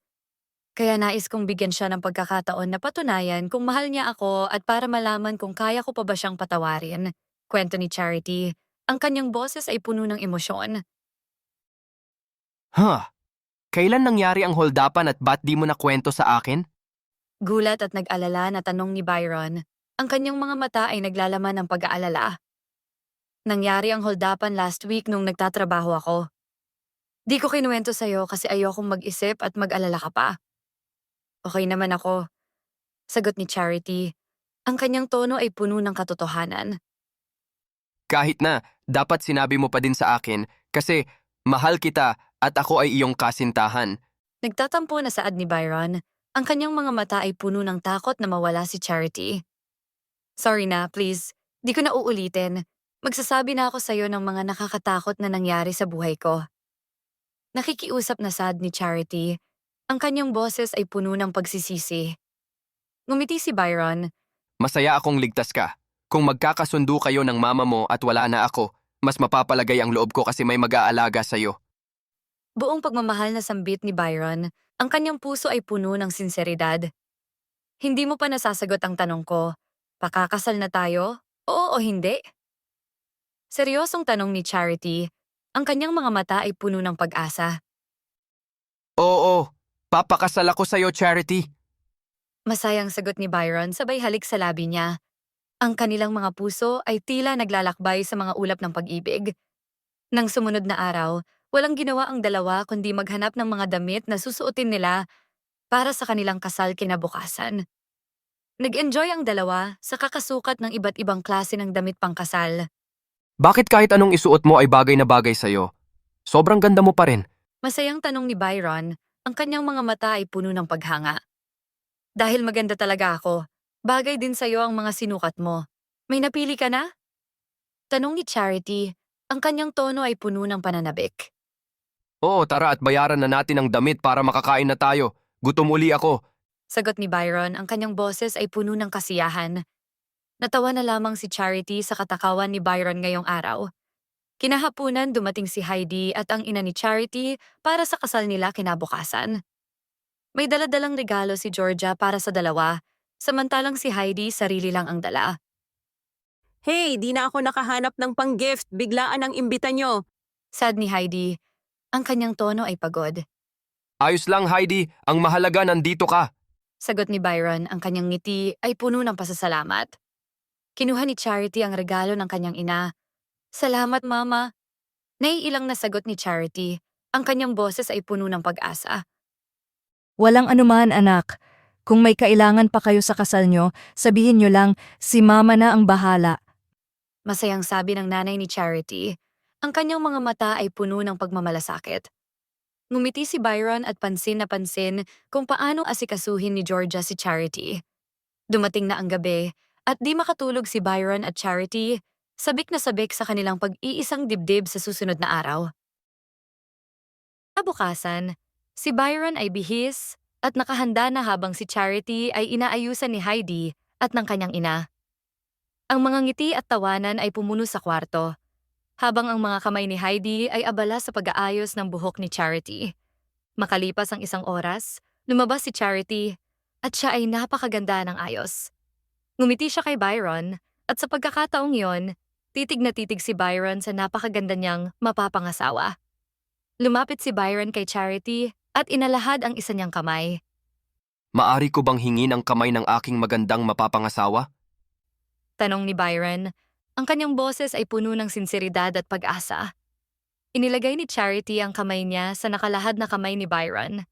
Kaya nais kong bigyan siya ng pagkakataon na patunayan kung mahal niya ako at para malaman kung kaya ko pa ba siyang patawarin. Kwento ni Charity, ang kanyang boses ay puno ng emosyon. Kailan nangyari ang holdapan at ba't di mo nakwento sa akin? Gulat at nag-alala na tanong ni Byron. Ang kanyang mga mata ay naglalaman ng pag-aalala. Nangyari ang holdapan last week nung nagtatrabaho ako. Di ko kinuwento sa'yo kasi ayokong mag-isip at mag-alala ka pa. Okay naman ako. Sagot ni Charity. Ang kanyang tono ay puno ng katotohanan. Kahit na, dapat sinabi mo pa din sa akin kasi mahal kita at ako ay iyong kasintahan. Nagtatampo na saad ni Byron. Ang kanyang mga mata ay puno ng takot na mawala si Charity. Sorry na, please. Di ko na uulitin. Magsasabi na ako sa'yo ng mga nakakatakot na nangyari sa buhay ko. Nakikiusap na sad ni Charity. Ang kanyang boses ay puno ng pagsisisi. Ngumiti si Byron. Masaya akong ligtas ka. Kung magkakasundo kayo ng mama mo at wala na ako, mas mapapalagay ang loob ko kasi may mag-aalaga sa'yo. Buong pagmamahal na sambit ni Byron, ang kanyang puso ay puno ng sinseridad. Hindi mo pa nasasagot ang tanong ko, pakakasal na tayo? Oo o hindi? Seryosong tanong ni Charity, ang kanyang mga mata ay puno ng pag-asa. Oo, papakasal ako sa'yo, Charity. Masayang sagot ni Byron sabay halik sa labi niya. Ang kanilang mga puso ay tila naglalakbay sa mga ulap ng pag-ibig. Nang sumunod na araw, walang ginawa ang dalawa kundi maghanap ng mga damit na susuotin nila para sa kanilang kasal kinabukasan. Nag-enjoy ang dalawa sa kakasukat ng iba't ibang klase ng damit pangkasal. Bakit kahit anong isuot mo ay bagay na bagay sa'yo? Sobrang ganda mo pa rin. Masayang tanong ni Byron, ang kanyang mga mata ay puno ng paghanga. Dahil maganda talaga ako, bagay din sa'yo ang mga sinukat mo. May napili ka na? Tanong ni Charity, ang kanyang tono ay puno ng pananabik. Oo, tara at bayaran na natin ang damit para makakain na tayo. Gutom uli ako. Sagot ni Byron, ang kanyang boses ay puno ng kasiyahan. Natawa na lamang si Charity sa katakawan ni Byron ngayong araw. Kinahapunan dumating si Heidi at ang ina ni Charity para sa kasal nila kinabukasan. May daladalang regalo si Georgia para sa dalawa, samantalang si Heidi sarili lang ang dala. Hey, di na ako nakahanap ng pang-gift. Biglaan ang imbita nyo. Sad ni Heidi, ang kanyang tono ay pagod. Ayos lang, Heidi. Ang mahalaga nandito ka. Sagot ni Byron, ang kanyang ngiti ay puno ng pasasalamat. Kinuha ni Charity ang regalo ng kanyang ina. Salamat, Mama. Naiilang na sagot ni Charity, ang kanyang boses ay puno ng pag-asa. Walang anuman, anak. Kung may kailangan pa kayo sa kasal nyo, sabihin nyo lang, si Mama na ang bahala. Masayang sabi ng nanay ni Charity. Ang kanyang mga mata ay puno ng pagmamalasakit. Ngumiti si Byron at pansin na pansin kung paano asikasuhin ni Georgia si Charity. Dumating na ang gabi at di makatulog si Byron at Charity, sabik na sabik sa kanilang pag-iisang dibdib sa susunod na araw. Kabukasan, si Byron ay bihis at nakahanda na habang si Charity ay inaayusan ni Heidi at ng kanyang ina. Ang mga ngiti at tawanan ay pumuno sa kwarto, habang ang mga kamay ni Heidi ay abala sa pag-aayos ng buhok ni Charity. Makalipas ang isang oras, lumabas si Charity at siya ay napakaganda ng ayos. Ngumiti siya kay Byron at sa pagkakataong yon, titig na titig si Byron sa napakaganda niyang mapapangasawa. Lumapit si Byron kay Charity at inalahad ang isa niyang kamay. Maari ko bang hingin ang kamay ng aking magandang mapapangasawa? Tanong ni Byron, ang kanyang boses ay puno ng sinseridad at pag-asa. Inilagay ni Charity ang kamay niya sa nakalahad na kamay ni Byron.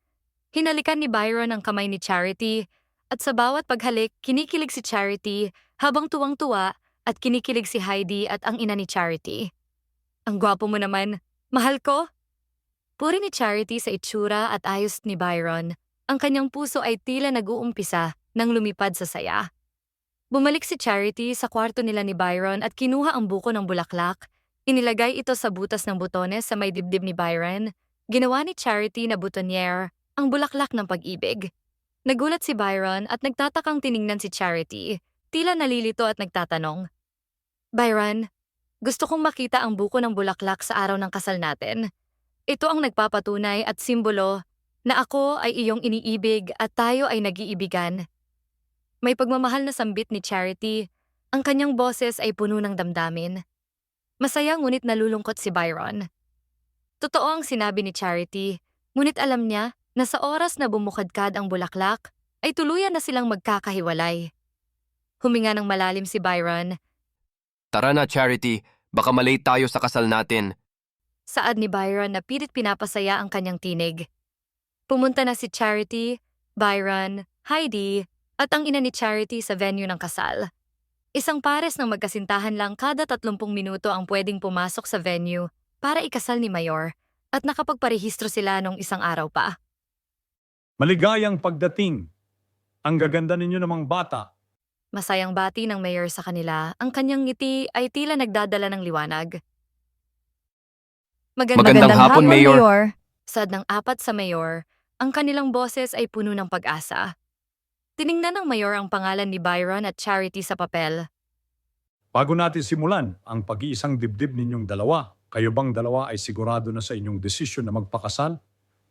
Hinalikan ni Byron ang kamay ni Charity at sa bawat paghalik, kinikilig si Charity habang tuwang-tuwa at kinikilig si Heidi at ang ina ni Charity. Ang gwapo mo naman, mahal ko! Puri ni Charity sa itsura at ayos ni Byron, ang kanyang puso ay tila nag-uumpisa nang lumipad sa saya. Bumalik si Charity sa kwarto nila ni Byron at kinuha ang buko ng bulaklak. Inilagay ito sa butas ng butones sa may dibdib ni Byron. Ginawa ni Charity na butoniere ang bulaklak ng pag-ibig. Nagulat si Byron at nagtatakang tiningnan si Charity, tila nalilito at nagtatanong. Byron, gusto kong makita ang buko ng bulaklak sa araw ng kasal natin. Ito ang nagpapatunay at simbolo na ako ay iyong iniibig at tayo ay nag-iibigan. May pagmamahal na sambit ni Charity, ang kanyang boses ay puno ng damdamin. Masaya ngunit nalulungkot si Byron. Totoo ang sinabi ni Charity, ngunit alam niya na sa oras na bumukadkad ang bulaklak, ay tuluyan na silang magkakahiwalay. Huminga ng malalim si Byron. Tara na, Charity. Baka malate tayo sa kasal natin. Saad ni Byron na pilit pinapasaya ang kanyang tinig. Pumunta na si Charity, Byron, Heidi, at ang ina ni Charity sa venue ng kasal. Isang pares ng magkasintahan lang kada 30 minuto ang pwedeng pumasok sa venue para ikasal ni Mayor at nakapagparehistro sila nung isang araw pa. Maligayang pagdating. Ang gaganda ninyo namang bata. Masayang bati ng Mayor sa kanila, ang kanyang ngiti ay tila nagdadala ng liwanag. Magandang hapon, Mayor. Sad ng 4 sa Mayor, ang kanilang boses ay puno ng pag-asa. Tiningnan ng Mayor ang pangalan ni Byron at Charity sa papel. Bago natin simulan ang pag-iisang dibdib ninyong dalawa, kayo bang dalawa ay sigurado na sa inyong desisyon na magpakasal?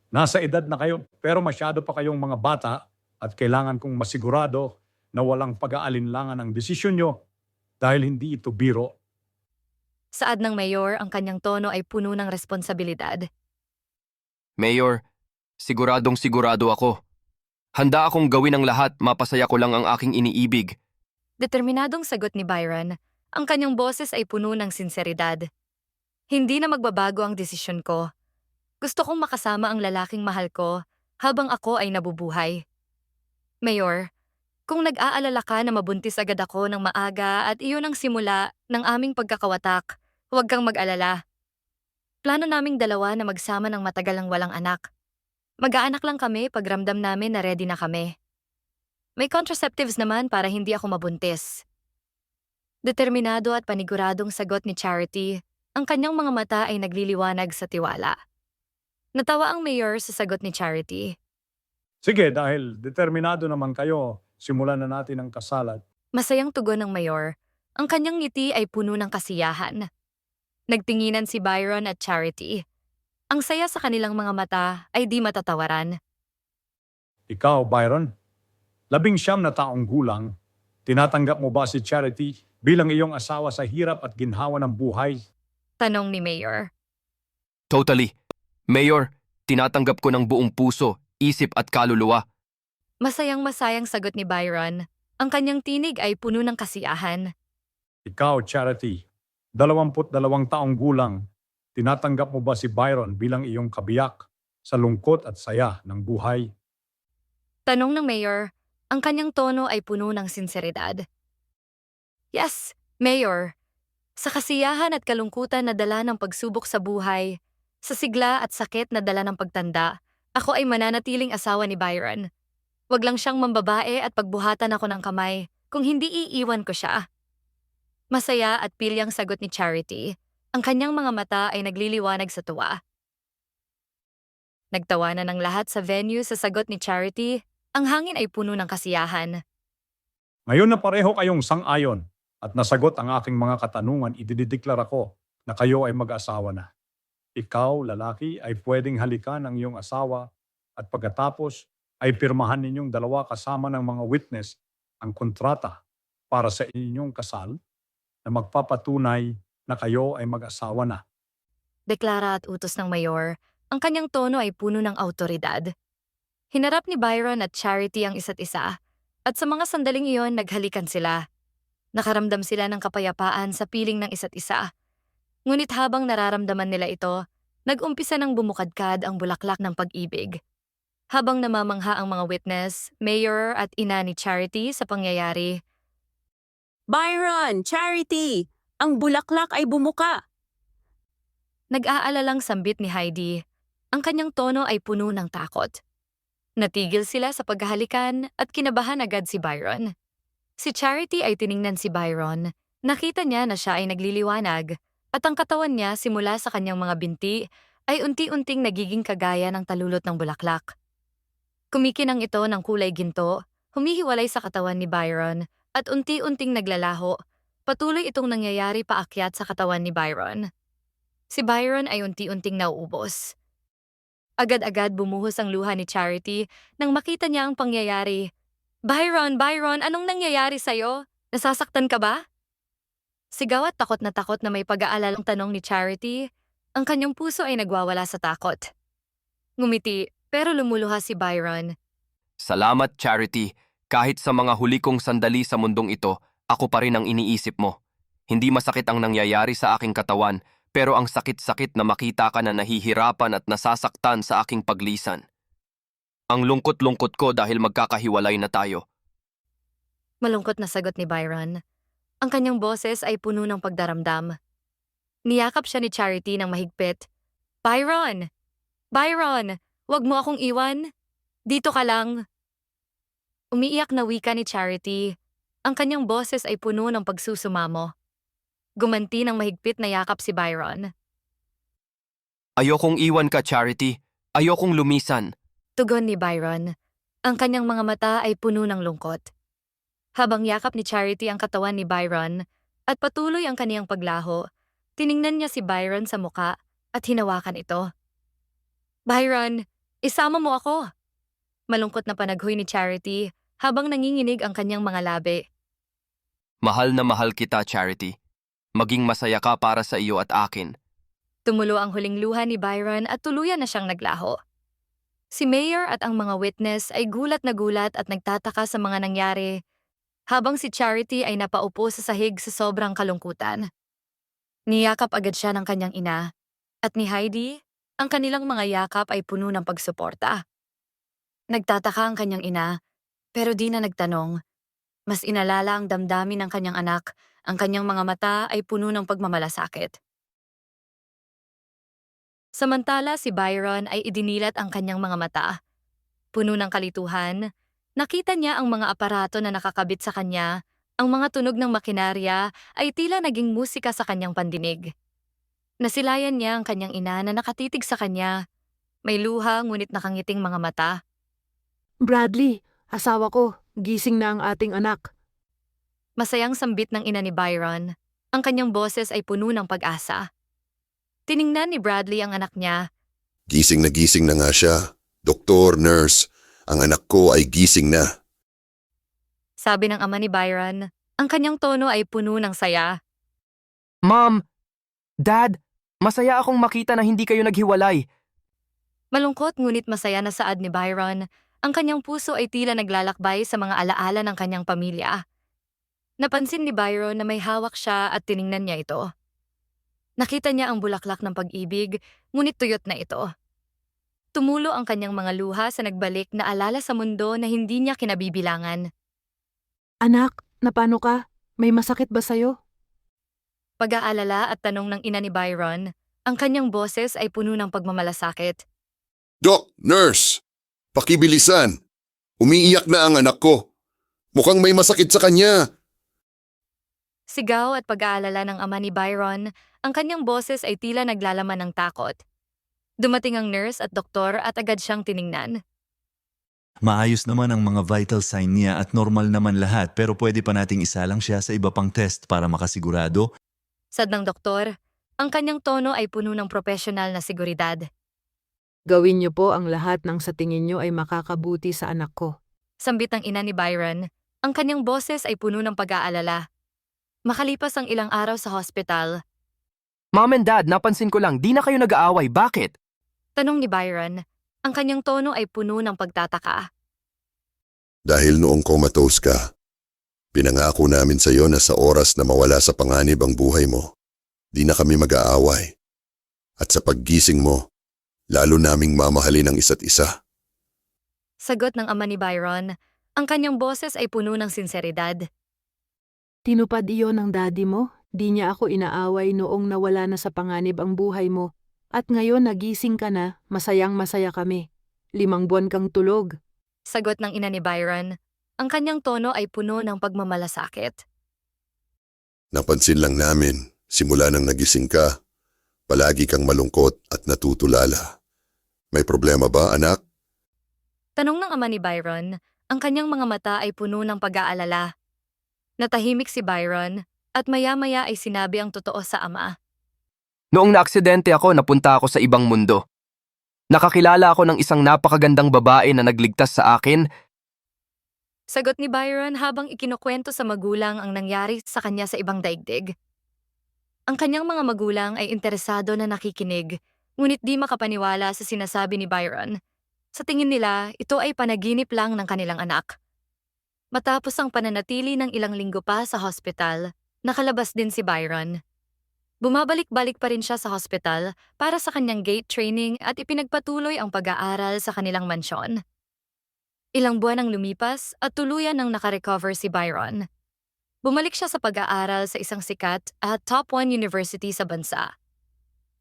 Nasa edad na kayo pero masyado pa kayong mga bata at kailangan kong masigurado na walang pag-aalinlangan ang desisyon nyo dahil hindi ito biro. Saad ng Mayor, ang kanyang tono ay puno ng responsibilidad. Mayor, siguradong sigurado ako. Handa akong gawin ang lahat, mapasaya ko lang ang aking iniibig. Determinadong sagot ni Byron, ang kanyang boses ay puno ng sinseridad. Hindi na magbabago ang desisyon ko. Gusto kong makasama ang lalaking mahal ko habang ako ay nabubuhay. Mayor, kung nag-aalala ka na mabuntis agad ako ng maaga at iyon ang simula ng aming pagkakawatak, huwag kang mag-alala. Plano naming dalawa na magsama ng matagal ng walang anak. Mag-aanak lang kami pag ramdam namin na ready na kami. May contraceptives naman para hindi ako mabuntis. Determinado at paniguradong sagot ni Charity, ang kanyang mga mata ay nagliliwanag sa tiwala. Natawa ang Mayor sa sagot ni Charity. Sige, dahil determinado naman kayo, simulan na natin ang kasalan. Masayang tugon ng Mayor, ang kanyang ngiti ay puno ng kasiyahan. Nagtinginan si Byron at Charity. Ang saya sa kanilang mga mata ay di matatawaran. Ikaw, Byron, 19 na taong gulang, tinatanggap mo ba si Charity bilang iyong asawa sa hirap at ginhawa ng buhay? Tanong ni Mayor. Totally. Mayor, tinatanggap ko ng buong puso, isip at kaluluwa. Masayang-masayang sagot ni Byron. Ang kanyang tinig ay puno ng kasiyahan. Ikaw, Charity, 22 taong gulang, tinatanggap mo ba si Byron bilang iyong kabiyak sa lungkot at saya ng buhay? Tanong ng Mayor, ang kanyang tono ay puno ng sinseridad. Yes, Mayor. Sa kasiyahan at kalungkutan na dala ng pagsubok sa buhay, sa sigla at sakit na dala ng pagtanda, ako ay mananatiling asawa ni Byron. Wag lang siyang mambabae at pagbuhatan ako ng kamay kung hindi iiwan ko siya. Masaya at pilyang sagot ni Charity. Ang kanyang mga mata ay nagliliwanag sa tuwa. Nagtawanan ng lahat sa venue sa sagot ni Charity. Ang hangin ay puno ng kasiyahan. Ngayon na pareho kayong sang-ayon at nasagot ang aking mga katanungan, idideklara ko na kayo ay mag-asawa na. Ikaw, lalaki, ay pwedeng halikan ng iyong asawa at pagkatapos ay pirmahan ninyong dalawa kasama ng mga witness ang kontrata para sa inyong kasal na magpapatunay na kayo ay mag-asawa na. Deklara at utos ng Mayor, ang kanyang tono ay puno ng awtoridad. Hinarap ni Byron at Charity ang isa't isa, at sa mga sandaling iyon naghalikan sila. Nakaramdam sila ng kapayapaan sa piling ng isa't isa. Ngunit habang nararamdaman nila ito, nag-umpisa ng bumukadkad ang bulaklak ng pag-ibig. Habang namamangha ang mga witness, Mayor at ina ni Charity sa pangyayari, Byron, Charity, ang bulaklak ay bumuka. nag-aalalang sambit ni Heidi. Ang kanyang tono ay puno ng takot. Natigil sila sa paghahalikan at kinabahan agad si Byron. Si Charity ay tiningnan si Byron. Nakita niya na siya ay nagliliwanag at ang katawan niya simula sa kanyang mga binti ay unti-unting nagiging kagaya ng talulot ng bulaklak. Kumikinang ito ng kulay ginto, humihiwalay sa katawan ni Byron at unti-unting naglalaho. Patuloy itong nangyayari paakyat sa katawan ni Byron. Si Byron ay unti-unting nauubos. Agad-agad bumuhos ang luha ni Charity nang makita niya ang pangyayari. Byron, anong nangyayari sa'yo? Nasasaktan ka ba? Sigaw at takot na may pag-aalalang tanong ni Charity. Ang kanyang puso ay nagwawala sa takot. Ngumiti, pero lumuluha si Byron. Salamat, Charity. Kahit sa mga huli kong sandali sa mundong ito, ako pa rin ang iniisip mo. Hindi masakit ang nangyayari sa aking katawan, pero ang sakit-sakit na makita ka na nahihirapan at nasasaktan sa aking paglisan. Ang lungkot-lungkot ko dahil magkakahiwalay na tayo. Malungkot na sagot ni Byron. Ang kanyang boses ay puno ng pagdaramdam. Niyakap siya ni Charity ng mahigpit. Byron! Byron! Huwag mo akong iwan. Dito ka lang. Umiiyak na wika ni Charity. Ang kanyang boses ay puno ng pagsusumamo. Gumanti ng mahigpit na yakap si Byron. Ayokong iwan ka, Charity. Ayokong lumisan. Tugon ni Byron. Ang kanyang mga mata ay puno ng lungkot. Habang yakap ni Charity ang katawan ni Byron at patuloy ang kaniyang paglaho, tiningnan niya si Byron sa muka at hinawakan ito. Byron, isama mo ako! Malungkot na panaghoy ni Charity habang nanginginig ang kanyang mga labi. Mahal na mahal kita, Charity. Maging masaya ka para sa iyo at akin. Tumulo ang huling luha ni Byron at tuluyan na siyang naglaho. Si Mayor at ang mga witness ay gulat na gulat at nagtataka sa mga nangyari, habang si Charity ay napaupo sa sahig sa sobrang kalungkutan. Niyakap agad siya ng kanyang ina, at ni Heidi, ang kanilang mga yakap ay puno ng pagsuporta. Nagtataka ang kanyang ina, pero di na nagtanong. Mas inalala ang damdamin ng kanyang anak, ang kanyang mga mata ay puno ng pagmamalasakit. Samantala si Byron ay idinilat ang kanyang mga mata. Puno ng kalituhan, nakita niya ang mga aparato na nakakabit sa kanya, ang mga tunog ng makinarya ay tila naging musika sa kanyang pandinig. Nasilayan niya ang kanyang ina na nakatitig sa kanya. May luha ngunit nakangiting mga mata. Bradley, asawa ko, gising na ang ating anak. Masayang sambit ng ina ni Byron. Ang kanyang boses ay puno ng pag-asa. Tiningnan ni Bradley ang anak niya. Gising na nga siya. Doktor, nurse, ang anak ko ay gising na. Sabi ng ama ni Byron, ang kanyang tono ay puno ng saya. Mom! Dad! Masaya akong makita na hindi kayo naghiwalay. Malungkot ngunit masaya na saad ni Byron, ang kanyang puso ay tila naglalakbay sa mga alaala ng kanyang pamilya. Napansin ni Byron na may hawak siya at tiningnan niya ito. Nakita niya ang bulaklak ng pag-ibig, ngunit tuyot na ito. Tumulo ang kanyang mga luha sa nagbalik na alala sa mundo na hindi niya kinabibilangan. Anak, napano ka? May masakit ba sa'yo? Pag-aalala at tanong ng ina ni Byron, ang kanyang boses ay puno ng pagmamalasakit. Doc, nurse, pakibilisan. Umiiyak na ang anak ko. Mukhang may masakit sa kanya. Sigaw at pag-aalala ng ama ni Byron, ang kanyang boses ay tila naglalaman ng takot. Dumating ang nurse at doktor at agad siyang tiningnan. Maayos naman ang mga vital sign niya at normal naman lahat pero pwede pa nating isalang siya sa iba pang test para makasigurado. Sad ng doktor, ang kanyang tono ay puno ng profesional na seguridad. Gawin niyo po ang lahat ng sa tingin niyo ay makakabuti sa anak ko. Sambit ng ina ni Byron, ang kanyang boses ay puno ng pag-aalala. Makalipas ang ilang araw sa hospital, Mom and Dad, napansin ko lang, di na kayo nag-aaway. Bakit? tanong ni Byron, ang kanyang tono ay puno ng pagtataka. Dahil noong comatose ka, pinangako namin sa iyo na sa oras na mawala sa panganib ang buhay mo, di na kami mag-aaway. At sa paggising mo, lalo naming mamahalin ang isa't isa. Sagot ng ama ni Byron, ang kanyang boses ay puno ng sinseridad. Tinupad iyon ng daddy mo? Di niya ako inaaway noong nawala na sa panganib ang buhay mo. At ngayon nagising ka na, masayang masaya kami. 5 buwan kang tulog. Sagot ng ina ni Byron, ang kanyang tono ay puno ng pagmamalasakit. Napansin lang namin, simula nang nagising ka, palagi kang malungkot at natutulala. May problema ba, anak? Tanong ng ama ni Byron, ang kanyang mga mata ay puno ng pag-aalala. Natahimik si Byron at maya-maya ay sinabi ang totoo sa ama. Noong naaksidente ako, napunta ako sa ibang mundo. Nakakilala ako ng isang napakagandang babae na nagligtas sa akin. Sagot ni Byron habang ikinukwento sa magulang ang nangyari sa kanya sa ibang daigdig. Ang kanyang mga magulang ay interesado na nakikinig, ngunit di makapaniwala sa sinasabi ni Byron. Sa tingin nila, ito ay panaginip lang ng kanilang anak. Matapos ang pananatili ng ilang linggo pa sa hospital, nakalabas din si Byron. Bumabalik-balik pa rin siya sa hospital para sa kanyang gate training at ipinagpatuloy ang pag-aaral sa kanilang mansyon. Ilang buwan ang lumipas at tuluyan ang nakarecover si Byron. Bumalik siya sa pag-aaral sa isang sikat at top 1 university sa bansa.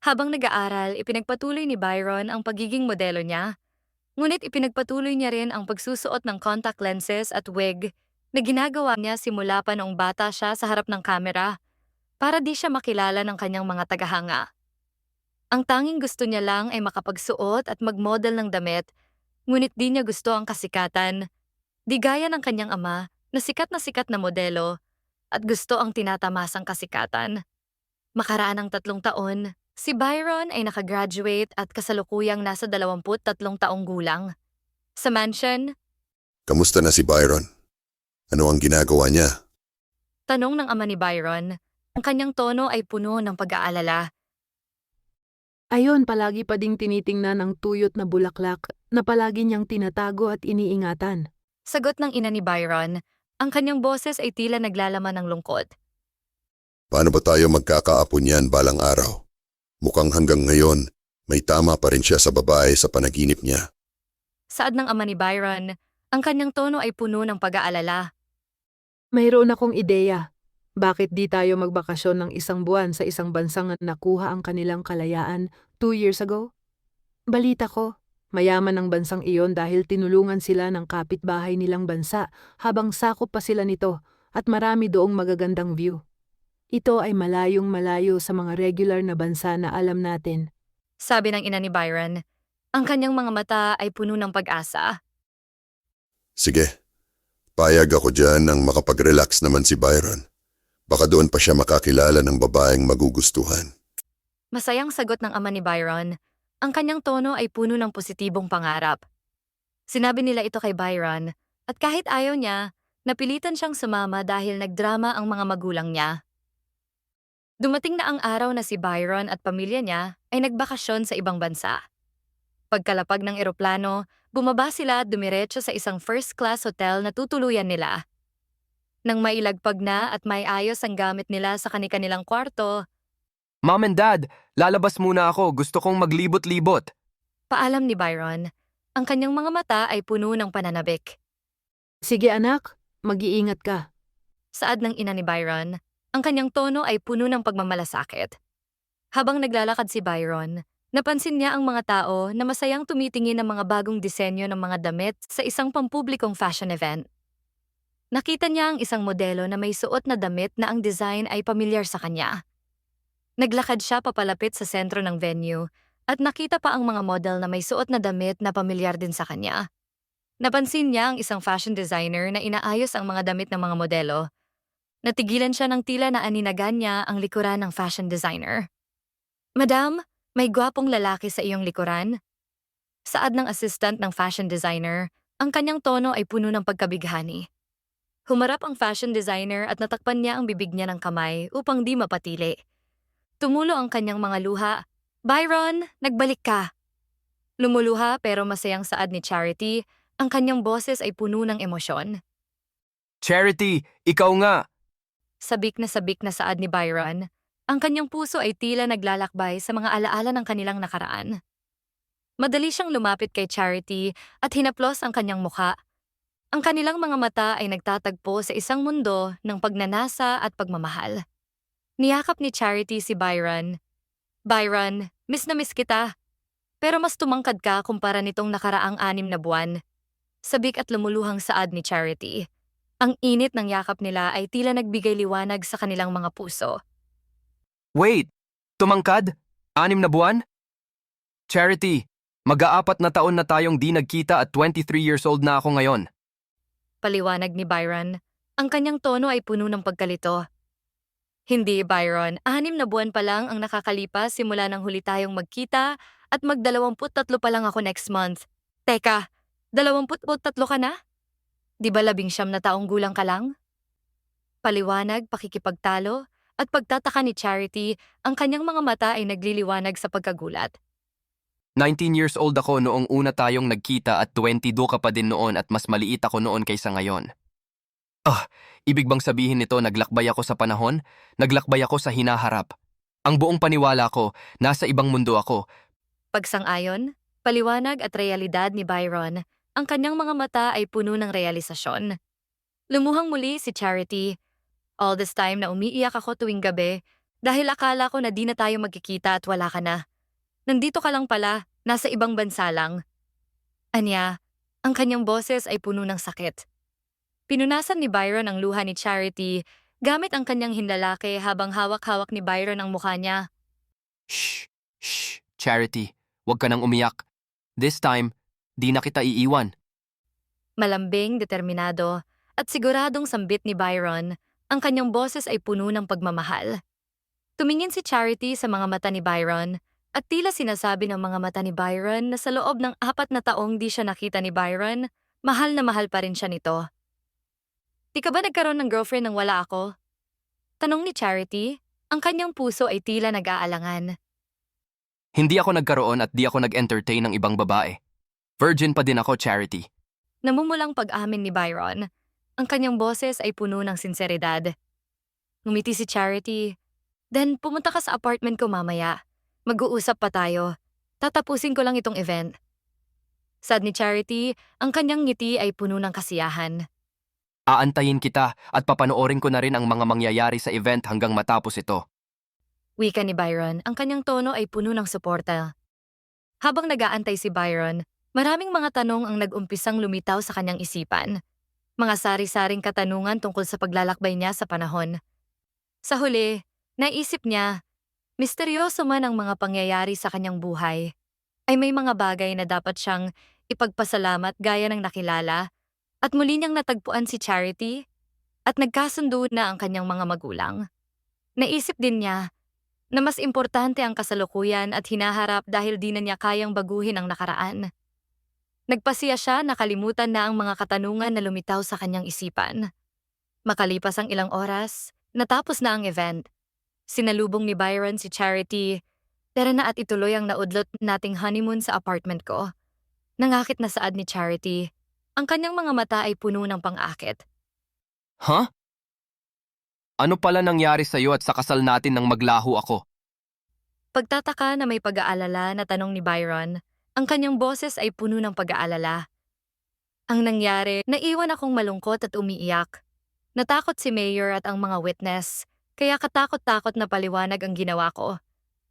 Habang nag-aaral, ipinagpatuloy ni Byron ang pagiging modelo niya. Ngunit ipinagpatuloy niya rin ang pagsusuot ng contact lenses at wig na ginagawa niya simula pa noong bata siya sa harap ng kamera para di siya makilala ng kanyang mga tagahanga. Ang tanging gusto niya lang ay makapagsuot at mag-model ng damit, ngunit di niya gusto ang kasikatan. Di gaya ng kanyang ama na sikat na modelo at gusto ang tinatamasang kasikatan. Makaraan ng 3 taon, si Byron ay nakagraduate at kasalukuyang nasa 23 taong gulang. Sa mansion, Kamusta na si Byron? Ano ang ginagawa niya? tanong ng ama ni Byron. Ang kanyang tono ay puno ng pag-aalala. Ayon, palagi pa ding tinitingnan ang tuyot na bulaklak na palagi niyang tinatago at iniingatan. Sagot ng ina ni Byron, ang kanyang boses ay tila naglalaman ng lungkot. Paano ba tayo magkakaapo niyan balang araw? Mukhang hanggang ngayon, may tama pa rin siya sa babae sa panaginip niya. Saad ng ama ni Byron, ang kanyang tono ay puno ng pag-aalala. Mayroon akong ideya. Bakit di tayo magbakasyon ng 1 buwan sa isang bansang nakuha ang kanilang kalayaan 2 years ago? Balita ko, mayaman ang bansang iyon dahil tinulungan sila ng kapitbahay nilang bansa habang sakop pa sila nito at marami doong magagandang view. Ito ay malayong malayo sa mga regular na bansa na alam natin. Sabi ng ina ni Byron, ang kanyang mga mata ay puno ng pag-asa. Sige, payag ako dyan nang makapag-relax naman si Byron. Baka doon pa siya makakilala ng babaeng magugustuhan. Masayang sagot ng ama ni Byron, ang kanyang tono ay puno ng positibong pangarap. Sinabi nila ito kay Byron, at kahit ayaw niya, napilitan siyang sumama dahil nagdrama ang mga magulang niya. Dumating na ang araw na si Byron at pamilya niya ay nagbakasyon sa ibang bansa. Pagkalapag ng eroplano, bumaba sila at dumiretso sa isang first-class hotel na tutuluyan nila. Nang mailagpag na at may ayos ang gamit nila sa kanilang kwarto, Mom and Dad, lalabas muna ako. Gusto kong maglibot-libot. paalam ni Byron, ang kanyang mga mata ay puno ng pananabik. Sige anak, mag-iingat ka. Saad ng ina ni Byron, ang kanyang tono ay puno ng pagmamalasakit. Habang naglalakad si Byron, napansin niya ang mga tao na masayang tumitingin ng mga bagong disenyo ng mga damit sa isang pampublikong fashion event. Nakita niya ang isang modelo na may suot na damit na ang design ay pamilyar sa kanya. Naglakad siya papalapit sa sentro ng venue at nakita pa ang mga model na may suot na damit na pamilyar din sa kanya. Napansin niya ang isang fashion designer na inaayos ang mga damit ng mga modelo. Natigilan siya ng tila na aninagan niya ang likuran ng fashion designer. Madam, may gwapong lalaki sa iyong likuran? Saad ng assistant ng fashion designer, ang kanyang tono ay puno ng pagkabighani. Humarap ang fashion designer at natakpan niya ang bibig niya ng kamay upang di mapatili. Tumulo ang kanyang mga luha. Byron, nagbalik ka! Lumuluha pero masayang saad ni Charity, ang kanyang boses ay puno ng emosyon. Charity, ikaw nga! Sabik na saad ni Byron, ang kanyang puso ay tila naglalakbay sa mga alaala ng kanilang nakaraan. Madali siyang lumapit kay Charity at hinaplos ang kanyang mukha. Ang kanilang mga mata ay nagtatagpo sa isang mundo ng pagnanasa at pagmamahal. Niyakap ni Charity si Byron. Byron, miss na miss kita. Pero mas tumangkad ka kumpara nitong nakaraang 6 na buwan. Sabik at lumuluhang saad ni Charity. Ang init ng yakap nila ay tila nagbigay liwanag sa kanilang mga puso. Wait, tumangkad? 6 na buwan? Charity, mag-4 na taon na tayong di nagkita at 23 years old na ako ngayon. Paliwanag ni Byron, ang kanyang tono ay puno ng pagkalito. Hindi, Byron, 6 na buwan pa lang ang nakakalipas simula nang huli tayong magkita at mag-23 pa lang ako next month. Teka, 23 ka na? Di ba 19 na taong gulang ka lang? Paliwanag, pakikipagtalo, at pagtataka ni Charity, ang kanyang mga mata ay nagliliwanag sa pagkagulat. 19 years old ako noong una tayong nagkita at 22 ka pa din noon at mas maliit ako noon kaysa ngayon. Ibig bang sabihin nito naglakbay ako sa panahon? Naglakbay ako sa hinaharap. Ang buong paniwala ko, nasa ibang mundo ako. Pagsang-ayon, paliwanag at realidad ni Byron, ang kanyang mga mata ay puno ng realisasyon. Lumuhang muli si Charity. All this time na umiiyak ako tuwing gabi dahil akala ko na di na tayo magkikita at wala ka na. Nandito ka lang pala, nasa ibang bansa lang. Anya, ang kanyang boses ay puno ng sakit. Pinunasan ni Byron ang luha ni Charity gamit ang kanyang hinlalaki habang hawak-hawak ni Byron ang mukha niya. Shh! Shh! Charity, huwag ka nang umiyak. This time, di na kita iiwan. Malambing, determinado, at siguradong sambit ni Byron, ang kanyang boses ay puno ng pagmamahal. Tumingin si Charity sa mga mata ni Byron at tila sinasabi ng mga mata ni Byron na sa loob ng 4 na taong di siya nakita ni Byron, mahal na mahal pa rin siya nito. Di ka ba nagkaroon ng girlfriend nang wala ako? Tanong ni Charity, ang kanyang puso ay tila nag-aalangan. Hindi ako nagkaroon at di ako nag-entertain ng ibang babae. Virgin pa din ako, Charity. Namumulang pag-amin ni Byron, ang kanyang boses ay puno ng sinseridad. Ngumiti si Charity. Then pumunta ka sa apartment ko mamaya. Mag-uusap pa tayo. Tatapusin ko lang itong event. Sad ni Charity, ang kanyang ngiti ay puno ng kasiyahan. Aantayin kita at papanoorin ko na rin ang mga mangyayari sa event hanggang matapos ito. Wika ni Byron, ang kanyang tono ay puno ng suporta. Habang nag-aantay si Byron, maraming mga tanong ang nag-umpisang lumitaw sa kanyang isipan. Mga sari-saring katanungan tungkol sa paglalakbay niya sa panahon. Sa huli, naisip niya, misteryoso man ang mga pangyayari sa kanyang buhay, ay may mga bagay na dapat siyang ipagpasalamat gaya ng nakilala at muli niyang natagpuan si Charity at nagkasundo na ang kanyang mga magulang. Naisip din niya na mas importante ang kasalukuyan at hinaharap dahil di na niya kayang baguhin ang nakaraan. Nagpasiya siya na kalimutan na ang mga katanungan na lumitaw sa kanyang isipan. Makalipas ang ilang oras, natapos na ang event. Sinalubong ni Byron si Charity. Tara na at ituloy ang naudlot nating honeymoon sa apartment ko. Nangakit na saad ni Charity. Ang kanyang mga mata ay puno ng pang-akit. Huh? Ano pala nangyari sa'yo at sa kasal natin nang maglaho ako? Pagtataka na may pag-aalala na tanong ni Byron, ang kanyang boses ay puno ng pag-aalala. Ang nangyari, naiwan akong malungkot at umiiyak. Natakot si Mayor at ang mga witness, kaya katakot-takot na paliwanag ang ginawa ko.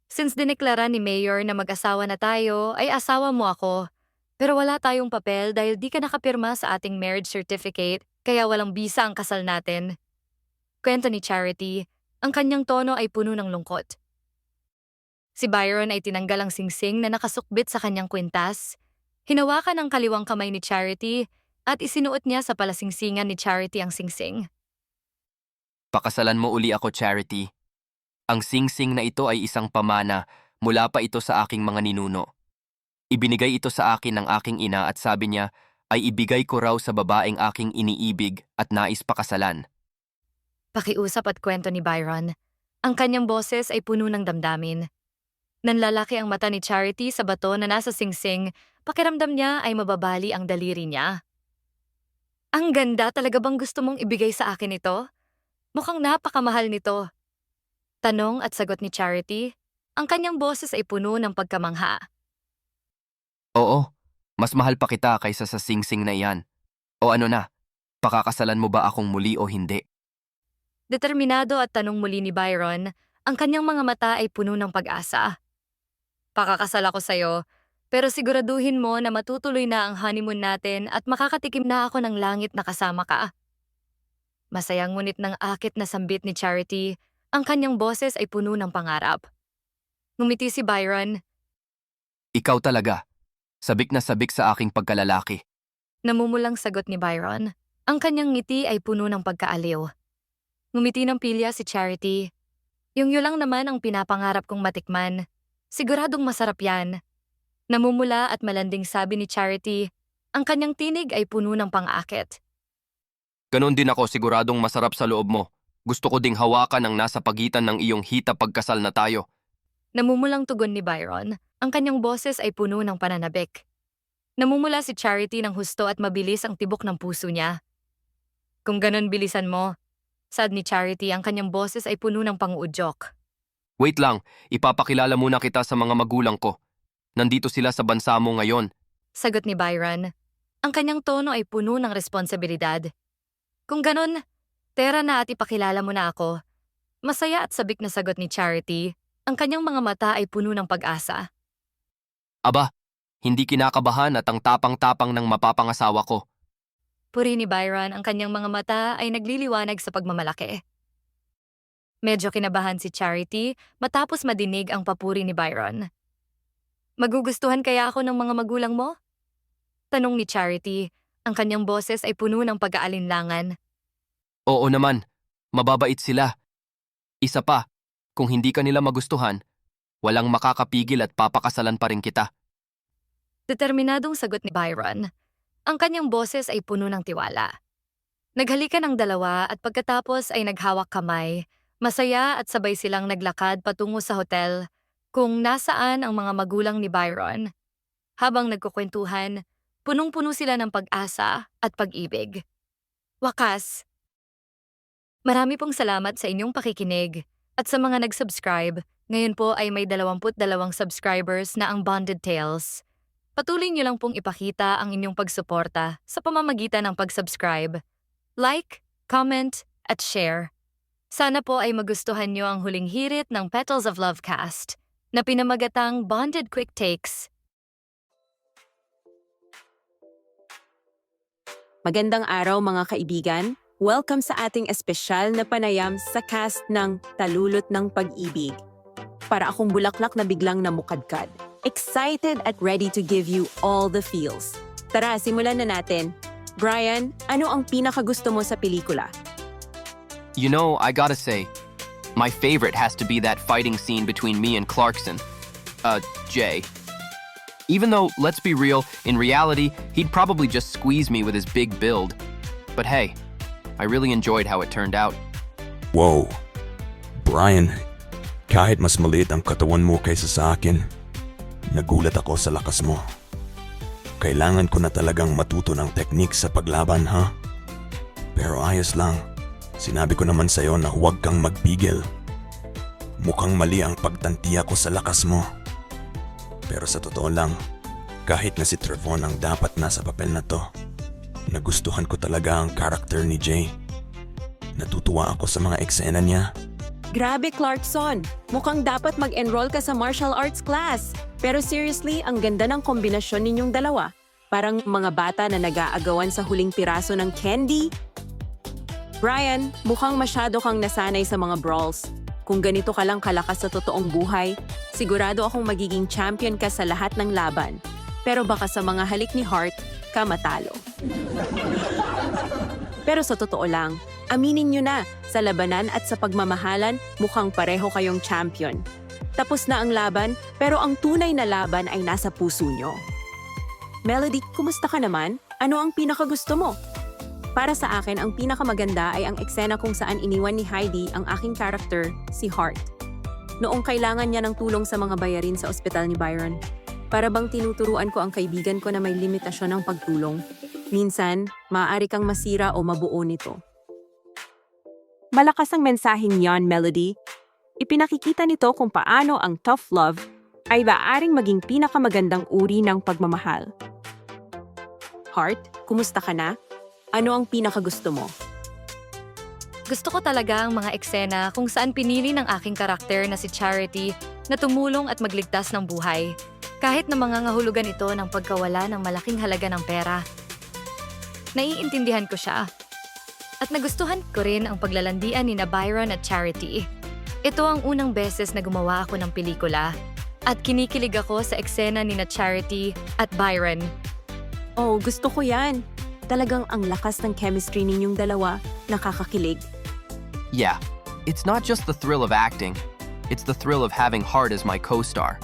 Since dineklara ni Mayor na mag-asawa na tayo, ay asawa mo ako. Pero wala tayong papel dahil di ka nakapirma sa ating marriage certificate, kaya walang bisa ang kasal natin. Kwento ni Charity, ang kanyang tono ay puno ng lungkot. Si Byron ay tinanggal ang singsing na nakasukbit sa kanyang kwintas. Hinawakan ang kaliwang kamay ni Charity at isinuot niya sa palasingsingan ni Charity ang singsing. Pakasalan mo uli ako, Charity. Ang singsing na ito ay isang pamana mula pa ito sa aking mga ninuno. Ibinigay ito sa akin ng aking ina at sabi niya ay ibigay ko raw sa babaeng aking iniibig at nais pakasalan. Pakiusap at kwento ni Byron. Ang kanyang boses ay puno ng damdamin. Nanlalaki ang mata ni Charity sa bato na nasa singsing, pakiramdam niya ay mababali ang daliri niya. Ang ganda, talaga bang gusto mong ibigay sa akin ito? Mukhang napakamahal nito. Tanong at sagot ni Charity, ang kanyang boses ay puno ng pagkamangha. Oo, mas mahal pa kita kaysa sa singsing na iyan. O ano na, pakakasalan mo ba akong muli o hindi? Determinado at tanong muli ni Byron, ang kanyang mga mata ay puno ng pag-asa. Pakakasal ako sa'yo, pero siguraduhin mo na matutuloy na ang honeymoon natin at makakatikim na ako ng langit na kasama ka. Masayang ngunit ng akit na sambit ni Charity, ang kanyang boses ay puno ng pangarap. Ngumiti si Byron. Ikaw talaga. Sabik na sabik sa aking pagkalalaki. Namumulang sagot ni Byron. Ang kanyang ngiti ay puno ng pagkaaliw. Ngumiti ng pilya si Charity. Yung lang naman ang pinapangarap kong matikman. Siguradong masarap yan. Namumula at malanding sabi ni Charity, ang kanyang tinig ay puno ng pang-akit. Ganon din ako, siguradong masarap sa loob mo. Gusto ko ding hawakan ang nasa pagitan ng iyong hita pagkasal na tayo. Namumulang tugon ni Byron, ang kanyang boses ay puno ng pananabik. Namumula si Charity ng husto at mabilis ang tibok ng puso niya. Kung ganon bilisan mo, sad ni Charity, ang kanyang boses ay puno ng pang-uudyok. Wait lang, ipapakilala muna kita sa mga magulang ko. Nandito sila sa bansa mo ngayon. Sagot ni Byron. Ang kanyang tono ay puno ng responsibilidad. Kung ganon, Tara na at ipakilala mo na ako. Masaya at sabik na sagot ni Charity. Ang kanyang mga mata ay puno ng pag-asa. Aba, hindi kinakabahan at ang tapang-tapang ng mapapangasawa ko. Puri ni Byron, ang kanyang mga mata ay nagliliwanag sa pagmamalaki. Medyo kinabahan si Charity matapos madinig ang papuri ni Byron. Magugustuhan kaya ako ng mga magulang mo? Tanong ni Charity, ang kanyang boses ay puno ng pag-aalinlangan. Oo naman, mababait sila. Isa pa, kung hindi ka nila magustuhan, walang makakapigil at papakasalan pa rin kita. Determinadong sagot ni Byron. Ang kanyang boses ay puno ng tiwala. Naghalikan ang dalawa at pagkatapos ay naghawak kamay. Masaya at sabay silang naglakad patungo sa hotel kung nasaan ang mga magulang ni Byron. Habang nagkukwentuhan, punong-puno sila ng pag-asa at pag-ibig. Wakas! Marami pong salamat sa inyong pakikinig at sa mga nag-subscribe. Ngayon po ay may 22 subscribers na ang Bonded Tales. Patuloy niyo lang pong ipakita ang inyong pagsuporta sa pamamagitan ng pag-subscribe, like, comment, at share. Sana po ay magustuhan niyo ang huling hirit ng Petals of Love cast na pinamagatang Bonded Quick Takes. Magandang araw mga kaibigan. Welcome sa ating espesyal na panayam sa cast ng Talulot ng Pag-ibig. Para akong bulaklak na biglang namukadkad. Excited at ready to give you all the feels. Tara, simulan na natin. Brian, ano ang pinakagusto mo sa pelikula? You know, I gotta say, my favorite has to be that fighting scene between me and Clarkson. Jay. Even though, let's be real, in reality, he'd probably just squeeze me with his big build. But hey, I really enjoyed how it turned out. Whoa. Brian, kahit mas maliit ang katawan mo kaysa sa akin, nagulat ako sa lakas mo. Kailangan ko na talagang matuto ng technique sa paglaban, ha? Pero ayos lang. Sinabi ko naman sa'yo na huwag kang magpigil. Mukhang mali ang pagtantiya ko sa lakas mo. Pero sa totoo lang, kahit na si Trevon ang dapat nasa papel na to, nagustuhan ko talaga ang karakter ni Jay. Natutuwa ako sa mga eksena niya. Grabe Clarkson! Mukhang dapat mag-enroll ka sa martial arts class. Pero seriously, ang ganda ng kombinasyon ninyong dalawa. Parang mga bata na nag-aagawan sa huling piraso ng candy. Brian, mukhang masyado kang nasanay sa mga brawls. Kung ganito ka lang kalakas sa totoong buhay, sigurado akong magiging champion ka sa lahat ng laban. Pero baka sa mga halik ni Hart, ka matalo. Pero sa totoo lang, aminin nyo na, sa labanan at sa pagmamahalan, mukhang pareho kayong champion. Tapos na ang laban, pero ang tunay na laban ay nasa puso nyo. Melody, kumusta ka naman? Ano ang pinakagusto mo? Para sa akin, ang pinakamaganda ay ang eksena kung saan iniwan ni Heidi ang aking character, si Hart. Noong kailangan niya ng tulong sa mga bayarin sa ospital ni Byron, para bang tinuturuan ko ang kaibigan ko na may limitasyon ng pagtulong. Minsan, maaari kang masira o mabuo nito. Malakas ang mensaheng yon, Melody. Ipinakikita nito kung paano ang tough love ay maaaring maging pinakamagandang uri ng pagmamahal. Hart, kumusta ka na? Ano ang pinakagusto mo? Gusto ko talaga ang mga eksena kung saan pinili ng aking karakter na si Charity na tumulong at magligtas ng buhay, kahit na mangangahulugan ito ng pagkawala ng malaking halaga ng pera. Naiintindihan ko siya. At nagustuhan ko rin ang paglalandian ni na Byron at Charity. Ito ang unang beses na gumawa ako ng pelikula at kinikilig ako sa eksena ni na Charity at Byron. Oh, gusto ko yan. Talagang ang lakas ng chemistry ninyong dalawa, nakakakilig. Yeah, it's not just the thrill of acting, it's the thrill of having Hart as my co-star.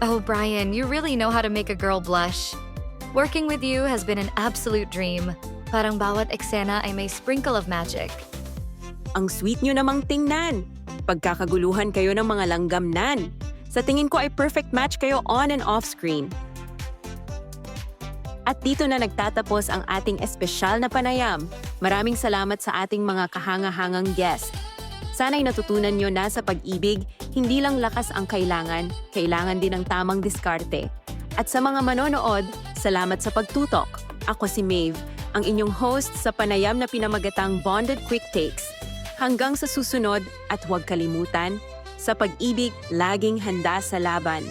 Oh, Brian, you really know how to make a girl blush. Working with you has been an absolute dream. Parang bawat eksena ay may sprinkle of magic. Ang sweet nyo namang tingnan. Pagkakaguluhan kayo ng mga langgamnan. Sa tingin ko ay perfect match kayo on and off screen. At dito na nagtatapos ang ating espesyal na panayam. Maraming salamat sa ating mga kahanga-hangang guest. Sana'y natutunan nyo na sa pag-ibig, hindi lang lakas ang kailangan din ang tamang diskarte. At sa mga manonood, salamat sa pagtutok. Ako si Maeve. ang inyong host sa panayam na pinamagatang Bonded Quick Takes. Hanggang sa susunod at huwag kalimutan, sa pag-ibig, laging handa sa laban.